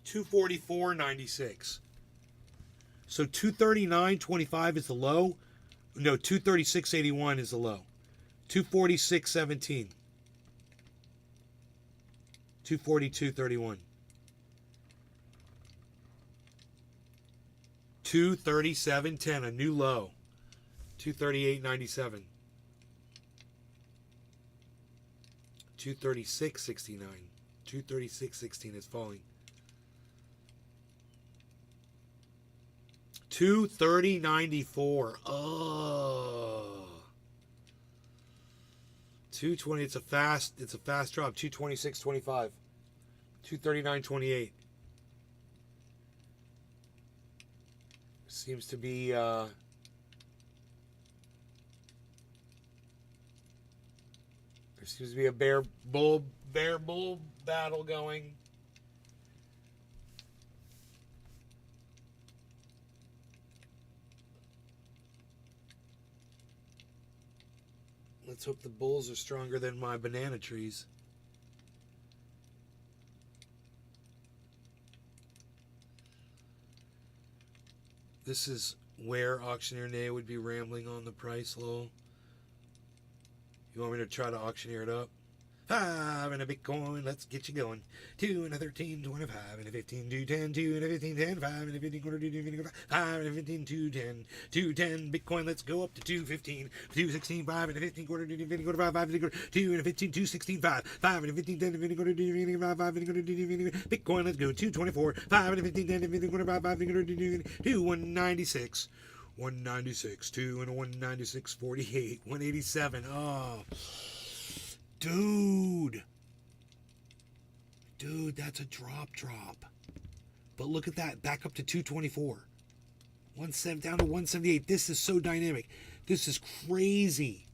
244.96. So 239.25 is the low. No, 236.81 is the low. 246.17. 242.31. 237.10, a new low. 238.97. 236.69. 236.16 is falling. 230.94. Oh. 220. It's a fast drop. 226.25. 239.28. Seems to be there seems to be a bear bull battle going. Let's hope the bulls are stronger than my banana trees. This is where Auctioneer Nay would be rambling on the price low. You want me to try to auctioneer it up? 5 and a Bitcoin, let's get you going. 2 and a 13, 25 and a 15, 210, 2 and a 15, 10, 5 and a 15, quarter, 2, 5 and a 15, 210, 210 Bitcoin, let's go up to 215, 216, 5 and a 15, quarter, 2, 15, quarter, 5, 5 and a quarter, 2 and a 15, 216, 5, 5 and a 15, 10, 15, quarter, 2, 15, 5, 5 and a quarter, 2, 15, Bitcoin, let's go, 224, 5 and a 15, 10, 15, quarter, 5, 5 and a quarter, 2, 196. 196, 2 and a 196, 48, 187. Oh, dude, that's a drop. But look at that, back up to 224, 17 down to 178. This is so dynamic. This is crazy.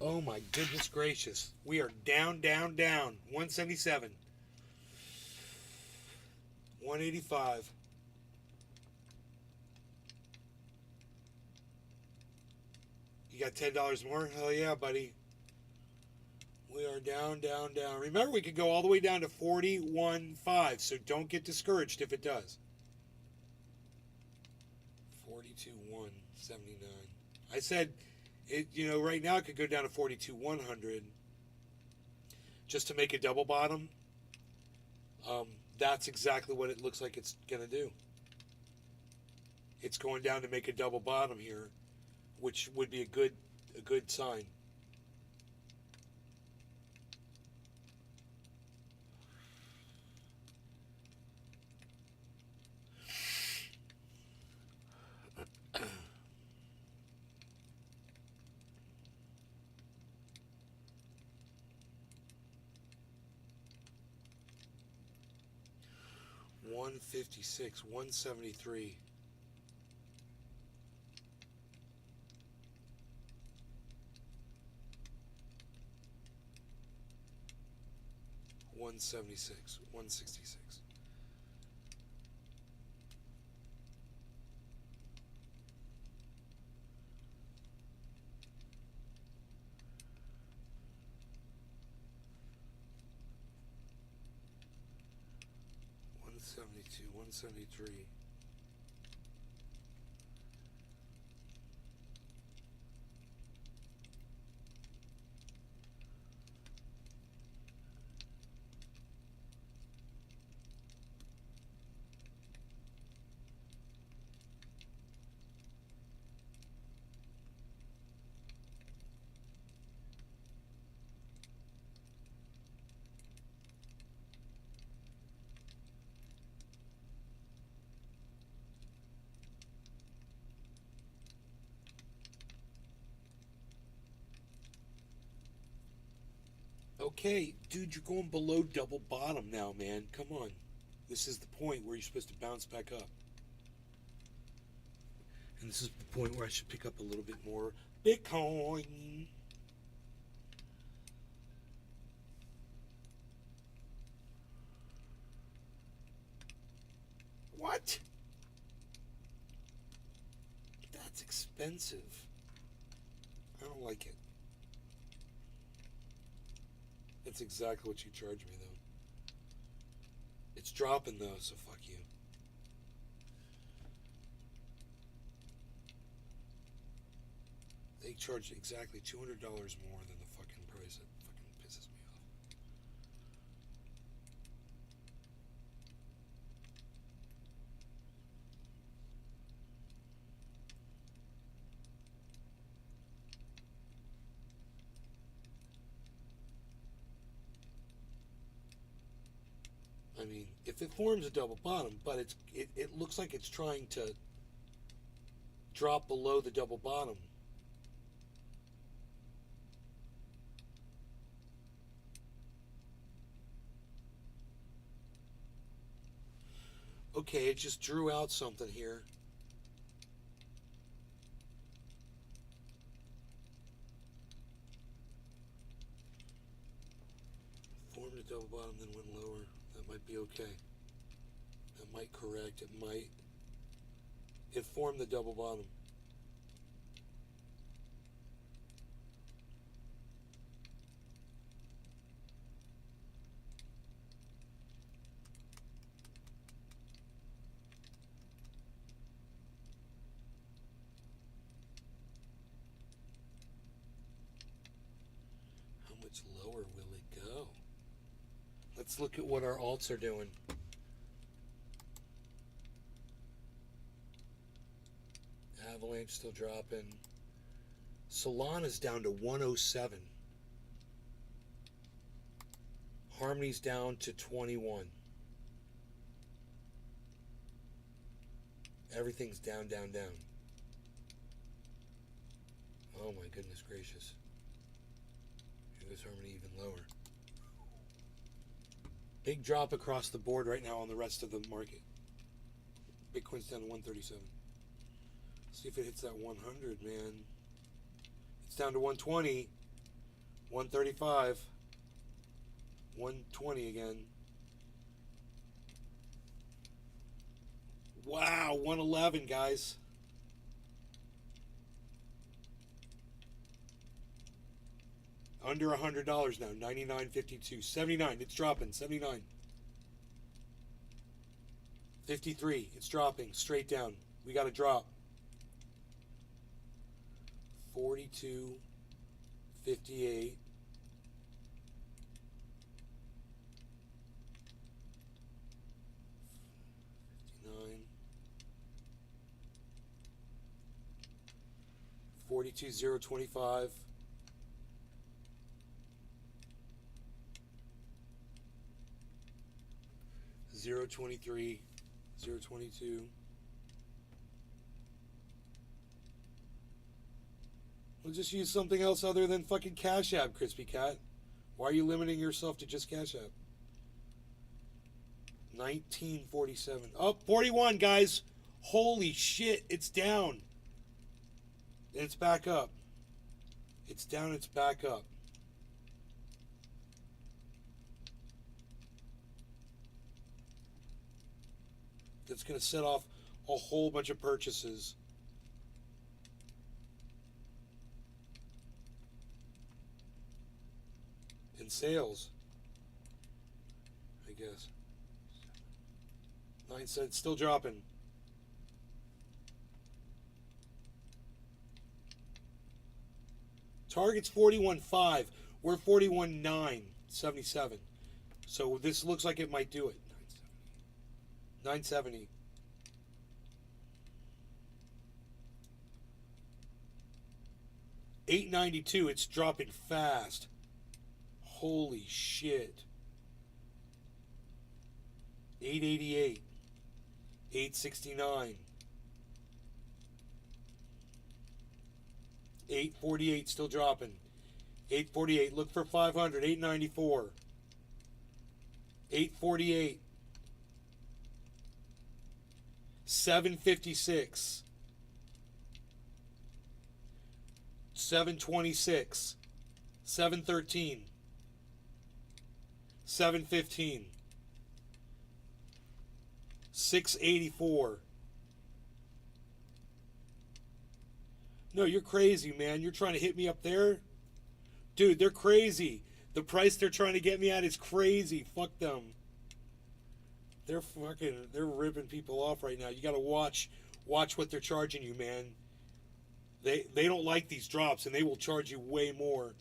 Oh my goodness gracious. We are down. 177. 185. You got $10 more? Hell yeah, buddy. We are down. Remember, we could go all the way down to 41.5, so don't get discouraged if it does. 42.179. I said, right now it could go down to 42.100 just to make a double bottom. That's exactly what it looks like it's going to do. It's going down to make a double bottom here, which would be a good sign. $156, $173. $176, $166. $172, $173. Okay, dude, you're going below double bottom now, man. Come on. This is the point where you're supposed to bounce back up. And this is the point where I should pick up a little bit more Bitcoin. What? That's expensive. I don't like it. That's exactly what you charge me, though. It's dropping, though, so fuck you. They charge exactly $200 more than the fucking price. It fucking pisses me off. I mean, if it forms a double bottom, but it looks like it's trying to drop below the double bottom. Okay, it just drew out something here. Formed a double bottom, then went lower. That might be okay. That might correct. It might. It formed the double bottom. How much lower will it go? Let's look at what our alts are doing. Avalanche still dropping. Solana's down to 107. Harmony's down to 21. Everything's down, down, down. Oh my goodness gracious. Here goes Harmony even lower. Big drop across the board right now on the rest of the market. Bitcoin's down to 137. See if it hits that 100, man. It's down to 120, 135, 120 again. Wow, 111, guys. Under $100 now, 99.52, 79. It's dropping, 79. 53. It's dropping straight down. We got to drop. 42, 58, 59, 42, 025, 023, 022. We'll just use something else other than fucking Cash App, Crispy Cat. Why are you limiting yourself to just Cash App? 1947. Oh, 41, guys. Holy shit, it's down. And it's back up. It's down, it's back up. That's going to set off a whole bunch of purchases. And sales, I guess. 9 cents, still dropping. Target's 41.5. We're 41.9, 77. So this looks like it might do it. 970. 892. It's dropping fast. Holy shit. 888. 869. 848 still dropping. 848. Look for 500. 894. 848. 756. 726. 713. 715. 684. No, you're crazy, man. You're trying to hit me up there? Dude, they're crazy. The price they're trying to get me at is crazy. Fuck them. They're ripping people off right now. You got to watch what they're charging you, man. They don't like these drops, and they will charge you way more.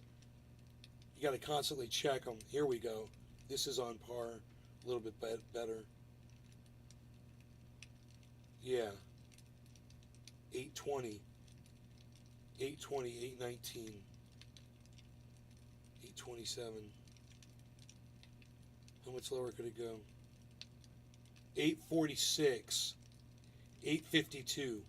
You got to constantly check them. Here we go. This is on par, a little bit better. Yeah. 820. 820, 819. 827. How much lower could it go? 846. 852.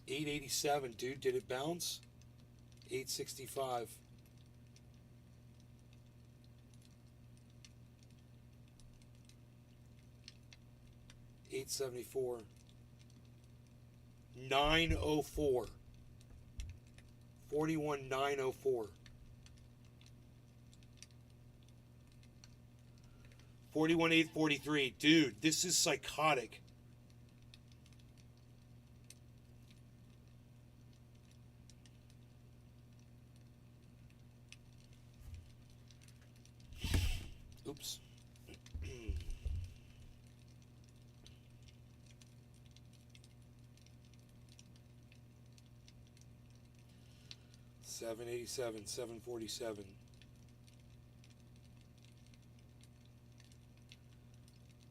$887, dude. Did it bounce? $865. $874. $904. 41,904. 41,843. Dude, this is psychotic. Oops. 787, 747.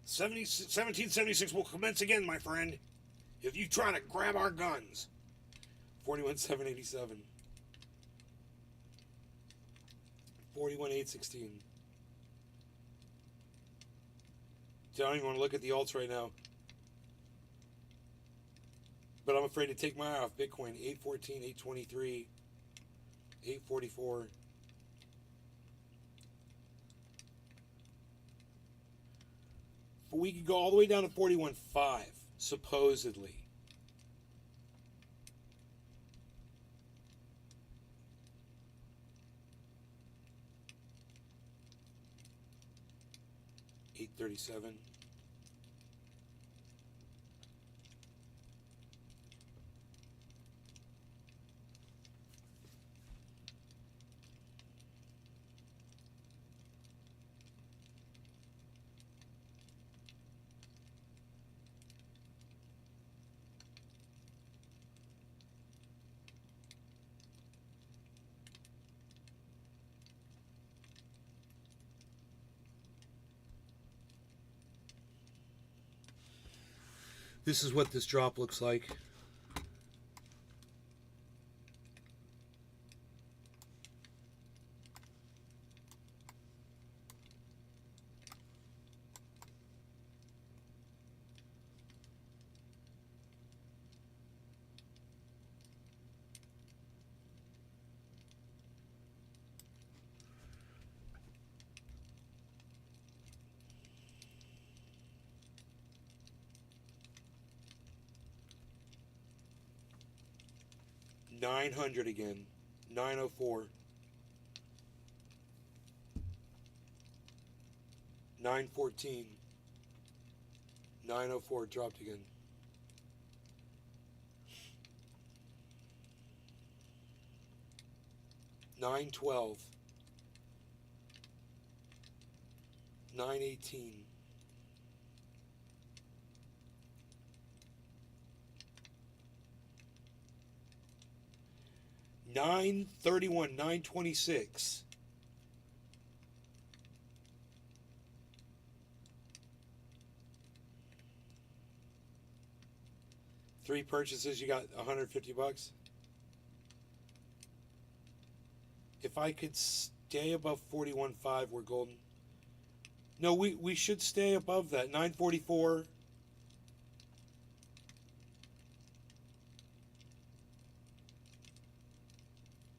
'70, 1776 will commence again, my friend. If you try to grab our guns. 41,787. 41,816. I don't even want to look at the alts right now. But I'm afraid to take my eye off Bitcoin. 814, 823, 844. But we could go all the way down to 41.5, supposedly. $837. This is what this drop looks like. $900 again. 904. 914. 904 dropped again. $912. 918. 931, 926. Three purchases, you got $150. If I could stay above 41.5, we're golden. No, we should stay above that. 944.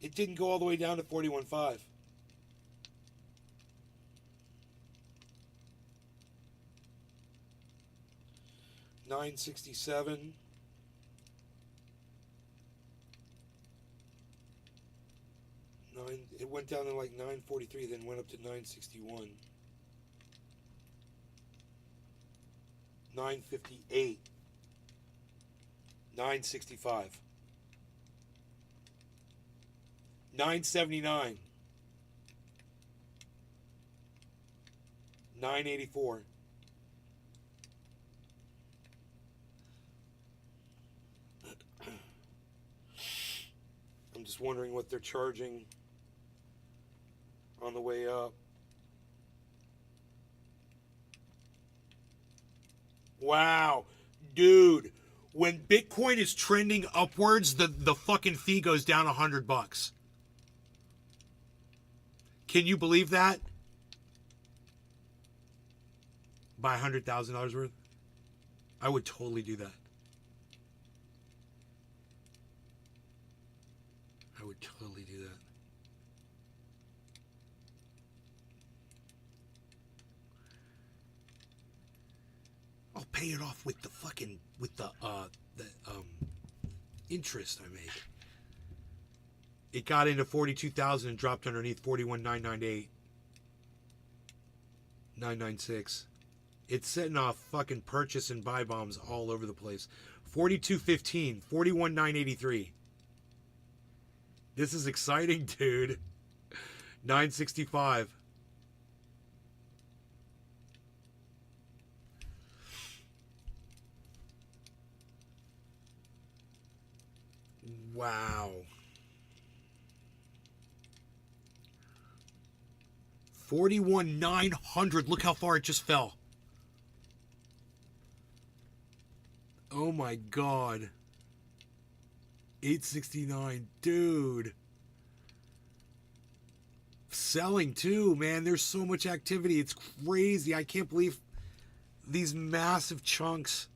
It didn't go all the way down to 41.5. $967. It went down to like 943, then went up to 961. 958. 965. 979. 984. I'm just wondering what they're charging on the way up. Wow, dude, when Bitcoin is trending upwards, the fucking fee goes down $100. Can you believe that? Buy $100,000 worth? I would totally do that. I would totally do that. I'll pay it off with the fucking interest I make. It got into 42,000 and dropped underneath 41,998. 996. It's setting off fucking purchase and buy bombs all over the place. 42.15, 41,983. This is exciting, dude. 965. Wow. 41,900. Look how far it just fell. Oh my god. 869. Dude. Selling too, man. There's so much activity. It's crazy. I can't believe these massive chunks.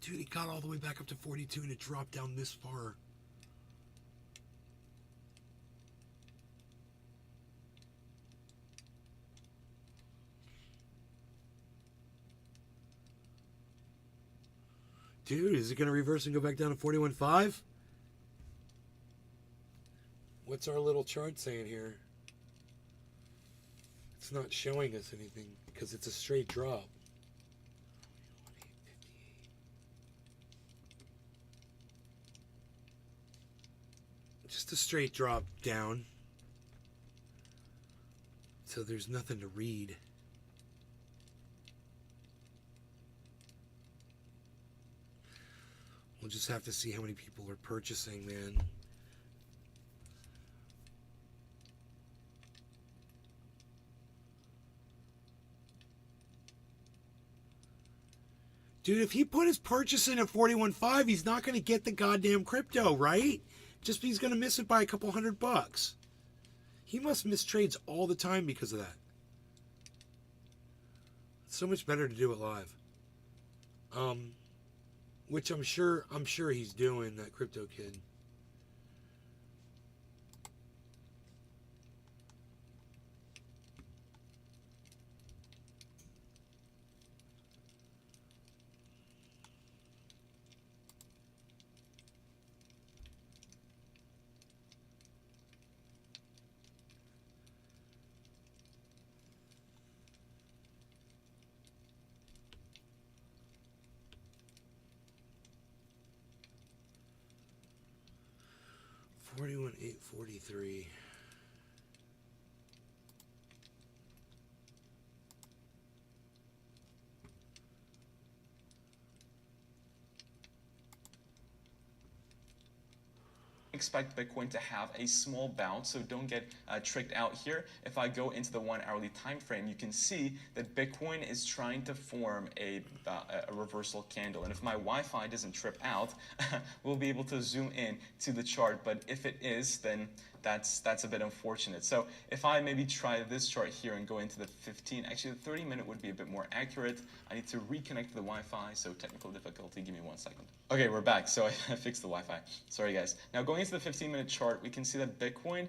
Dude, it got all the way back up to 42 and it dropped down this far. Dude, is it going to reverse and go back down to 41.5? What's our little chart saying here? It's not showing us anything because it's a straight drop. Just a straight drop down. So there's nothing to read. We'll just have to see how many people are purchasing, man. Dude, if he put his purchase in at 41.5, he's not going to get the goddamn crypto, right? Just he's going to miss it by a couple $100. He must miss trades all the time because of that. It's so much better to do it live. Which I'm sure he's doing, that crypto kid. $41,843. Expect Bitcoin to have a small bounce, so don't get tricked out here. If I go into the 1 hourly time frame, you can see that Bitcoin is trying to form a reversal candle. And if my Wi-Fi doesn't trip out, we'll be able to zoom in to the chart. But if it is, then that's a bit unfortunate. So if I maybe try this chart here and go into the 15, actually the 30-minute would be a bit more accurate. I need to reconnect to the Wi-Fi, so technical difficulty, give me 1 second. Okay, we're back, so I fixed the Wi-Fi. Sorry guys. Now going into the 15-minute chart, we can see that Bitcoin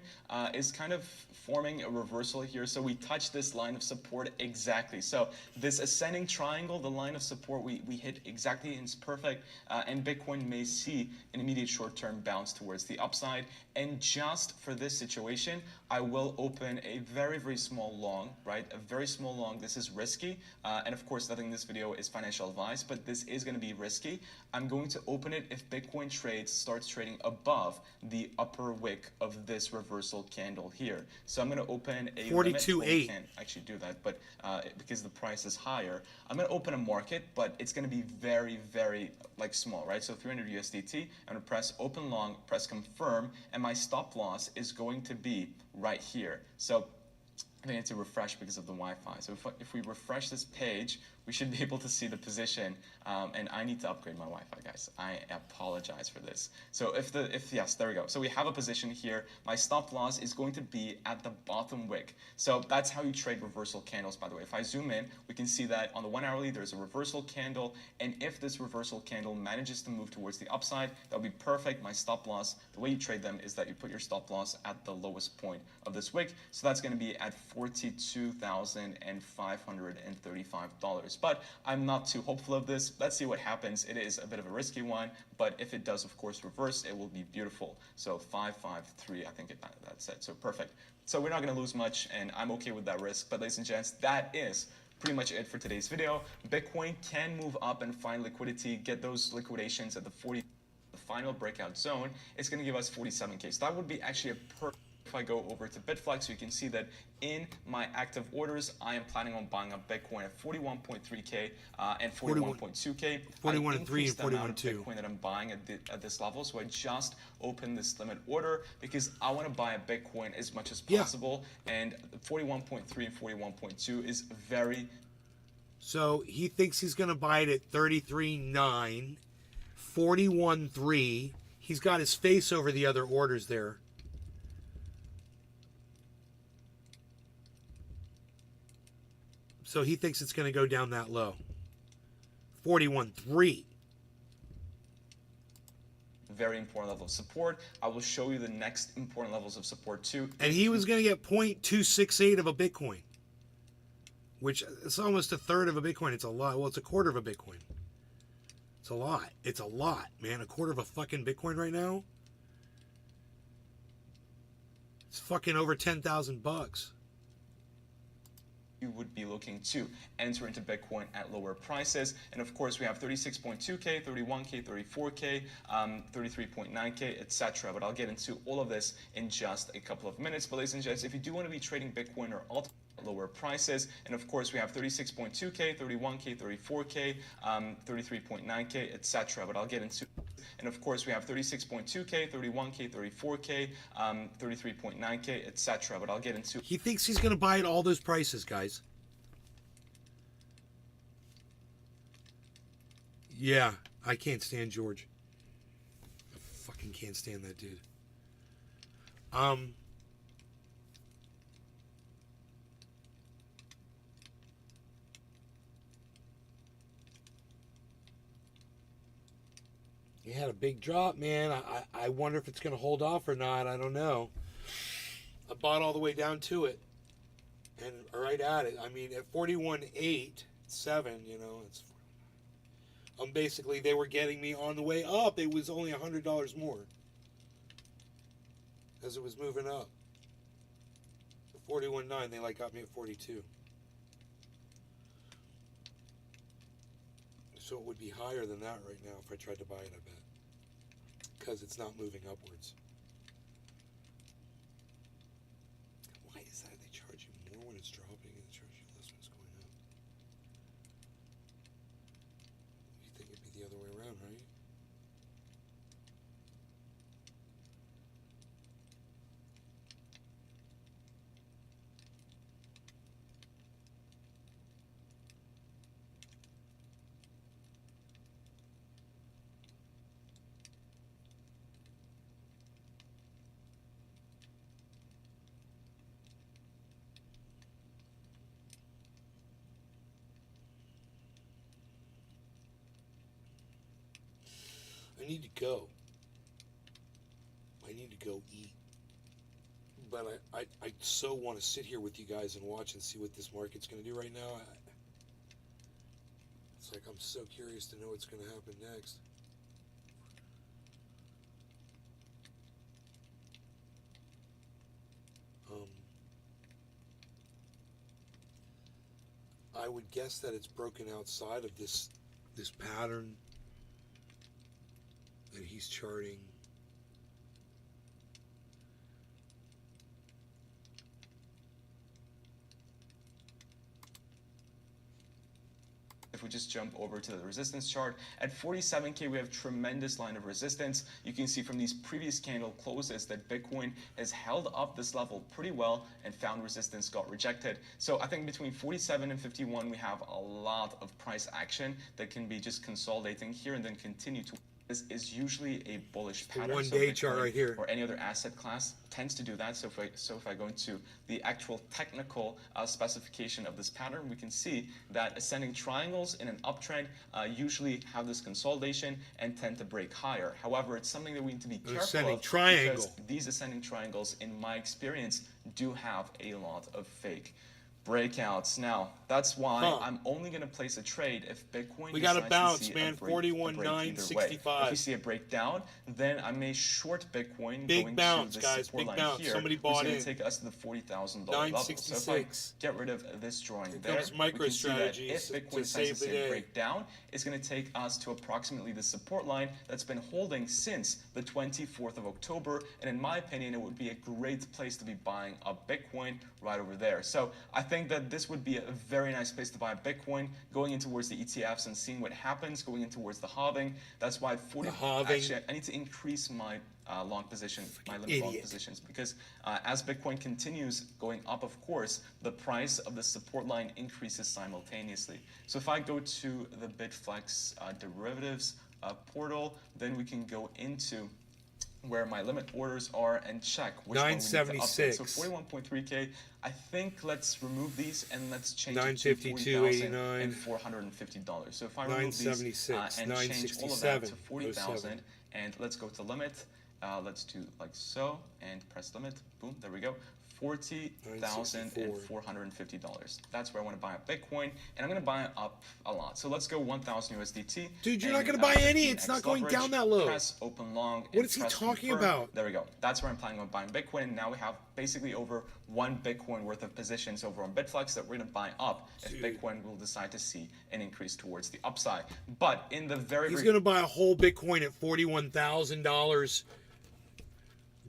is kind of forming a reversal here. So we touch this line of support exactly. So this ascending triangle, the line of support we hit exactly, and it's perfect. And Bitcoin may see an immediate short-term bounce towards the upside. And just for this situation, I will open a very, very small long, right? A very small long. This is risky. And of course, nothing in this video is financial advice, but this is going to be risky. I'm going to open it if Bitcoin starts trading above the upper wick of this reversal candle here. So I'm going to open a 42.8. Can't actually do that, but because the price is higher, I'm going to open a market, but it's going to be very, very like small, right? So 300 USDT. I'm going to press open long, press confirm, and my stop loss is going to be right here. So I need to refresh because of the Wi-Fi. So if we refresh this page, we should be able to see the position. And I need to upgrade my Wi-Fi, guys. I apologize for this. So yes, there we go. So we have a position here. My stop loss is going to be at the bottom wick. So that's how you trade reversal candles, by the way. If I zoom in, we can see that on the 1 hourly, there's a reversal candle. And if this reversal candle manages to move towards the upside, that would be perfect. My stop loss, the way you trade them is that you put your stop loss at the lowest point of this wick. So that's going to be at $42,535. But I'm not too hopeful of this. Let's see what happens. It is a bit of a risky one, but if it does, of course, reverse, it will be beautiful. So 553, I think that's it. So perfect. So we're not going to lose much, and I'm okay with that risk. But ladies and gents, that is pretty much it for today's video. Bitcoin can move up and find liquidity, get those liquidations at the final breakout zone. It's going to give us 47K. So that would be actually a perfect. If I go over to Bitflex, you can see that in my active orders, I am planning on buying up Bitcoin at 41.3K and 41.2K. 41.3 and 41.2. Bitcoin that I'm buying at this level. So I just opened this limit order because I want to buy a Bitcoin as much as possible. Yeah. And 41.3 and 41.2 is very. So he thinks he's going to buy it at 33.9, 41.3. He's got his face over the other orders there. So he thinks it's going to go down that low. 41.3. Very important level of support. I will show you the next important levels of support too. And he was going to get 0.268 of a Bitcoin, which is almost a third of a Bitcoin. It's a lot. Well, it's a quarter of a Bitcoin. It's a lot. It's a lot, man. A quarter of a fucking Bitcoin right now. It's fucking over $10,000. You would be looking to enter into Bitcoin at lower prices. And of course, we have 36.2K, 31K, 34K, 33.9K, etc. But I'll get into all of this in just a couple of minutes. But ladies and gents, if you do want to be trading Bitcoin or alt at lower prices, and of course, we have 36.2K, 31K, 34K, 33.9K, etc. But I'll get into. And of course, we have 36.2K, 31K, 34K, 33.9K, etc. But I'll get into. He thinks he's going to buy at all those prices, guys. Yeah, I can't stand George. I fucking can't stand that dude. He had a big drop, man. I wonder if it's going to hold off or not. I don't know. I bought all the way down to it. And right at it. I mean, at 41.87, you know, it's... basically, they were getting me on the way up. It was only $100 more. As it was moving up. So 41.9, they got me at 42. So it would be higher than that right now if I tried to buy it, I bet. Because it's not moving upwards. Why is that? They charge you more when it's dropping and they charge you less when it's going up. You think it'd be the other way around, right? I need to go. I need to go eat. But I so want to sit here with you guys and watch and see what this market's going to do right now. It's like I'm so curious to know what's going to happen next. I would guess that it's broken outside of this pattern that he's charting. If we just jump over to the resistance chart, at 47K, we have tremendous line of resistance. You can see from these previous candle closes that Bitcoin has held up this level pretty well and found resistance, got rejected. So I think between 47 and 51, we have a lot of price action that can be just consolidating here and then continue to. This is usually a bullish pattern. One-day chart right here. Or any other asset class tends to do that. So if I go into the actual technical specification of this pattern, we can see that ascending triangles in an uptrend usually have this consolidation and tend to break higher. However, it's something that we need to be careful of because these ascending triangles, in my experience, do have a lot of fake breakouts. Now, that's why I'm only going to place a trade if Bitcoin got to bounce, to see man. 41,965. If we see a breakdown, then I may short Bitcoin big going bounce, to the guys. support Big line bounce. here, Somebody which bought is in. going to take us to the $40,000 level. So if I get rid of this drawing there, we can see that if Bitcoin decides to see a breakdown, it's going to take us to approximately the support line that's been holding since the 24th of October. And in my opinion, it would be a great place to be buying up Bitcoin right over there. So I think that this would be a very nice place to buy Bitcoin, going in towards the ETFs and seeing what happens, going in towards the halving. That's why actually, I need to increase my long position, my limit long positions, because as Bitcoin continues going up, of course, the price of the support line increases simultaneously. So if I go to the Bitflex derivatives portal, then we can go into where my limit orders are and check which 976. So 41.3K. I think let's remove these and let's change it to $40,450. So if I remove these and change all of that to 40,000, and let's go to limit. Let's do like so and press limit. Boom, there we go. $40,450. That's where I want to buy up Bitcoin, and I'm going to buy it up a lot. So let's go 1,000 USDT. Dude, you're not going to buy any. It's not going down that low. Press open long. What is he talking about? There we go. That's where I'm planning on buying Bitcoin. And now we have basically over 1 Bitcoin worth of positions over on Bitflex that we're going to buy up if Bitcoin will decide to see an increase towards the upside. But in the he's going to buy a whole Bitcoin at $41,000.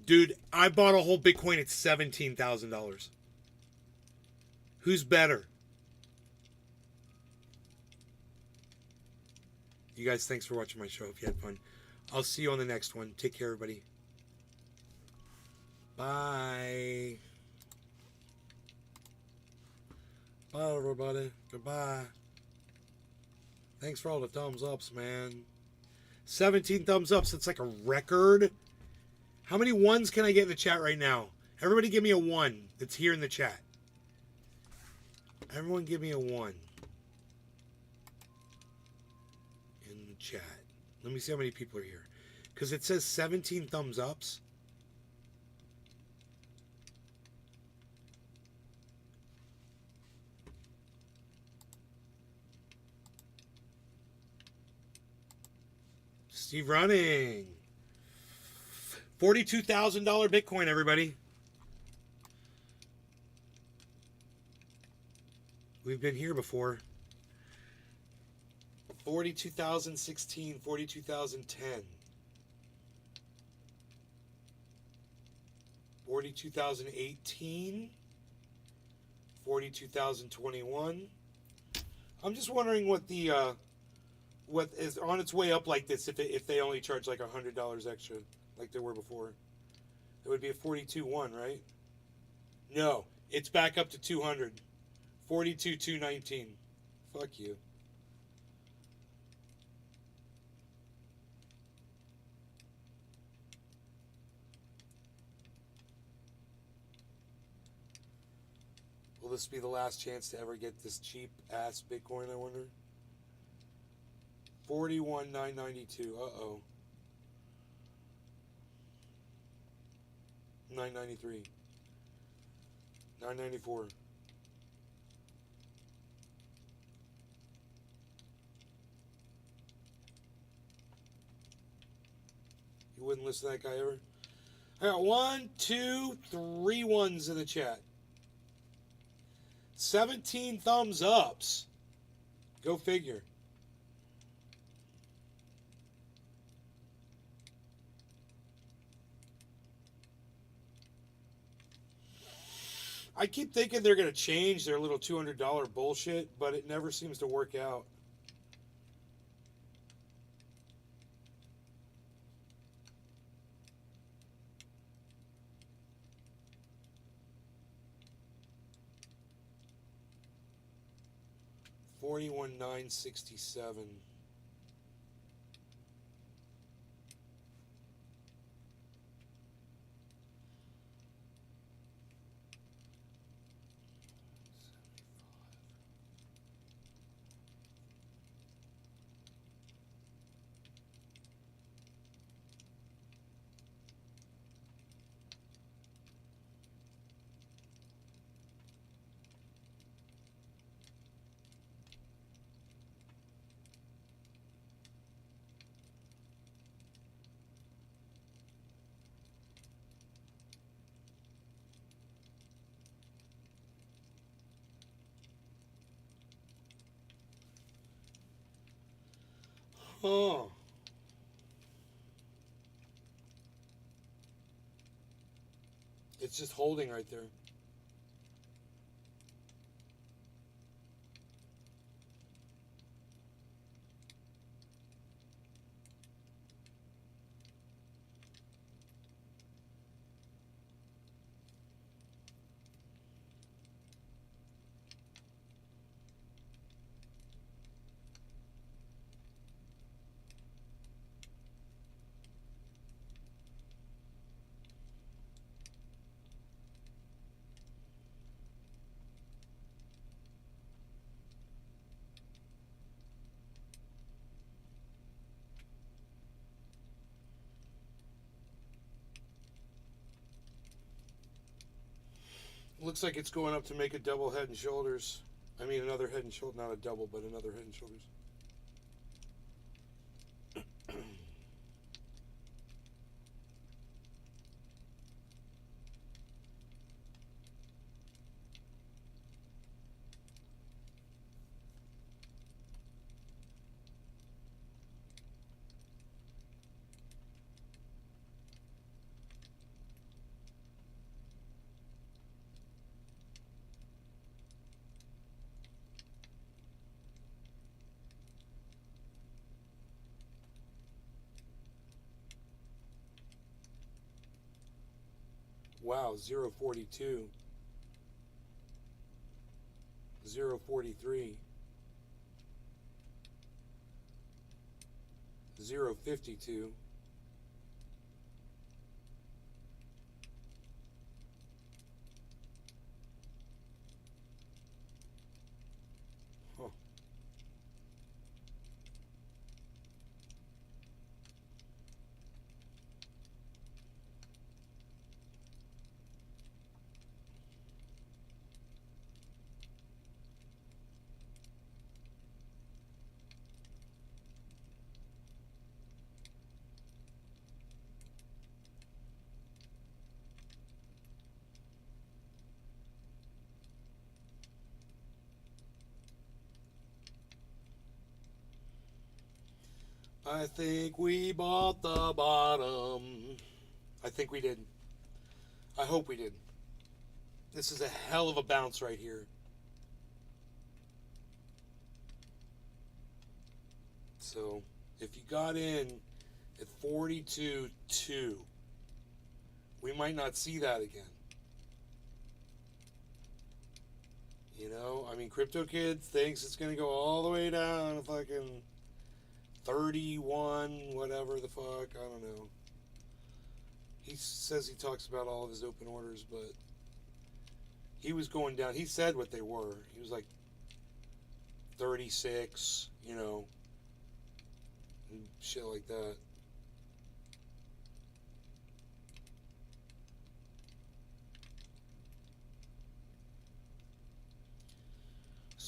Dude, I bought a whole Bitcoin at $17,000. Who's better? You guys, thanks for watching my show. If you had fun, I'll see you on the next one. Take care, everybody. Bye. Bye, everybody. Goodbye. Thanks for all the thumbs ups, man. 17 thumbs ups. It's like a record. How many ones can I get in the chat right now? Everybody give me a 1 that's here in the chat. Everyone give me a 1 in the chat. Let me see how many people are here. Because it says 17 thumbs ups. Steve Running. $42,000 Bitcoin, everybody. We've been here before. 42,016, 42,010. 42,018. 42,021. I'm just wondering what the what is on its way up like this if they only charge like $100 extra. Like they were before. It would be a 42.1, right? No, it's back up to 200. 42,219. Fuck you. Will this be the last chance to ever get this cheap ass Bitcoin, I wonder? 41,992. Uh-oh. 993. 994. You wouldn't listen to that guy ever? I got 1, 2, 3 ones in the chat. 17 thumbs ups. Go figure. I keep thinking they're going to change their little $200 bullshit, but it never seems to work out. $41,967. Oh. It's just holding right there. Looks like it's going up to make a double Head and Shoulders. I mean, another Head and Shoulders, not a double, but another Head and Shoulders. Wow, 042, 043, 052, huh. I think we bought the bottom. I think we did. I hope we did. This is a hell of a bounce right here. So, if you got in at 42.2, we might not see that again. You know, I mean, Crypto Kid thinks it's going to go all the way down to fucking 31, whatever the fuck, I don't know. He says he talks about all of his open orders, but he was going down. He said what they were. He was like 36, you know, and shit like that.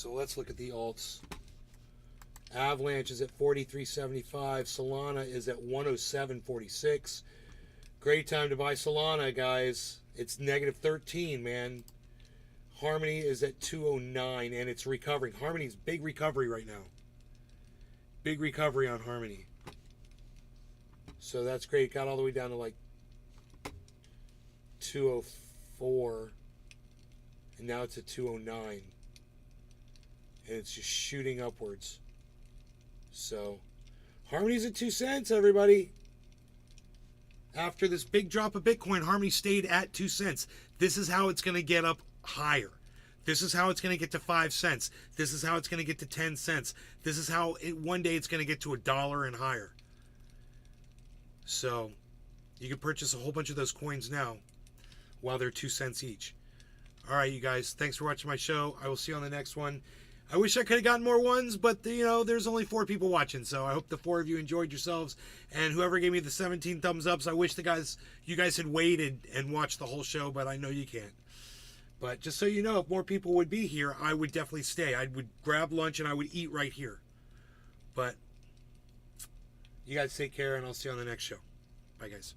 So let's look at the alts. Avalanche is at 43.75. Solana is at 107.46. Great time to buy Solana, guys. It's negative 13, man. Harmony is at 209, and it's recovering. Harmony's big recovery right now. Big recovery on Harmony. So that's great. Got all the way down to like 204. And now it's at 209. And it's just shooting upwards. So, Harmony's at 2 cents, everybody. After this big drop of Bitcoin, Harmony stayed at 2 cents. This is how it's going to get up higher. This is how it's going to get to 5 cents. This is how it's going to get to 10 cents. This is how one day it's going to get to $1 and higher. So, you can purchase a whole bunch of those coins now while they're 2 cents each. All right, you guys. Thanks for watching my show. I will see you on the next one. I wish I could have gotten more ones, but, there's only 4 people watching, so I hope the 4 of you enjoyed yourselves. And whoever gave me the 17 thumbs ups, I wish you guys had waited and watched the whole show, but I know you can't. But just so you know, if more people would be here, I would definitely stay. I would grab lunch and I would eat right here. But you guys take care, and I'll see you on the next show. Bye, guys.